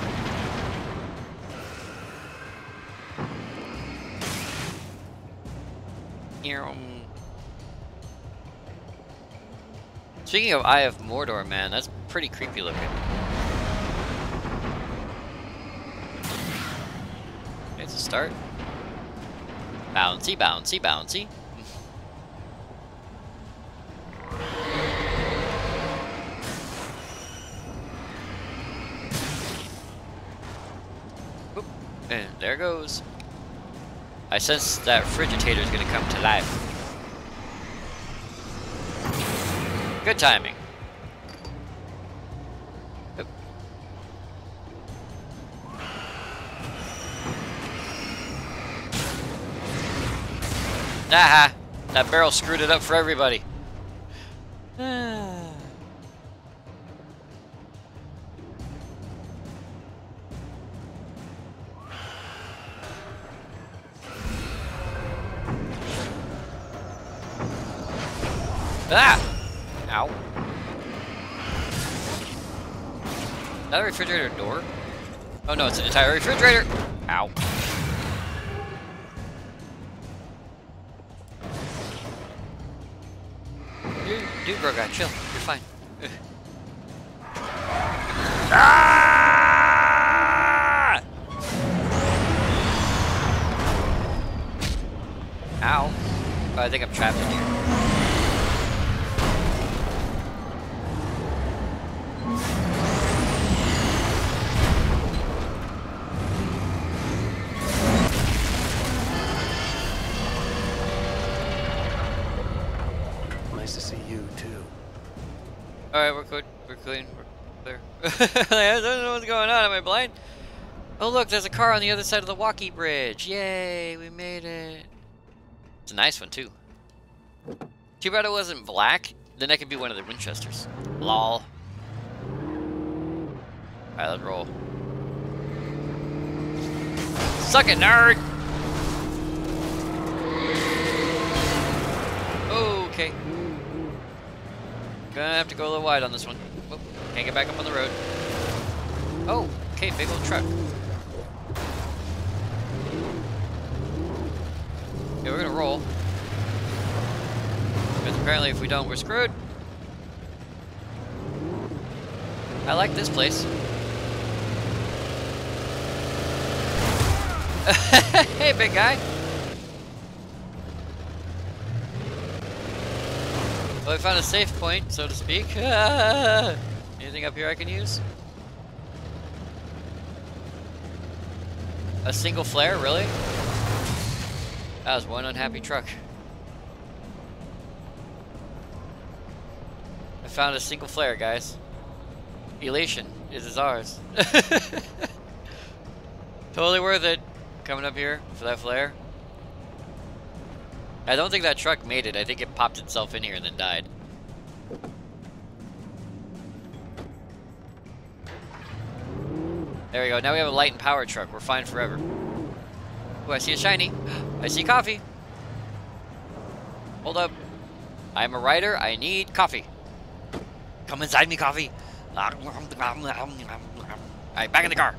Speaking of Eye of Mordor, man, that's pretty creepy looking. It's a start. Bouncy, bouncy, bouncy. Oop, and there goes. I sense that Frigitator is going to come to life. Good timing. Oop. Aha! That barrel screwed it up for everybody. Ah! Ow. Is that a refrigerator door? Oh no, it's an entire refrigerator! Ow. Dude, bro, guy, chill. You're fine. Ah! Ow. Oh, I think I'm trapped in here. Nice to see you, too. Alright, we're good. We're clean. We're clear. I don't know what's going on. Am I blind? Oh, look, there's a car on the other side of the walkie bridge. Yay, we made it. It's a nice one, too. Too bad it wasn't black. Then that could be one of the Winchesters. Lol. Alright, let's roll. Suck it, nerd! Okay. Gonna have to go a little wide on this one. Whoop, can't get back up on the road. Oh, okay, big old truck. Okay, we're gonna roll. Because apparently if we don't, we're screwed. I like this place. Hey, big guy. Well, I found a safe point, so to speak. Anything up here I can use? A single flare, really? That was one unhappy truck. I found a single flare, guys. Elation is ours. Totally worth it. Coming up here for that flare. I don't think that truck made it. I think it popped itself in here and then died. There we go. Now we have a light and power truck. We're fine forever. Oh, I see a shiny. I see coffee. Hold up. I'm a rider. I need coffee. Come inside me, coffee. Alright, back in the car.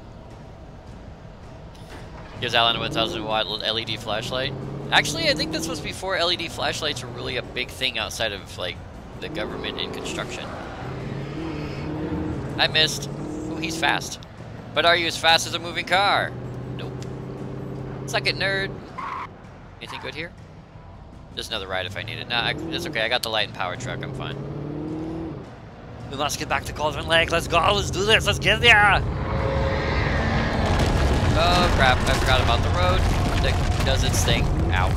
Gives Alan a 1000 watt LED flashlight. Actually, I think this was before LED flashlights were really a big thing outside of, like, the government and construction. I missed. Ooh, he's fast. But are you as fast as a moving car? Nope. Suck it, nerd. Anything good here? Just another ride if I need it. Nah, it's okay. I got the light and power truck. I'm fine. We must get back to Cauldron Lake. Let's go. Let's do this. Let's get there. Oh, crap. I forgot about the road. That does its thing. Ow.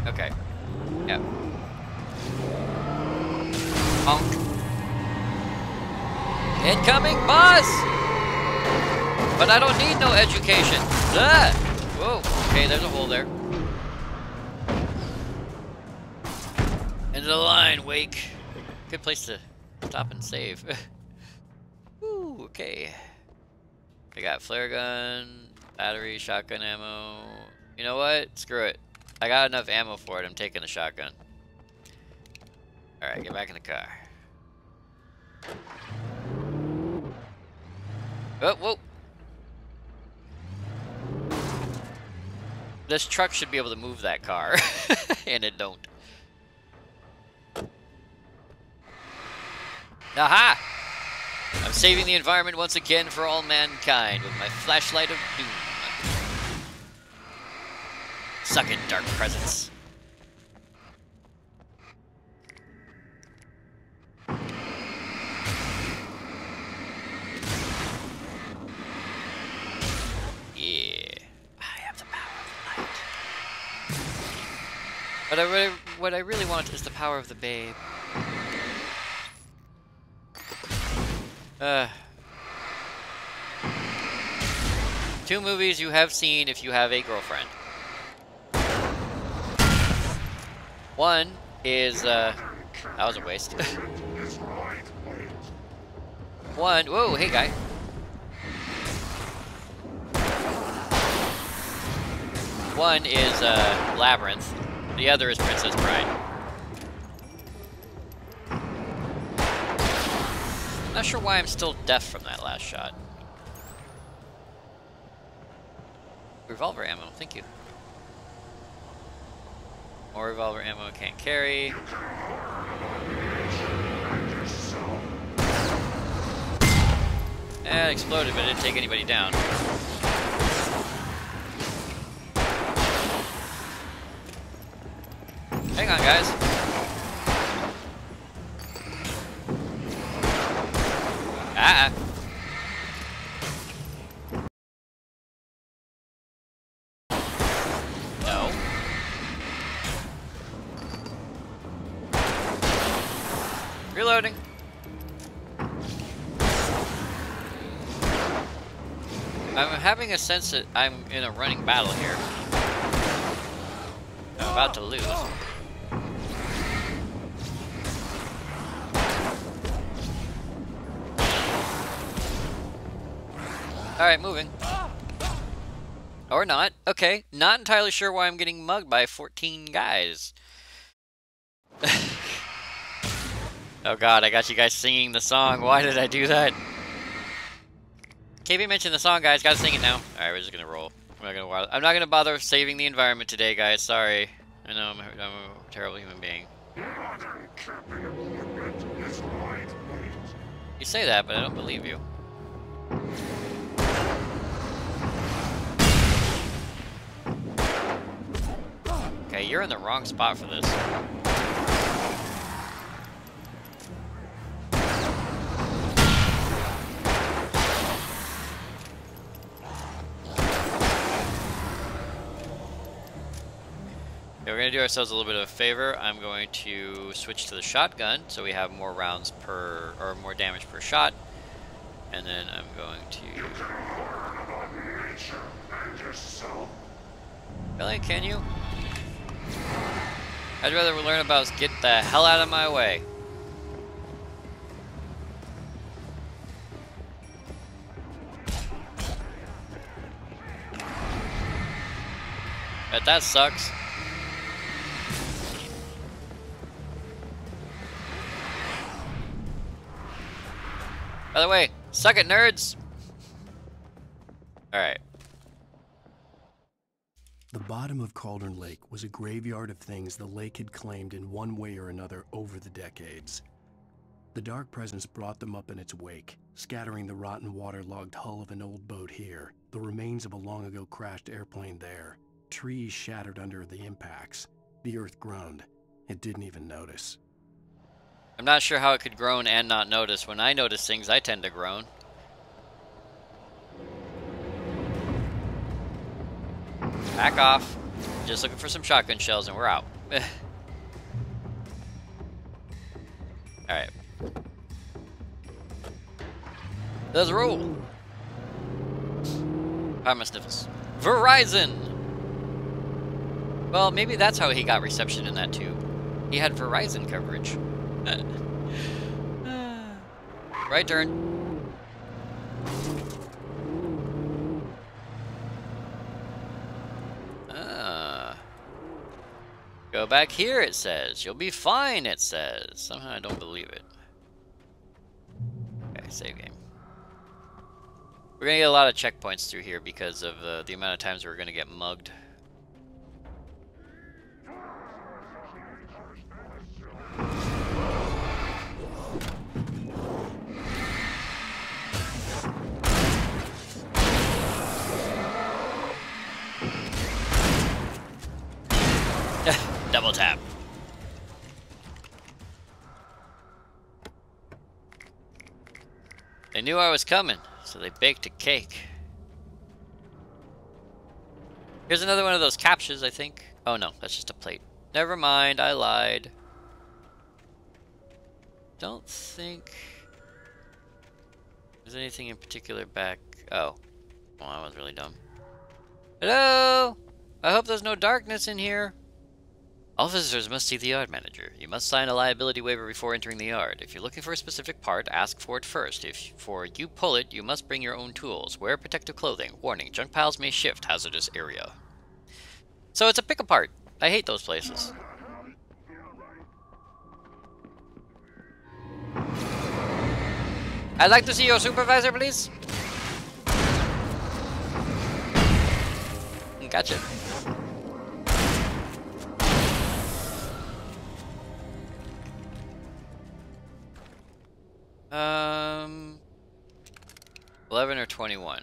Okay. Yeah. Honk. Incoming bus! But I don't need no education. Ah! Whoa. Okay, there's a hole there. Into the line, Wake. Good place to stop and save. Woo, okay. I got flare gun, battery, shotgun ammo. You know what? Screw it. I got enough ammo for it. I'm taking the shotgun. Alright, get back in the car. Oh, whoa. This truck should be able to move that car. And it don't. Aha! I'm saving the environment once again for all mankind with my flashlight of doom. Suck it, dark presence. Yeah, I have the power of light. But what I really want is the power of the babe. Two movies you have seen if you have a girlfriend. One is, that was a waste. One, whoa, hey guy. One is, Labyrinth. The other is Princess Bride. Not sure why I'm still deaf from that last shot. Revolver ammo, thank you. More revolver ammo, can't carry. It exploded, but it didn't take anybody down. Hang on, guys. No. Reloading. I'm having a sense that I'm in a running battle here. I'm about to lose. Alright, moving. Or not. Okay, not entirely sure why I'm getting mugged by 14 guys. Oh god, I got you guys singing the song. Why did I do that? KB mentioned the song, guys. Gotta sing it now. Alright, we're just gonna roll. I'm not gonna bother saving the environment today, guys. Sorry. I know I'm a terrible human being. You say that, but I don't believe you. Okay, you're in the wrong spot for this. gonna do ourselves a little bit of a favor. I'm going to switch to the shotgun so we have more rounds per, or more damage per shot. And then I'm going to... Really? Can you? I'd rather learn about get the hell out of my way. Bet that sucks. By the way, suck it, nerds! Alright. The bottom of Cauldron Lake was a graveyard of things the lake had claimed in one way or another over the decades. The dark presence brought them up in its wake, scattering the rotten waterlogged hull of an old boat here, the remains of a long-ago crashed airplane there. Trees shattered under the impacts. The earth groaned. It didn't even notice. I'm not sure how it could groan and not notice. When I notice things, I tend to groan. Back off. Just looking for some shotgun shells and we're out. Alright. Let's roll. How my sniffles? Verizon! Well, maybe that's how he got reception in that tube. He had Verizon coverage. Right turn. Go back here, it says. You'll be fine, it says. Somehow I don't believe it. Okay, save game. We're gonna get a lot of checkpoints through here because of the amount of times we're gonna get mugged. Double tap. They knew I was coming, so they baked a cake. Here's another one of those captures, I think. Oh no, that's just a plate. Never mind, I lied. Don't think there's anything in particular back. Oh, well, I was really dumb. Hello? I hope there's no darkness in here. All visitors must see the yard manager. You must sign a liability waiver before entering the yard. If you're looking for a specific part, ask for it first. If you pull it, you must bring your own tools. Wear protective clothing. Warning, junk piles may shift hazardous area. So it's a pick-apart. I hate those places. I'd like to see your supervisor, please. Gotcha. Um, 11 or 21.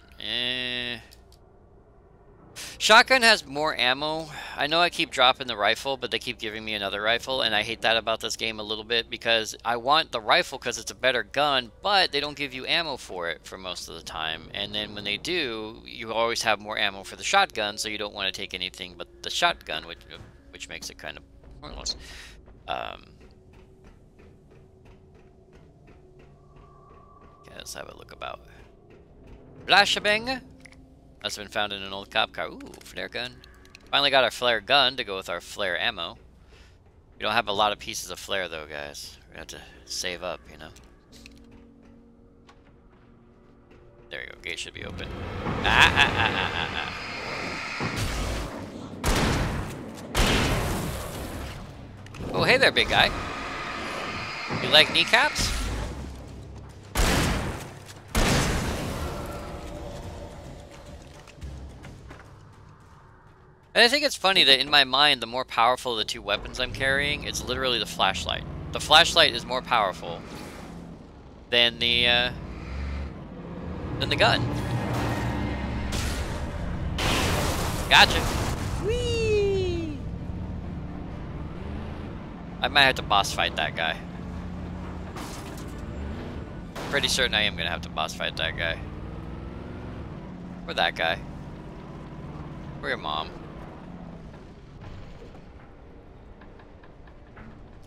Shotgun has more ammo. I know I keep dropping the rifle, but they keep giving me another rifle, and I hate that about this game a little bit because I want the rifle because it's a better gun, but they don't give you ammo for it for most of the time. And then when they do, you always have more ammo for the shotgun, so you don't want to take anything but the shotgun, which makes it kind of pointless. Okay, let's have a look about. Flashabang! Must have been found in an old cop car. Ooh, flare gun. Finally got our flare gun to go with our flare ammo. We don't have a lot of pieces of flare though, guys. We have to save up, you know. There you go. Gate should be open. Oh, hey there, big guy. You like kneecaps? And I think it's funny that in my mind, the more powerful of the two weapons I'm carrying, it's literally the flashlight. The flashlight is more powerful than the gun. Gotcha. Whee! I might have to boss fight that guy. Pretty certain I am gonna have to boss fight that guy. Or that guy. Or your mom.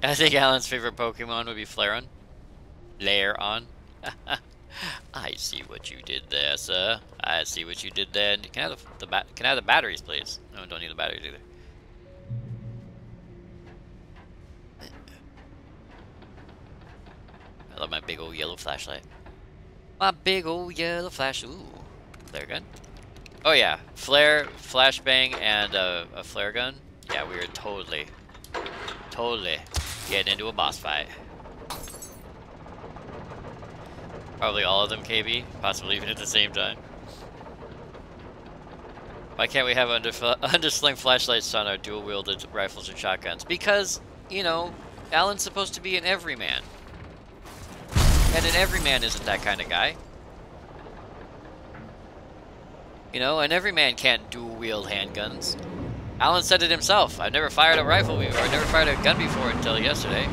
I think Alan's favorite Pokemon would be Flareon. Flareon. I see what you did there, sir. I see what you did there. Can I have can I have the batteries, please? No, don't need the batteries either. I love my big old yellow flashlight. My big old yellow flash. Ooh, flare gun. Oh yeah, flare, flashbang, and a flare gun. Yeah, we are totally getting into a boss fight. Probably all of them, KB, possibly even at the same time. Why can't we have undersling flashlights on our dual-wielded rifles and shotguns? Because, you know, Alan's supposed to be an everyman. And an everyman isn't that kind of guy. You know, an everyman can't dual-wield handguns. Alan said it himself. I've never fired a rifle before. I've never fired a gun before until yesterday.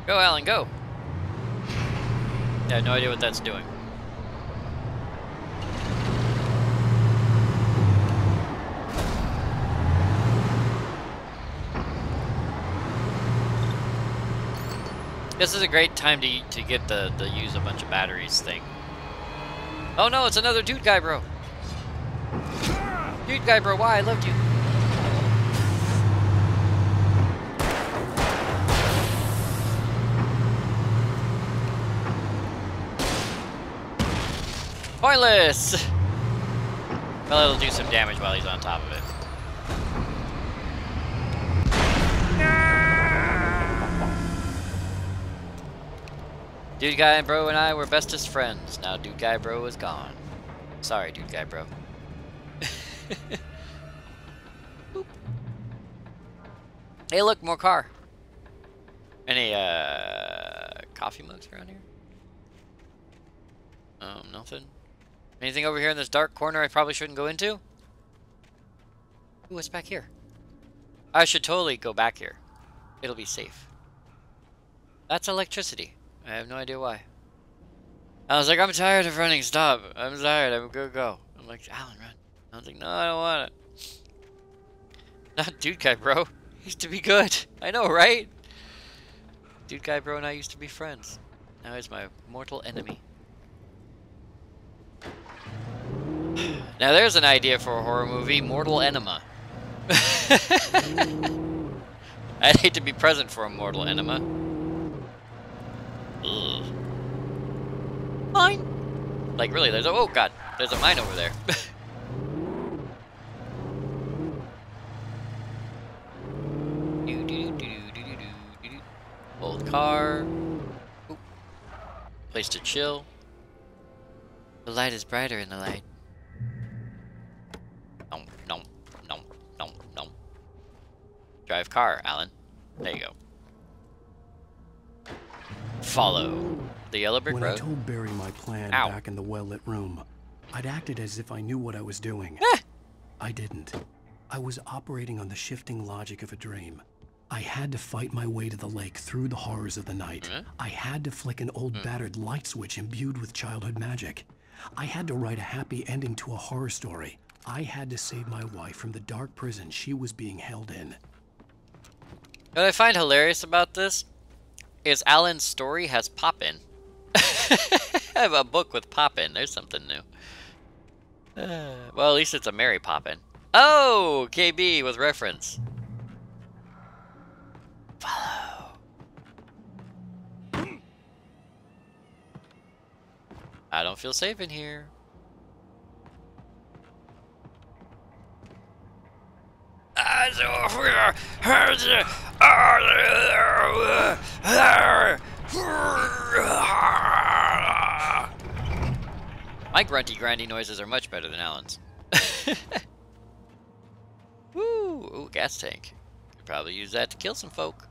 Go, Alan, go! I have no idea what that's doing. This is a great time to get the use a bunch of batteries thing. Oh no, it's another dude guy bro! Dude guy bro, why? I loved you. Pointless! Well, it'll do some damage while he's on top of it. Dude Guy Bro and I were bestest friends. Now Dude Guy Bro is gone. Sorry, Dude Guy Bro. Hey, look, more car. Any coffee mugs around here? Nothing. Anything over here in this dark corner I probably shouldn't go into? Ooh, what's back here? I should totally go back here. It'll be safe. That's electricity. I have no idea why. I was like, I'm tired of running. Stop. I'm tired. I'm gonna go. I'm like, Alan, run. I was like, no, I don't want it. Not Dude Guy Bro. Used to be good. I know, right? Dude Guy Bro and I used to be friends. Now he's my mortal enemy. Now there's an idea for a horror movie, Mortal Enema. I'd hate to be present for a Mortal Enema. Ugh. Mine! Like really, there's a, oh god, there's a mine over there. Old car. Oop. Place to chill. The light is brighter in the light. No, no, no, no, no. Drive car, Alan. There you go. Follow the yellow brick road. When I told Barry my plan back in the well-lit room, I'd acted as if I knew what I was doing. I didn't. I was operating on the shifting logic of a dream. I had to fight my way to the lake through the horrors of the night. I had to flick an old battered light switch imbued with childhood magic. I had to write a happy ending to a horror story. I had to save my wife from the dark prison she was being held in. What I find hilarious about this is Alan's story has Poppin. I have a book with Poppin. There's something new. Well, at least it's a Mary Poppin. Oh, KB with reference. Follow. I don't feel safe in here. My grunty grindy noises are much better than Alan's. Woo! Ooh, gas tank. Could probably use that to kill some folk.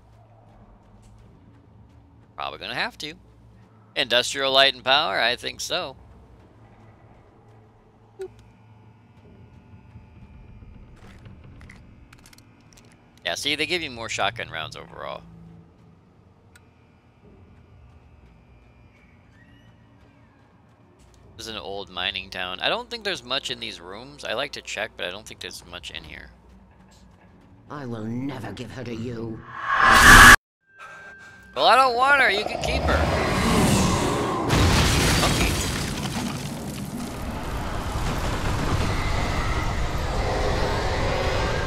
Probably gonna have to. Industrial light and power? I think so. Boop. Yeah, see, they give you more shotgun rounds overall. This is an old mining town. I don't think there's much in these rooms. I like to check, but I don't think there's much in here. I will never give her to you. Well, I don't want her. You can keep her. Okay.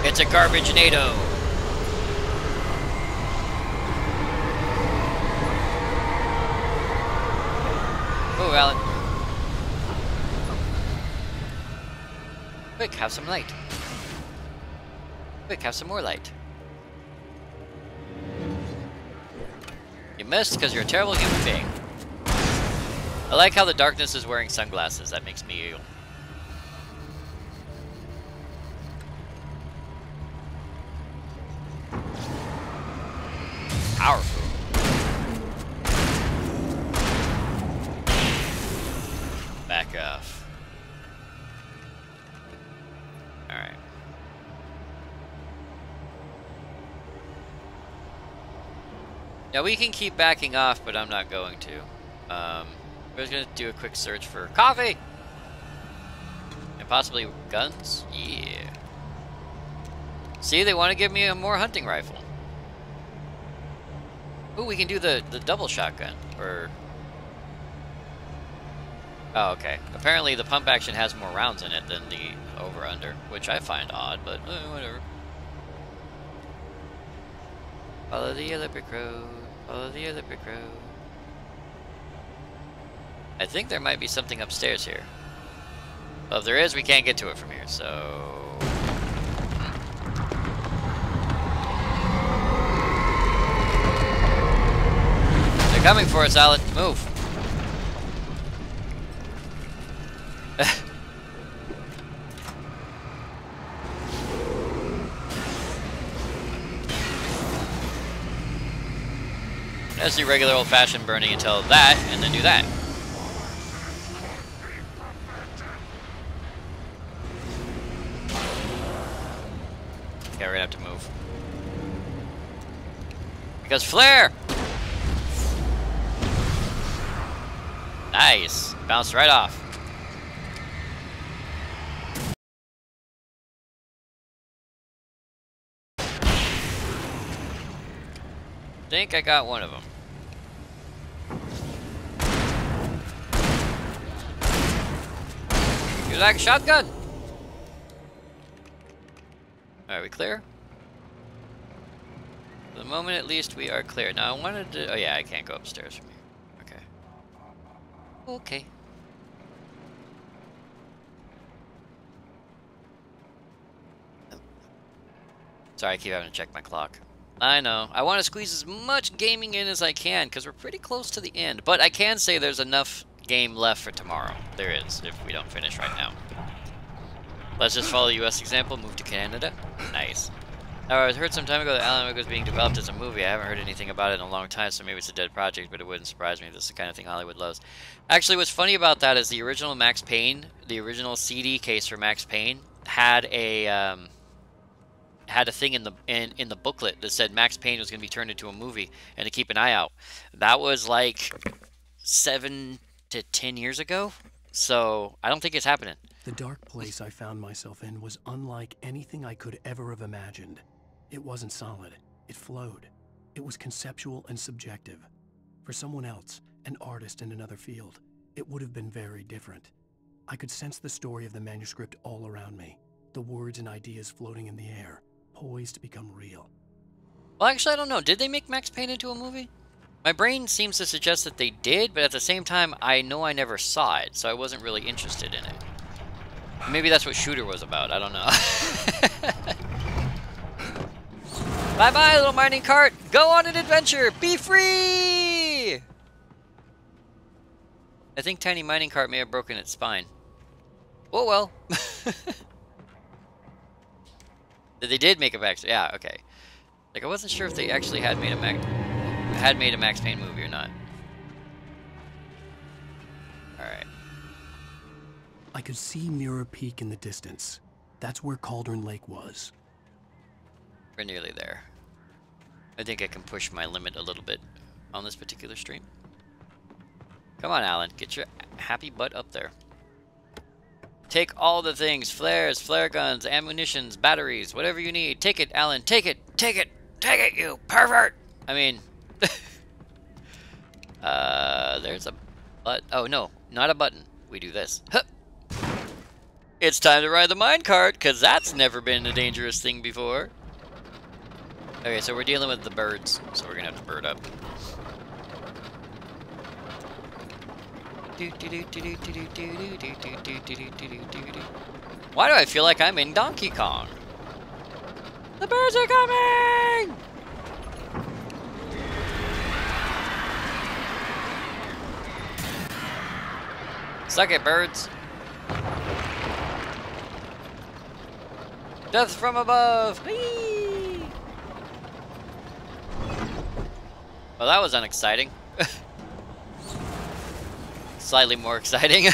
It's a garbage-nado. Oh, Alan. Quick, have some light. Quick, have some more light. You missed because you're a terrible human being. I like how the darkness is wearing sunglasses. That makes me ill. Powerful. Back off. Alright. Yeah, we can keep backing off, but I'm not going to. We're just gonna do a quick search for coffee! And possibly guns? Yeah. See, they want to give me a more hunting rifle. Ooh, we can do the double shotgun, or... Oh, okay. Apparently the pump action has more rounds in it than the over-under, which I find odd, but whatever. Follow the yellow brick road, follow the yellow brick road. I think there might be something upstairs here. Well, if there is, we can't get to it from here, so... They're coming for us, Alan. Move. Let's do regular old-fashioned burning until that, and then do that. Okay, we're gonna have to move. Because flare! Nice. Bounced right off. I think I got one of them. Use like a shotgun. Are we clear? For the moment, at least, we are clear. Now, I wanted to... Oh, yeah, I can't go upstairs from here. Okay. Okay. Sorry, I keep having to check my clock. I know. I want to squeeze as much gaming in as I can, because we're pretty close to the end. But I can say there's enough game left for tomorrow. There is, if we don't finish right now. Let's just follow the US example, move to Canada. Nice. Now, I heard some time ago that Alan Wake was being developed as a movie. I haven't heard anything about it in a long time, so maybe it's a dead project, but it wouldn't surprise me. This is the kind of thing Hollywood loves. Actually, what's funny about that is the original Max Payne, the original CD case for Max Payne, had a thing in the booklet that said Max Payne was going to be turned into a movie and to keep an eye out. That was like 7 to 10 years ago, so I don't think it's happening. The dark place I found myself in was unlike anything I could ever have imagined. It wasn't solid. It flowed. It was conceptual and subjective. For someone else, an artist in another field, it would have been very different. I could sense the story of the manuscript all around me, the words and ideas floating in the air, poised to become real. Well, actually, I don't know. Did they make Max Payne into a movie? My brain seems to suggest that they did, but at the same time, I know I never saw it, so I wasn't really interested in it. Maybe that's what Shooter was about. I don't know. Bye-bye, little mining cart. Go on an adventure. Be free! I think Tiny Mining Cart may have broken its spine. Oh, well. They did make a Max... Yeah, okay. Like, I wasn't sure if they actually had made a Max Payne movie or not. Alright. I could see Mirror Peak in the distance. That's where Cauldron Lake was. We're nearly there. I think I can push my limit a little bit on this particular stream. Come on, Alan. Get your happy butt up there. Take all the things. Flares, flare guns, ammunitions, batteries, whatever you need. Take it, Alan. Take it. Take it. Take it, you pervert. I mean... there's a... oh, no. Not a button. We do this. Huh. It's time to ride the minecart, because that's never been a dangerous thing before. Okay, so we're dealing with the birds, so we're going to have to bird up. Why do I feel like I'm in Donkey Kong? The birds are coming! Suck it, birds. Death from above! Whee! Well, that was unexciting. Slightly more exciting.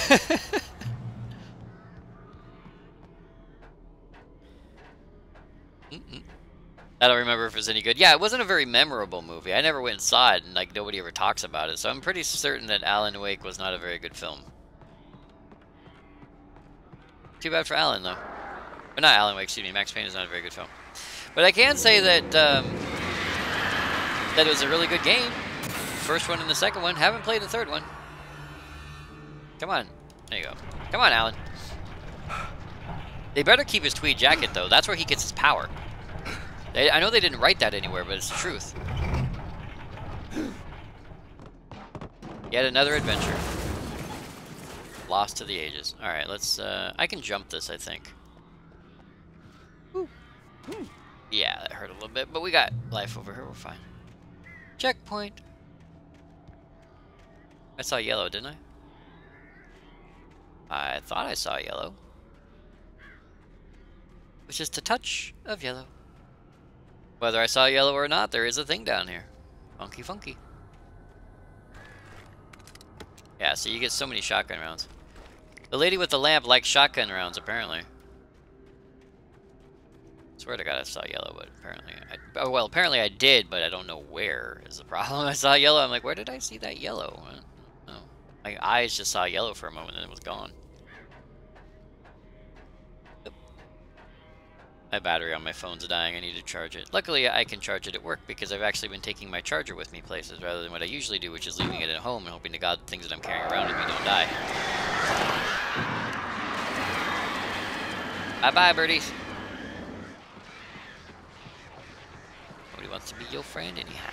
I don't remember if it was any good. Yeah, it wasn't a very memorable movie. I never went and saw it, and like nobody ever talks about it. So I'm pretty certain that Alan Wake was not a very good film. Too bad for Alan, though. But not Alan Wake, excuse me. Max Payne is not a very good film. But I can say that that it was a really good game. First one and the second one. Haven't played the third one. Come on. There you go. Come on, Alan. They better keep his tweed jacket, though. That's where he gets his power. I know they didn't write that anywhere, but it's the truth. Yet another adventure. Lost to the ages. Alright, let's... I can jump this, I think. Yeah, that hurt a little bit, but we got life over here. We're fine. Checkpoint. I saw yellow, didn't I? I thought I saw yellow. Which is just a touch of yellow. Whether I saw yellow or not, there is a thing down here. Funky, funky. Yeah, so you get so many shotgun rounds. The lady with the lamp likes shotgun rounds, apparently. Swear to God I saw yellow, but apparently... oh, well, apparently I did, but I don't know where is the problem. I saw yellow, I'm like, where did I see that yellow? I don't know. My eyes just saw yellow for a moment, and it was gone. My battery on my phone's dying. I need to charge it. Luckily, I can charge it at work because I've actually been taking my charger with me places rather than what I usually do, which is leaving it at home and hoping to God things that I'm carrying around with me don't die. Bye-bye, birdies. Nobody wants to be your friend anyhow.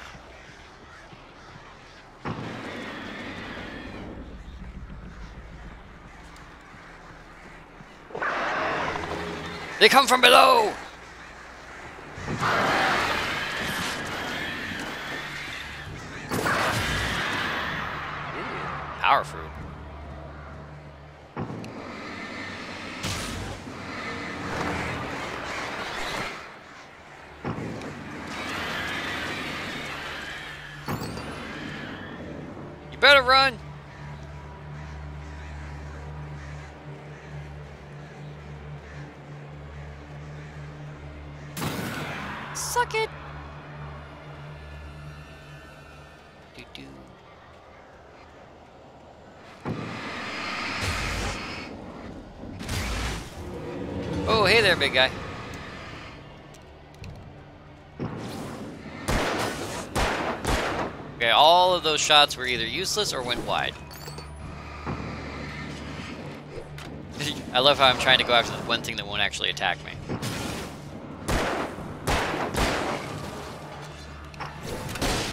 They come from below! Power fruit. You better run! Suck it! Doo-doo. Oh, hey there, big guy. Okay, all of those shots were either useless or went wide. I love how I'm trying to go after the one thing that won't actually attack me.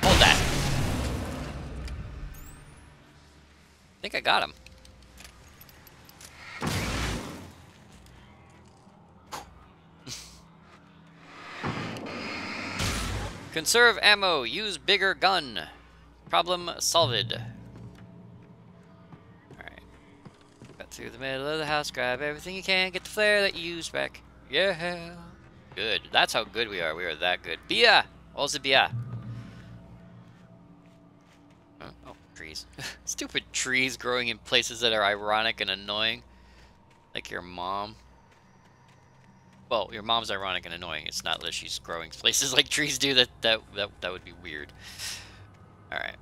Hold that. I think I got him. Conserve ammo. Use bigger gun. Problem solved. Alright. Cut through the middle of the house. Grab everything you can. Get the flare that you used back. Yeah. Good. That's how good we are. We are that good. Bia! Also Bia. Oh, trees. Stupid trees growing in places that are ironic and annoying. Like your mom. Well, your mom's ironic and annoying. It's not that she's growing places like trees do. That would be weird. All right.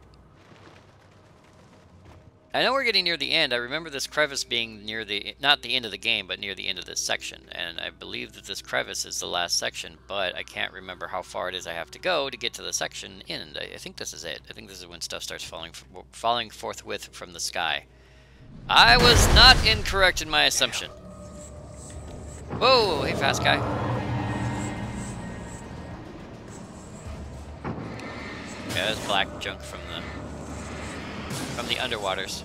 I know we're getting near the end. I remember this crevice being near the, not the end of the game, but near the end of this section. And I believe that this crevice is the last section, but I can't remember how far it is I have to go to get to the section end. I think this is it. I think this is when stuff starts falling forthwith from the sky. I was not incorrect in my assumption. Whoa, hey fast guy. Yeah, that's black junk from the underwaters.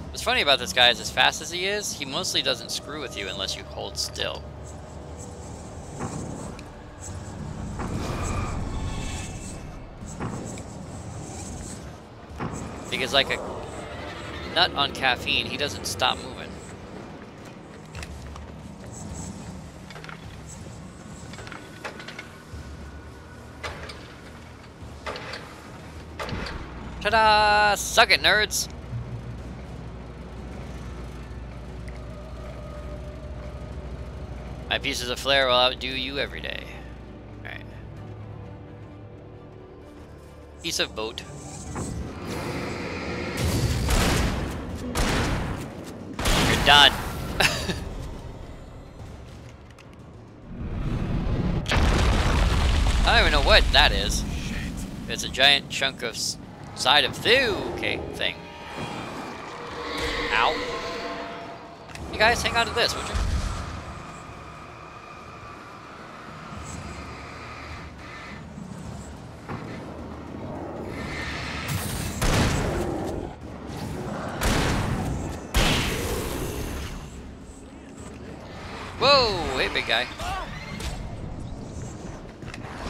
What's funny about this guy is, as fast as he is, he mostly doesn't screw with you unless you hold still. Because like a nut on caffeine, he doesn't stop moving. Ta-da! Suck it, nerds! My pieces of flair will outdo you every day. Alright. Piece of boat. You're done. I don't even know what that is. It's a giant chunk of side of okay thing. Ow. You guys hang on to this, would you? Whoa, hey big guy.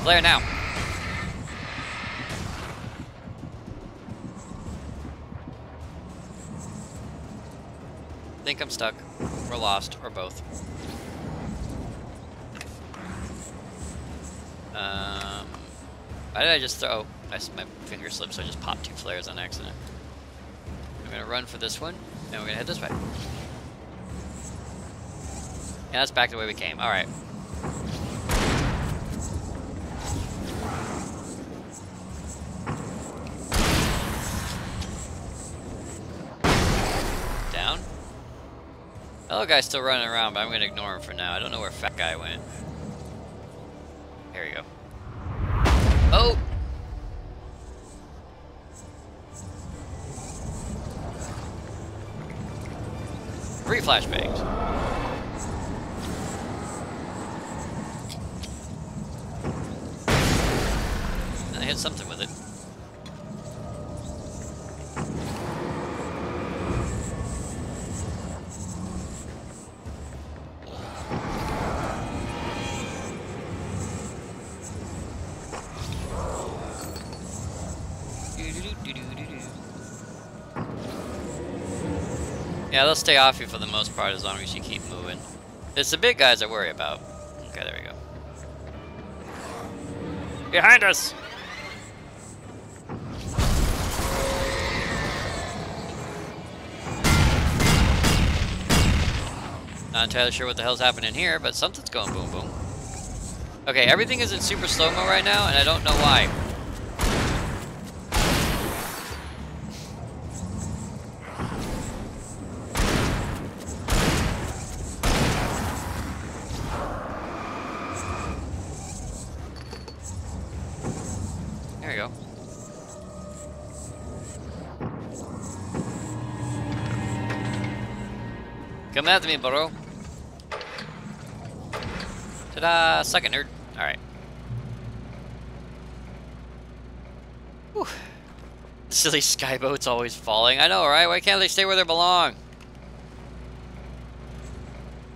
Flare now. I think I'm stuck, or lost, or both. Why did I just throw? My finger slipped, so I just popped 2 flares on accident. I'm gonna run for this one, and we're gonna head this way. Yeah, that's back the way we came. All right. Down. Hello, guy's still running around, but I'm gonna ignore him for now. I don't know where fat guy went. There you go. Oh! 3 flashbangs. I hit something with it. Yeah, they'll stay off you for the most part as long as you keep moving. It's the big guys I worry about. Okay, there we go. Behind us! Not entirely sure what the hell's happening here, but something's going boom boom. Okay, everything is in super slow-mo right now, and I don't know why. There we go. Come at me, bro. Ta-da! Suck it, nerd. Alright. Whew. Silly skyboats always falling. I know, right? Why can't they stay where they belong?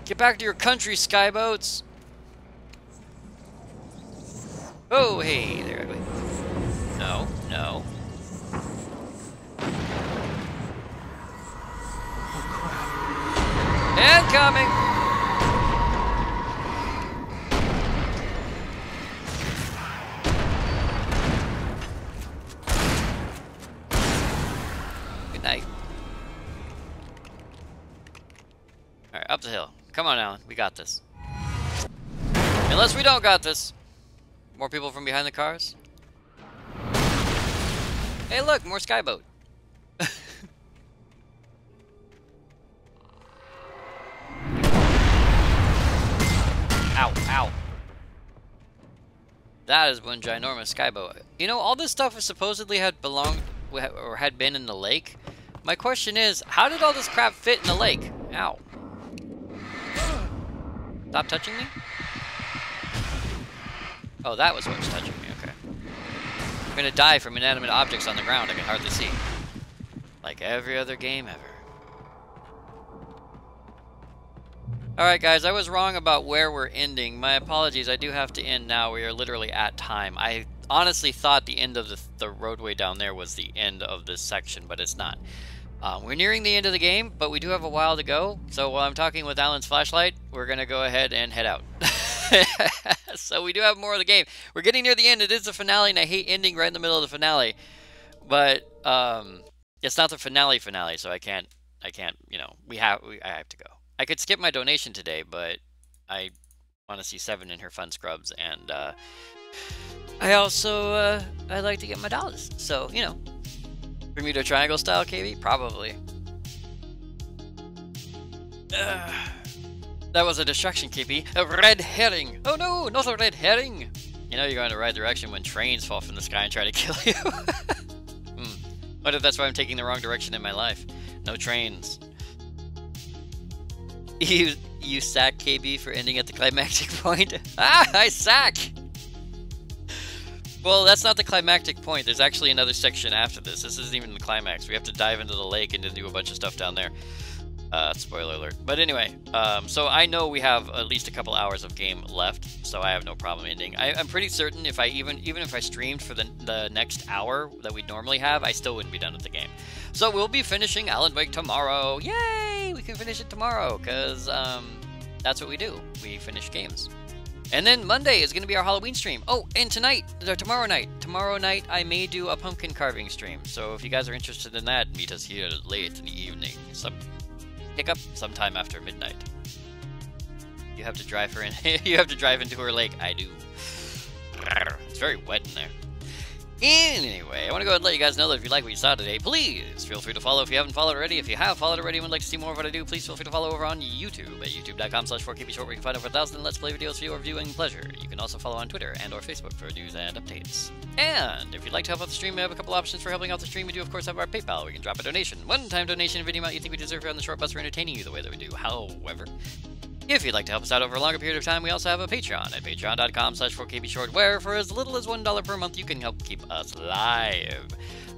Get back to your country, skyboats! Oh, hey, there, ugly. No, no. Incoming! Good night. Alright, up the hill. Come on, Alan. We got this. Unless we don't got this. More people from behind the cars. Hey, look, more skyboat. Ow, ow. That is one ginormous skyboat. You know, all this stuff supposedly had belonged or had been in the lake. My question is, how did all this crap fit in the lake? Ow. Stop touching me? Oh, that was what was touching me, okay. I'm gonna die from inanimate objects on the ground I can hardly see. Like every other game ever. Alright guys, I was wrong about where we're ending. My apologies, I do have to end now. We are literally at time. I honestly thought the end of the roadway down there was the end of this section, but it's not. We're nearing the end of the game, but we do have a while to go. So while I'm talking with Alan's flashlight, we're gonna go ahead and head out. So we do have more of the game. We're getting near the end. It is the finale, and I hate ending right in the middle of the finale. But it's not the finale, so I can't. You know, I have to go. I could skip my donation today, but I want to see Seven in her fun scrubs, and I also I like to get my dollars. So you know, Bermuda Triangle style, KB, probably. That was a distraction, KP. A red herring! Oh no, not a red herring! You know you're going the right direction when trains fall from the sky and try to kill you. What if that's why I'm taking the wrong direction in my life? No trains. You sack KB for ending at the climactic point? Ah, I sack! Well, that's not the climactic point. There's actually another section after this. This isn't even the climax. We have to dive into the lake and to do a bunch of stuff down there. Spoiler alert. But anyway, so I know we have at least a couple hours of game left, so I have no problem ending. I'm pretty certain if I even if I streamed for the next hour that we'd normally have, I still wouldn't be done with the game. So we'll be finishing Alan Wake tomorrow. Yay! We can finish it tomorrow, because that's what we do. We finish games. And then Monday is going to be our Halloween stream. Oh, and tomorrow night, I may do a pumpkin carving stream. So if you guys are interested in that, meet us here late in the evening. Pick up sometime after midnight. You have to drive her in. You have to drive into her lake. I do. It's very wet in there. Anyway, I want to go ahead and let you guys know that if you like what you saw today, please feel free to follow if you haven't followed already. If you have followed already and would like to see more of what I do, please feel free to follow over on YouTube at youtube.com/4kbshort, where you can find over 1,000 Let's Play videos for your viewing pleasure. You can also follow on Twitter and or Facebook for news and updates. And if you'd like to help out the stream, we have a couple options for helping out the stream. We do, of course, have our PayPal, where you can drop a donation. One-time donation of any amount you think we deserve here on the short bus for entertaining you the way that we do. However, if you'd like to help us out over a longer period of time, we also have a Patreon at patreon.com/4kbshort, where for as little as $1 per month, you can help keep us live.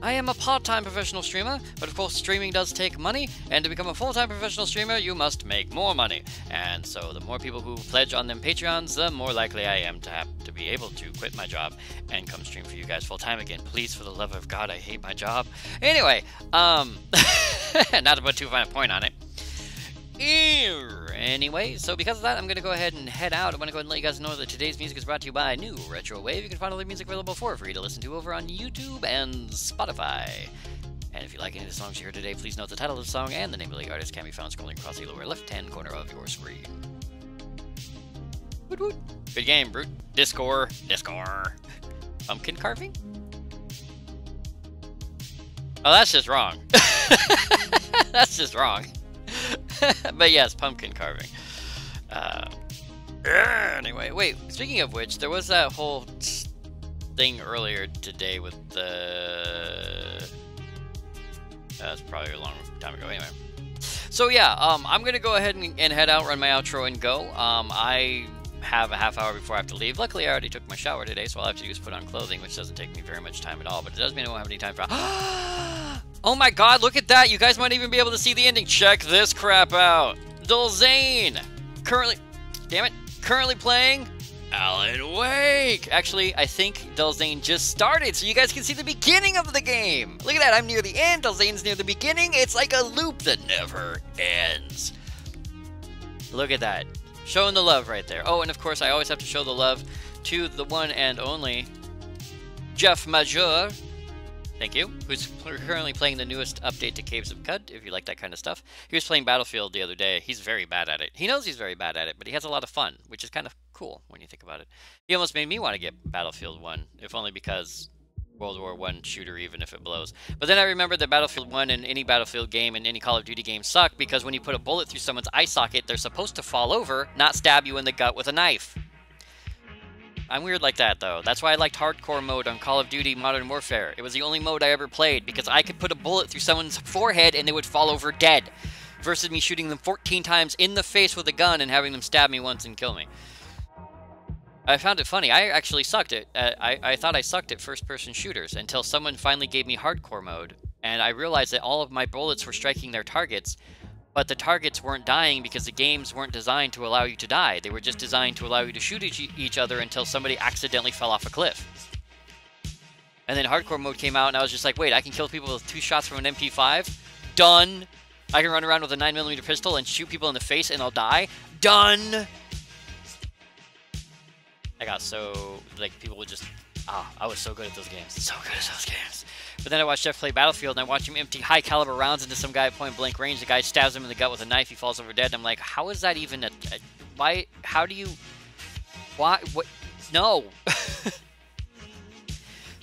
I am a part-time professional streamer, but of course streaming does take money, and to become a full-time professional streamer, you must make more money. And so the more people who pledge on them Patreons, the more likely I am to have to be able to quit my job and come stream for you guys full-time again. Please, for the love of God, I hate my job. Anyway, not to put too fine a point on it. Anyway, so because of that, I'm going to go ahead and head out. I want to go ahead and let you guys know that today's music is brought to you by New Retro Wave. You can find all the music available for free to listen to over on YouTube and Spotify. And if you like any of the songs you heard today, please note the title of the song and the name of the artist can be found scrolling across the lower left-hand corner of your screen. Woot woot. Good game, Brute. Discord. Pumpkin carving? Oh, that's just wrong. That's just wrong. But yes, pumpkin carving. Anyway, wait, speaking of which, there was that whole thing earlier today with the... that's probably a long time ago, anyway. So yeah, I'm gonna go ahead and head out, run my outro, and go. I have a half hour before I have to leave. Luckily, I already took my shower today, so all I have to do is put on clothing, which doesn't take me very much time at all, but it does mean I won't have any time for... Oh my god, look at that! You guys might even be able to see the ending. Check this crap out! Dulzane! Currently playing Alan Wake! Actually, I think Dulzane just started, so you guys can see the beginning of the game! Look at that, I'm near the end, Dulzane's near the beginning. It's like a loop that never ends. Look at that. Showing the love right there. Oh, and of course, I always have to show the love to the one and only Jeff Major. thank you, who's currently playing the newest update to Caves of Qud, if you like that kind of stuff. He was playing Battlefield the other day. He's very bad at it. He knows he's very bad at it, but he has a lot of fun, which is kind of cool when you think about it. He almost made me want to get Battlefield 1, if only because World War I shooter, even if it blows. But then I remembered that Battlefield 1 and any Battlefield game and any Call of Duty game suck because when you put a bullet through someone's eye socket, they're supposed to fall over, not stab you in the gut with a knife. I'm weird like that, though. That's why I liked hardcore mode on Call of Duty Modern Warfare. It was the only mode I ever played, because I could put a bullet through someone's forehead and they would fall over dead, versus me shooting them 14 times in the face with a gun and having them stab me once and kill me. I found it funny. I actually sucked at... I thought I sucked at first-person shooters, until someone finally gave me hardcore mode, and I realized that all of my bullets were striking their targets, but the targets weren't dying because the games weren't designed to allow you to die. They were just designed to allow you to shoot each other until somebody accidentally fell off a cliff. And then hardcore mode came out and I was just like, wait, I can kill people with 2 shots from an MP5? Done! I can run around with a 9mm pistol and shoot people in the face and they'll die? Done! I got so... like, people would just... I was so good at those games. So good at those games. But then I watched Jeff play Battlefield, and I watched him empty high-caliber rounds into some guy at point-blank range. The guy stabs him in the gut with a knife. He falls over dead. And I'm like, how is that even a why? How do you... Why? What? No!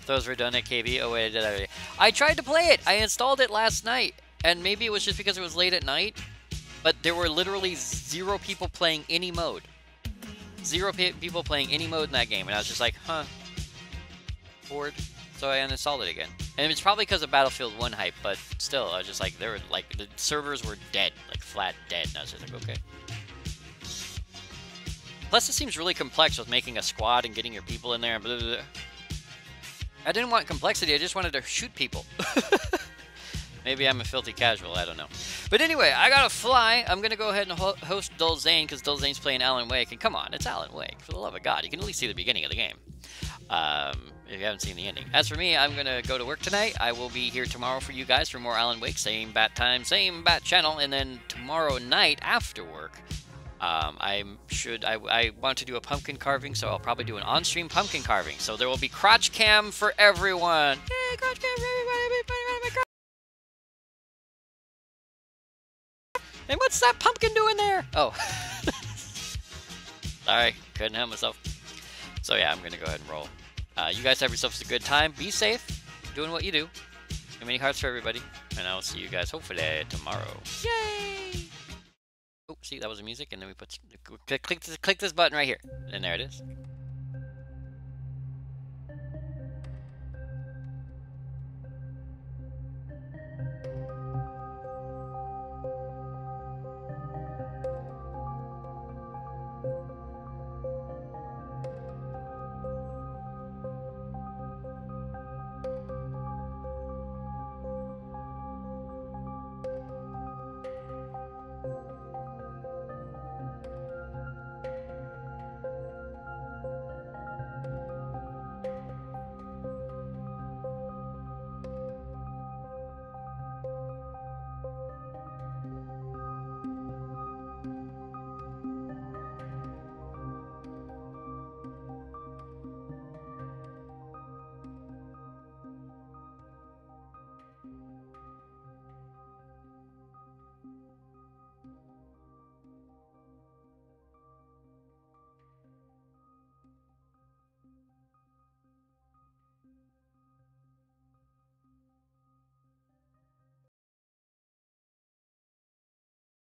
Those were done at KB. Oh, wait, I did that already. I tried to play it. I installed it last night. And maybe it was just because it was late at night. But there were literally 0 people playing any mode. 0 people playing any mode in that game. And I was just like, huh. Bored. So I uninstalled it again. And it's probably because of Battlefield 1 hype, but still, I was just like, they were like, the servers were dead, like flat dead, and I was just like, okay. Plus, it seems really complex with making a squad and getting your people in there, and blah, blah, blah. I didn't want complexity, I just wanted to shoot people. Maybe I'm a filthy casual, I don't know. But anyway, I gotta fly. I'm gonna go ahead and host Dull Zane, because Dull Zane's playing Alan Wake, and come on, it's Alan Wake, for the love of God. You can at least see the beginning of the game. If you haven't seen the ending. As for me, I'm going to go to work tonight. I will be here tomorrow for you guys for more Alan Wake. Same bat time, same bat channel. And then tomorrow night after work, I want to do a pumpkin carving, so I'll probably do an on-stream pumpkin carving. So there will be crotch cam for everyone. Yay, crotch cam for everybody. And what's that pumpkin doing there? Oh. Sorry, couldn't help myself. So yeah, I'm going to go ahead and roll. You guys have yourselves a good time. Be safe. Doing what you do. And many hearts for everybody. And I will see you guys hopefully tomorrow. Yay! Oh, see, that was the music. And then we put... Click this button right here. And there it is.